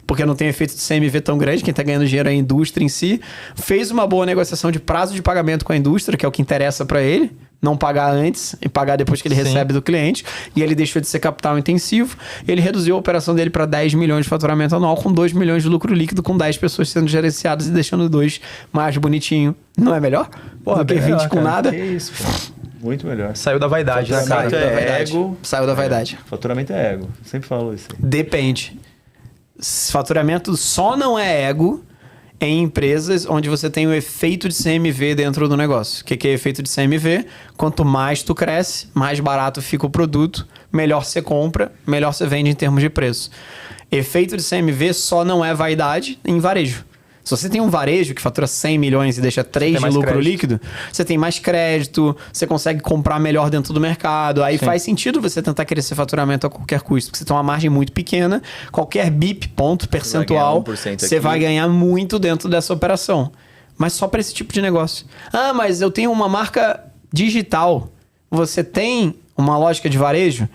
porque não tem efeito de CMV tão grande, quem está ganhando dinheiro é a indústria em si. Fez uma boa negociação de prazo de pagamento com a indústria, que é o que interessa para ele, não pagar antes e pagar depois que ele recebe do cliente, e ele deixou de ser capital intensivo. Ele reduziu a operação dele para 10 milhões de faturamento anual, com 2 milhões de lucro líquido, com 10 pessoas sendo gerenciadas e deixando 2 mais bonitinho. Não é melhor? Do que 20 com nada? Que isso, pô. Muito melhor. Saiu da vaidade, né, cara? Saiu da vaidade. Faturamento é ego. Sempre falo isso aí. Depende. Faturamento só não é ego em empresas onde você tem o efeito de CMV dentro do negócio. O que é efeito de CMV? Quanto mais tu cresce, mais barato fica o produto, melhor você compra, melhor você vende em termos de preço. Efeito de CMV só não é vaidade em varejo. Se você tem um varejo que fatura 100 milhões e deixa 3 de lucro líquido, você tem mais crédito, você consegue comprar melhor dentro do mercado. Aí faz sentido você tentar crescer faturamento a qualquer custo, porque você tem uma margem muito pequena, qualquer BIP, ponto percentual, você vai ganhar muito dentro dessa operação. Mas só para esse tipo de negócio. Ah, mas eu tenho uma marca digital. Você tem uma lógica de varejo?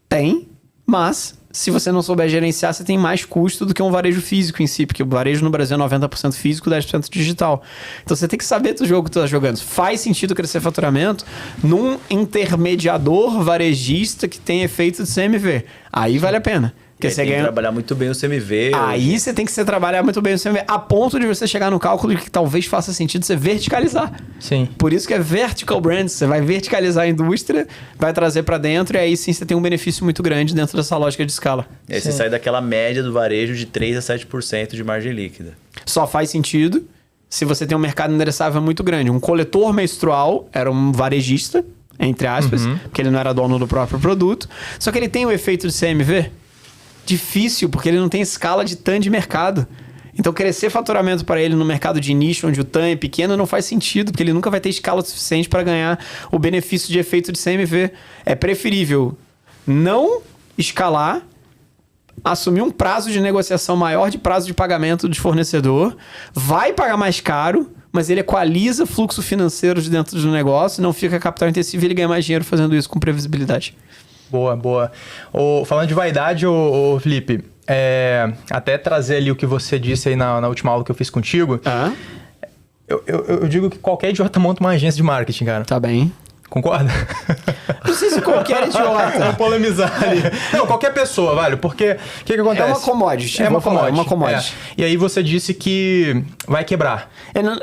Tem, mas se você não souber gerenciar, você tem mais custo do que um varejo físico em si, porque o varejo no Brasil é 90% físico, 10% digital. Então você tem que saber do jogo que tu tá jogando. Faz sentido crescer faturamento num intermediador varejista que tem efeito de CMV. Aí vale a pena. Porque você tem que trabalhar muito bem o CMV. Aí você tem que trabalhar muito bem o CMV, a ponto de você chegar no cálculo que talvez faça sentido você verticalizar. Sim. Por isso que é vertical brands. Você vai verticalizar a indústria, vai trazer para dentro e aí sim você tem um benefício muito grande dentro dessa lógica de escala. E aí você sai daquela média do varejo de 3 a 7% de margem líquida. Só faz sentido se você tem um mercado endereçável muito grande. Um coletor menstrual era um varejista, entre aspas, porque ele não era dono do próprio produto. Só que ele tem o efeito de CMV. Difícil, porque ele não tem escala de TAM de mercado. Então, crescer faturamento para ele no mercado de nicho, onde o TAM é pequeno, não faz sentido, porque ele nunca vai ter escala suficiente para ganhar o benefício de efeito de CMV. É preferível não escalar, assumir um prazo de negociação maior de prazo de pagamento do fornecedor, vai pagar mais caro, mas ele equaliza fluxo financeiro de dentro do negócio, não fica capital intensivo e ele ganha mais dinheiro fazendo isso com previsibilidade. Boa, boa. Falando de vaidade, Felipe, até trazer ali o que você disse aí na última aula que eu fiz contigo, eu digo que qualquer idiota monta uma agência de marketing, cara. Tá bem. Concorda? Não sei se qualquer idiota. Vou polemizar ali. Não, qualquer pessoa, velho. Porque o que acontece? É uma commodity. É uma commodity. E aí você disse que vai quebrar.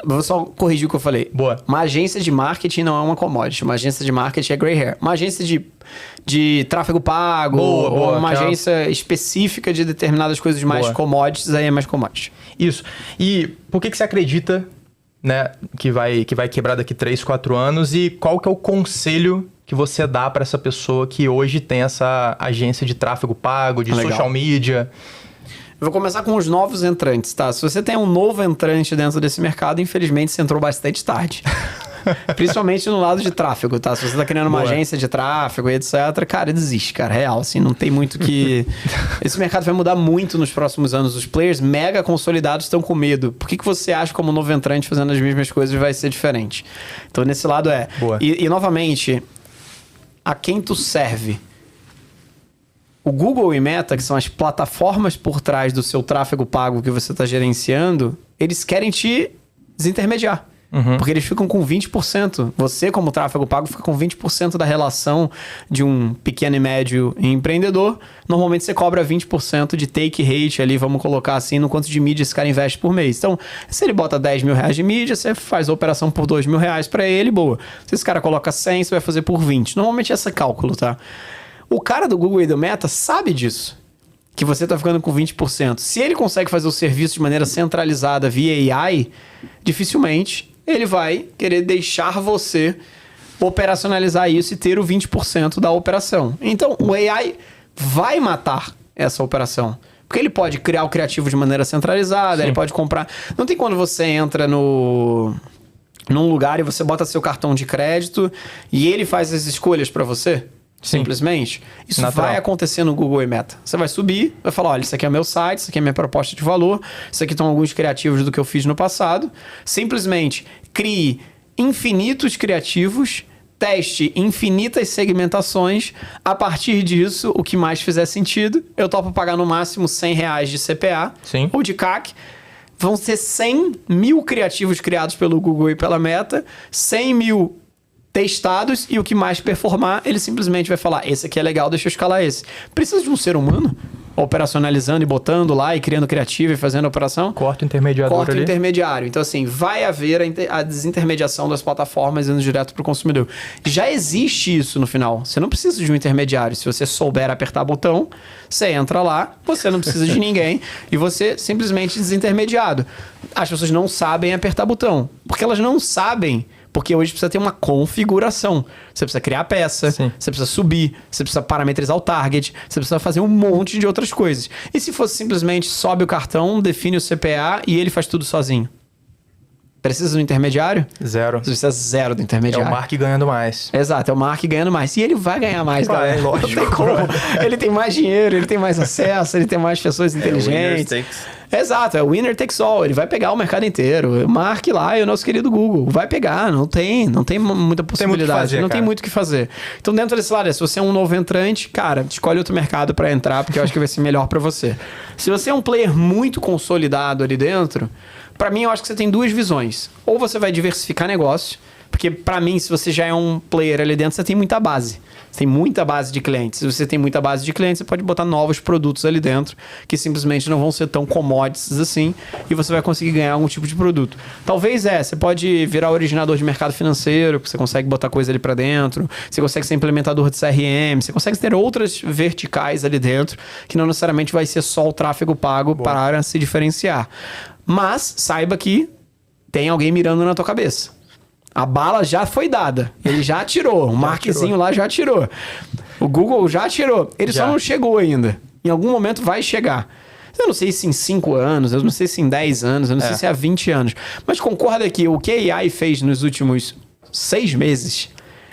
Vou só corrigir o que eu falei. Boa. Uma agência de marketing não é uma commodity. Uma agência de marketing é grey hair. Uma agência de tráfego pago, ou uma agência específica de determinadas coisas mais commodities, aí é mais commodity. Isso. E por que você acredita, né, que vai quebrar daqui 3, 4 anos e qual que é o conselho que você dá para essa pessoa que hoje tem essa agência de tráfego pago, de social media? Eu vou começar com os novos entrantes, tá? Se você tem um novo entrante dentro desse mercado, infelizmente você entrou bastante tarde. Principalmente no lado de tráfego, tá? Se você tá criando uma agência de tráfego e etc, cara, desiste, cara. Real, assim, não tem muito que... Esse mercado vai mudar muito nos próximos anos. Os players mega consolidados estão com medo. Por que você acha, como novo entrante, fazendo as mesmas coisas vai ser diferente? Então, nesse lado é... Boa. E novamente, a quem tu serve? O Google e Meta, que são as plataformas por trás do seu tráfego pago que você está gerenciando, eles querem te desintermediar. Porque eles ficam com 20%. Você, como tráfego pago, fica com 20% da relação de um pequeno e médio empreendedor. Normalmente você cobra 20% de take rate ali, vamos colocar assim, no quanto de mídia esse cara investe por mês. Então, se ele bota 10 mil reais de mídia, você faz a operação por 2 mil reais para ele, boa. Se esse cara coloca 100, você vai fazer por 20. Normalmente é esse cálculo, tá? O cara do Google e do Meta sabe disso, que você está ficando com 20%. Se ele consegue fazer o serviço de maneira centralizada via AI, dificilmente ele vai querer deixar você operacionalizar isso e ter o 20% da operação. Então, o AI vai matar essa operação. Porque ele pode criar o criativo de maneira centralizada, ele pode comprar... Não tem quando você entra num lugar e você bota seu cartão de crédito e ele faz as escolhas para você? Simplesmente. Isso natural. vai acontecer no Google e Meta. Você vai subir, vai falar, olha, isso aqui é o meu site, isso aqui é a minha proposta de valor, isso aqui estão alguns criativos do que eu fiz no passado. Simplesmente crie infinitos criativos, teste infinitas segmentações. A partir disso, o que mais fizer sentido, eu topo pagar no máximo 100 reais de CPA ou de CAC. Vão ser 100 mil criativos criados pelo Google e pela Meta, 100 mil testados, e o que mais performar, ele simplesmente vai falar, esse aqui é legal, deixa eu escalar esse. Precisa de um ser humano operacionalizando e botando lá e criando criativo e fazendo a operação? Corta o intermediador Corta o ali. intermediário. Então, assim, vai haver a desintermediação das plataformas indo direto para o consumidor. Já existe isso no final. Você não precisa de um intermediário. Se você souber apertar botão, você entra lá, você não precisa de ninguém e você simplesmente desintermediado. As pessoas não sabem apertar botão, porque elas não sabem. Porque hoje precisa ter uma configuração. Você precisa criar a peça, você precisa subir, você precisa parametrizar o target, você precisa fazer um monte de outras coisas. E se fosse simplesmente sobe o cartão, define o CPA e ele faz tudo sozinho? Precisa do intermediário? Zero. Você precisa zero do É intermediário. o Mark ganhando mais. Exato, é o Mark ganhando mais. E ele vai ganhar mais, galera. Lógico. Não tem como. Ele tem mais dinheiro, ele tem mais acesso, ele tem mais pessoas inteligentes. Exato, é o winner takes all. Ele vai pegar o mercado inteiro. O Mark lá e o nosso querido Google. Vai pegar, não tem muita possibilidade. Não tem muito o que fazer. Então, dentro desse lado, se você é um novo entrante, cara, escolhe outro mercado para entrar, porque eu acho que vai ser melhor para você. Se você é um player muito consolidado ali dentro, para mim, eu acho que você tem duas visões. Ou você vai diversificar negócio, porque para mim, se você já é um player ali dentro, você tem muita base. Você tem muita base de clientes. Se você tem muita base de clientes, você pode botar novos produtos ali dentro, que simplesmente não vão ser tão commodities assim, e você vai conseguir ganhar algum tipo de produto. Talvez você pode virar originador de mercado financeiro, você consegue botar coisa ali para dentro, você consegue ser implementador de CRM, você consegue ter outras verticais ali dentro, que não necessariamente vai ser só o tráfego pago para se diferenciar. Mas saiba que tem alguém mirando na tua cabeça. A bala já foi dada. Ele já atirou. O Markzinho lá já atirou. O Google já atirou. Ele só não chegou ainda. Em algum momento vai chegar. Eu não sei se em 5 anos, eu não sei se em 10 anos, eu não sei se há 20 anos. Mas concorda que o que a AI fez nos últimos 6 meses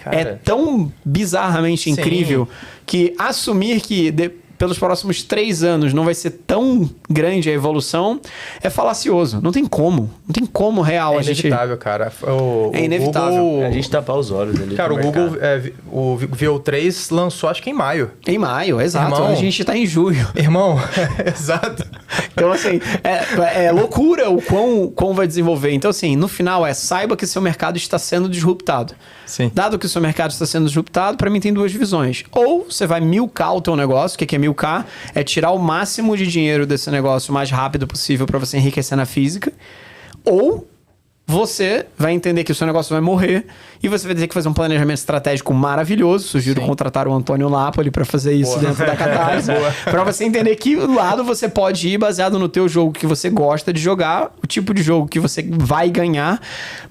é tão bizarramente incrível que assumir que... pelos próximos 3 anos não vai ser tão grande a evolução, é falacioso. Não tem como. Não tem como real a gente... É inevitável, cara. É inevitável. Google... A gente tapar os olhos ali. Cara, o Google, o VO3 lançou acho que em maio. Em maio, exato. Irmão, a gente tá em julho. Irmão, exato. Então, assim, é loucura o quão vai desenvolver. Então, assim, no final saiba que seu mercado está sendo disruptado. Sim. Dado que o seu mercado está sendo disruptado, para mim tem duas visões. Ou você vai milcar o teu negócio, o que é milcar? É tirar o máximo de dinheiro desse negócio o mais rápido possível para você enriquecer na física. Ou você vai entender que o seu negócio vai morrer e você vai ter que fazer um planejamento estratégico maravilhoso. Sugiro contratar o Antônio Napoli para fazer isso dentro da Catarse. Para você entender que lado você pode ir baseado no teu jogo que você gosta de jogar, o tipo de jogo que você vai ganhar,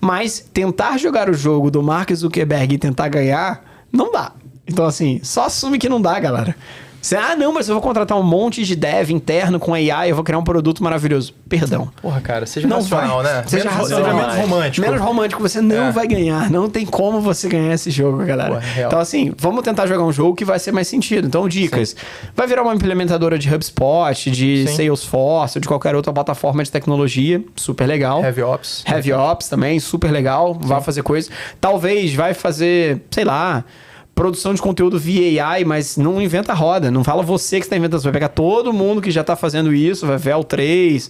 mas tentar jogar o jogo do Mark Zuckerberg e tentar ganhar, não dá. Então, assim, só assume que não dá, galera. Você, não, mas eu vou contratar um monte de dev interno com AI, eu vou criar um produto maravilhoso. Perdão. Porra, cara, seja Não racional, vai. né? Seja racional. Menos romântico. Menos romântico, você não vai ganhar. Não tem como você ganhar esse jogo, galera. Real. Então, assim, vamos tentar jogar um jogo que vai ser mais sentido. Então, dicas. Vai virar uma implementadora de HubSpot, de Salesforce, ou de qualquer outra plataforma de tecnologia. Super legal. Heavy Ops. Heavy Ops também, super legal. Vai fazer coisa. Talvez vai fazer, sei lá, produção de conteúdo via AI, mas não inventa a roda. Não fala você que está inventando. Você vai pegar todo mundo que já está fazendo isso, vai ver o 3,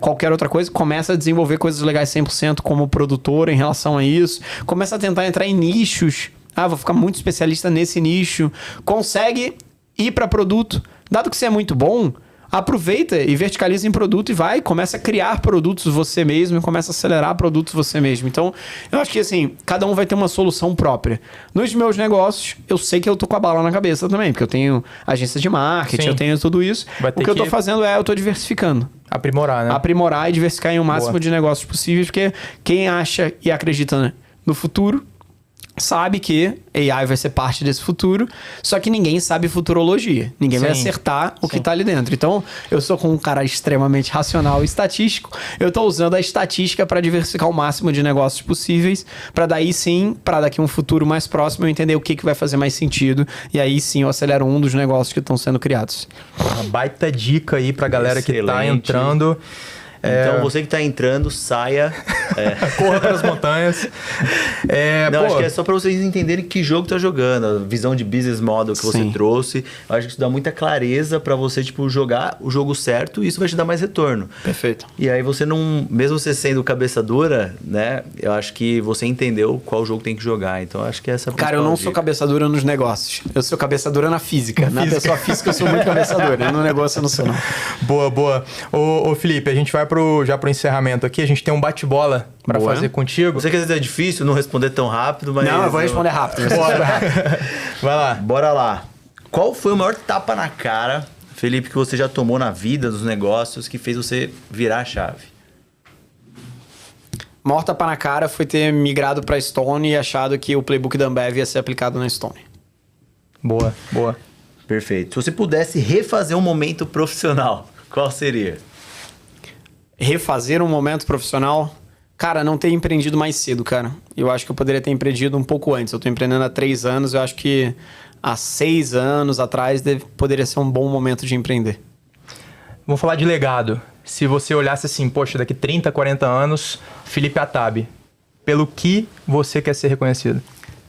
qualquer outra coisa, começa a desenvolver coisas legais 100% como produtor em relação a isso. Começa a tentar entrar em nichos. Vou ficar muito especialista nesse nicho. Consegue ir para produto. Dado que você é muito bom, aproveita e verticaliza em produto e começa a criar produtos você mesmo e começa a acelerar produtos você mesmo. Então, eu acho que assim, cada um vai ter uma solução própria. Nos meus negócios, eu sei que eu tô com a bala na cabeça também, porque eu tenho agência de marketing, eu tenho tudo isso. O que eu tô fazendo eu tô diversificando. Aprimorar, né? Aprimorar e diversificar em o máximo de negócios possíveis, porque quem acha e acredita no futuro sabe que AI vai ser parte desse futuro, só que ninguém sabe futurologia. Ninguém vai acertar o que tá ali dentro. Então, eu sou com um cara extremamente racional e estatístico, eu tô usando a estatística para diversificar o máximo de negócios possíveis, para daí sim, para daqui um futuro mais próximo, eu entender o que vai fazer mais sentido, e aí sim eu acelero um dos negócios que estão sendo criados. Uma baita dica aí pra galera que tá entrando. Então, você que tá entrando, saia. Corra para as montanhas. Acho que é só para vocês entenderem que jogo tá jogando, a visão de business model que você trouxe. Eu acho que isso dá muita clareza para você, jogar o jogo certo e isso vai te dar mais retorno. Perfeito. E aí você não... Mesmo você sendo cabeça dura, né? Eu acho que você entendeu qual jogo tem que jogar. Então, eu acho que essa é a Cara, eu não sou cabeça dura nos negócios. Eu sou cabeça dura na física. Na pessoa física, eu sou muito cabeça dura. No negócio, eu não sou, não. Boa. Ô Felipe, a gente vai já pro encerramento aqui. A gente tem um bate-bola pra fazer contigo. Você quer dizer, é difícil não responder tão rápido, mas... Não, eu vou responder rápido. Vai lá. Bora lá. Qual foi o maior tapa na cara, Felipe, que você já tomou na vida, dos negócios, que fez você virar a chave? O maior tapa na cara foi ter migrado pra Stone e achado que o playbook da Ambev ia ser aplicado na Stone. Boa. Perfeito. Se você pudesse refazer um momento profissional, qual seria? Refazer um momento profissional? Cara, não ter empreendido mais cedo, cara. Eu acho que eu poderia ter empreendido um pouco antes. Eu tô empreendendo há 3 anos, eu acho que há 6 anos atrás poderia ser um bom momento de empreender. Vou falar de legado. Se você olhasse assim, poxa, daqui 30, 40 anos, Felipe Attabi, pelo que você quer ser reconhecido?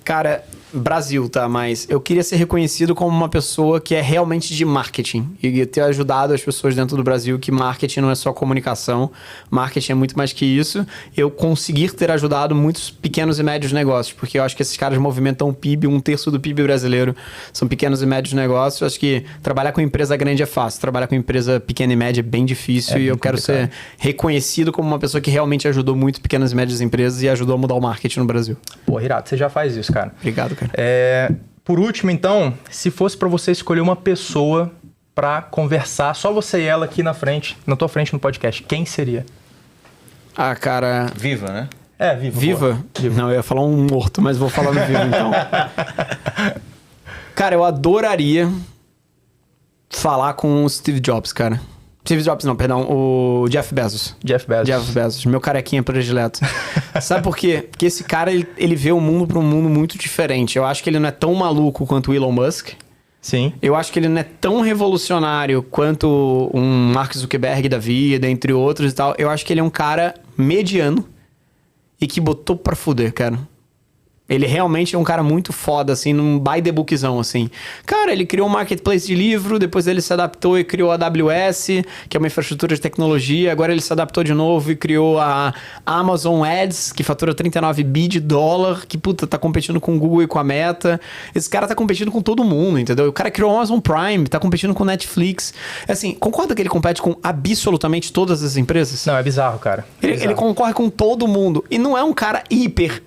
Cara, Brasil, tá? Mas eu queria ser reconhecido como uma pessoa que é realmente de marketing e ter ajudado as pessoas dentro do Brasil que marketing não é só comunicação, marketing é muito mais que isso. Eu conseguir ter ajudado muitos pequenos e médios negócios, porque eu acho que esses caras movimentam o PIB, 1/3 do PIB brasileiro são pequenos e médios negócios. Eu acho que trabalhar com empresa grande é fácil, trabalhar com empresa pequena e média é bem difícil e eu quero ser reconhecido como uma pessoa que realmente ajudou muito pequenas e médias empresas e ajudou a mudar o marketing no Brasil. Pô, Hirato, você já faz isso, cara. Obrigado, cara. Por último, então, se fosse pra você escolher uma pessoa pra conversar, só você e ela aqui na tua frente no podcast, quem seria? Cara... Viva, né? Viva. Não, eu ia falar um morto, mas vou falar no vivo, então. Cara, eu adoraria falar com o Steve Jobs, cara. Steve Jobs não, perdão, o Jeff Bezos. Jeff Bezos, meu carequinha predileto. Sabe por quê? Porque esse cara, ele vê o mundo para um mundo muito diferente. Eu acho que ele não é tão maluco quanto o Elon Musk. Sim. Eu acho que ele não é tão revolucionário quanto um Mark Zuckerberg da vida, entre outros e tal. Eu acho que ele é um cara mediano e que botou pra fuder, cara. Ele realmente é um cara muito foda, assim, num by the bookzão, assim. Cara, ele criou um marketplace de livro, depois ele se adaptou e criou a AWS, que é uma infraestrutura de tecnologia. Agora ele se adaptou de novo e criou a Amazon Ads, que fatura 39 bi de dólar, que, puta, tá competindo com o Google e com a Meta. Esse cara tá competindo com todo mundo, entendeu? O cara criou a Amazon Prime, tá competindo com Netflix. Assim, concorda que ele compete com absolutamente todas as empresas? Não, é bizarro, cara. Ele concorre com todo mundo. E não é um cara hiper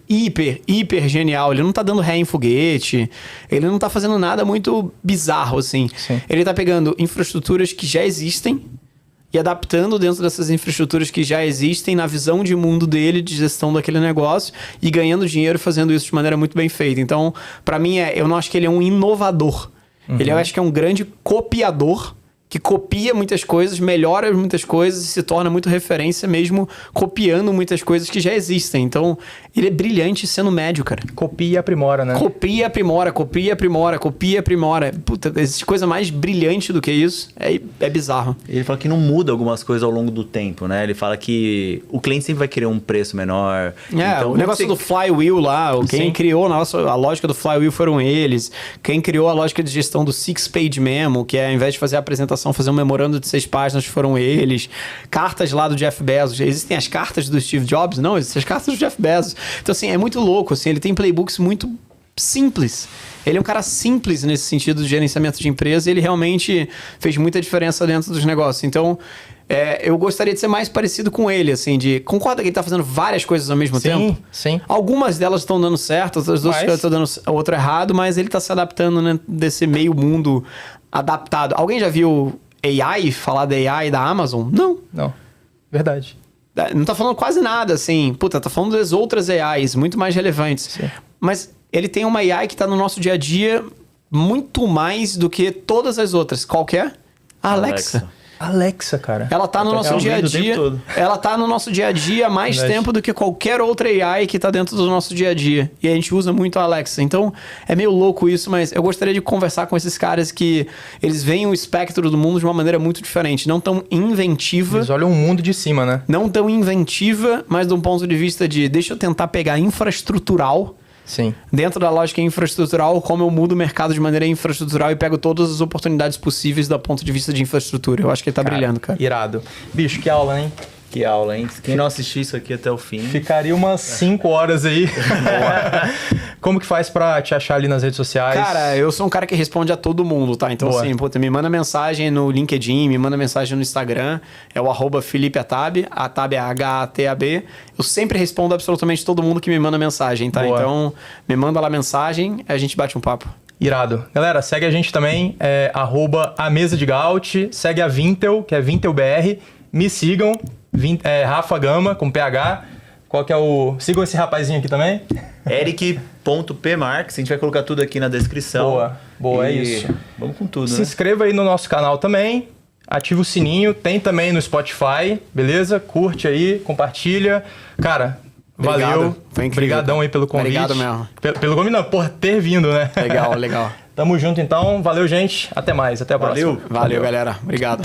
genial. Ele não tá dando ré em foguete. Ele não tá fazendo nada muito bizarro, assim. Sim. Ele tá pegando infraestruturas que já existem e adaptando dentro dessas infraestruturas que já existem na visão de mundo dele, de gestão daquele negócio e ganhando dinheiro fazendo isso de maneira muito bem feita. Então, pra mim, eu não acho que ele é um inovador. Ele eu acho que é um grande copiador que copia muitas coisas, melhora muitas coisas e se torna muito referência mesmo copiando muitas coisas que já existem. Então, ele é brilhante sendo médio, cara. Copia e aprimora, né? Copia, aprimora, copia, aprimora, copia, aprimora. Puta, existe coisa mais brilhante do que isso. É bizarro. Ele fala que não muda algumas coisas ao longo do tempo, né? Ele fala que o cliente sempre vai querer um preço menor. Então, o negócio do flywheel lá, quem criou a lógica do flywheel foram eles. Quem criou a lógica de gestão do six-page memo, que é ao invés de fazer a apresentação, fazer um memorando de 6 páginas, foram eles. Cartas lá do Jeff Bezos. Existem as cartas do Steve Jobs? Não, existem as cartas do Jeff Bezos. Então, assim, é muito louco. Assim, ele tem playbooks muito simples. Ele é um cara simples nesse sentido de gerenciamento de empresa e ele realmente fez muita diferença dentro dos negócios. Então, eu gostaria de ser mais parecido com ele, assim, concorda que ele tá fazendo várias coisas ao mesmo tempo? Sim. Algumas delas estão dando certo, outras duas estão dando outro errado, mas ele tá se adaptando, né, desse meio mundo adaptado. Alguém já viu AI, falar da AI da Amazon? Não. Verdade. Não tá falando quase nada, assim. Puta, tá falando das outras AIs, muito mais relevantes. Sim. Mas ele tem uma AI que tá no nosso dia a dia muito mais do que todas as outras. Qual que é? A Alexa. Alexa, cara. Ela tá no nosso dia a dia. Ela tá no nosso dia a dia há mais tempo do que qualquer outra AI que tá dentro do nosso dia a dia. E a gente usa muito a Alexa. Então, é meio louco isso, mas eu gostaria de conversar com esses caras que eles veem o espectro do mundo de uma maneira muito diferente. Não tão inventiva. Eles olham o mundo de cima, né? Não tão inventiva, mas de um ponto de vista de deixa eu tentar pegar infraestrutural. Sim. Dentro da lógica infraestrutural, como eu mudo o mercado de maneira infraestrutural e pego todas as oportunidades possíveis do ponto de vista de infraestrutura. Eu acho que ele tá brilhando, cara. Irado. Bicho, que aula, hein? Que aula, hein? Quem não assistir isso aqui até o fim... Ficaria umas 5 horas aí. Como que faz pra te achar ali nas redes sociais? Cara, eu sou um cara que responde a todo mundo, tá? Então, assim, puta, me manda mensagem no LinkedIn, me manda mensagem no Instagram. É o @FelipeAtab. Atab é HATAB. Eu sempre respondo absolutamente todo mundo que me manda mensagem, tá? Então, me manda lá mensagem, a gente bate um papo. Irado. Galera, segue a gente também, @amesadegaut. Segue a Vintel, que é VintelBR. Me sigam. Rafa Gama, com PH. Qual que é o... Sigam esse rapazinho aqui também. Eric.pmarques. A gente vai colocar tudo aqui na descrição. Boa, é isso. Vamos com tudo, Se inscreva aí no nosso canal também. Ativa o sininho. Tem também no Spotify, beleza? Curte aí, compartilha. Cara, valeu. Foi incrível. Obrigadão aí pelo convite. Obrigado mesmo. Pelo convite não, por ter vindo, né? Legal. Tamo junto então. Valeu, gente. Até mais. Até a próxima. Valeu, galera. Obrigado.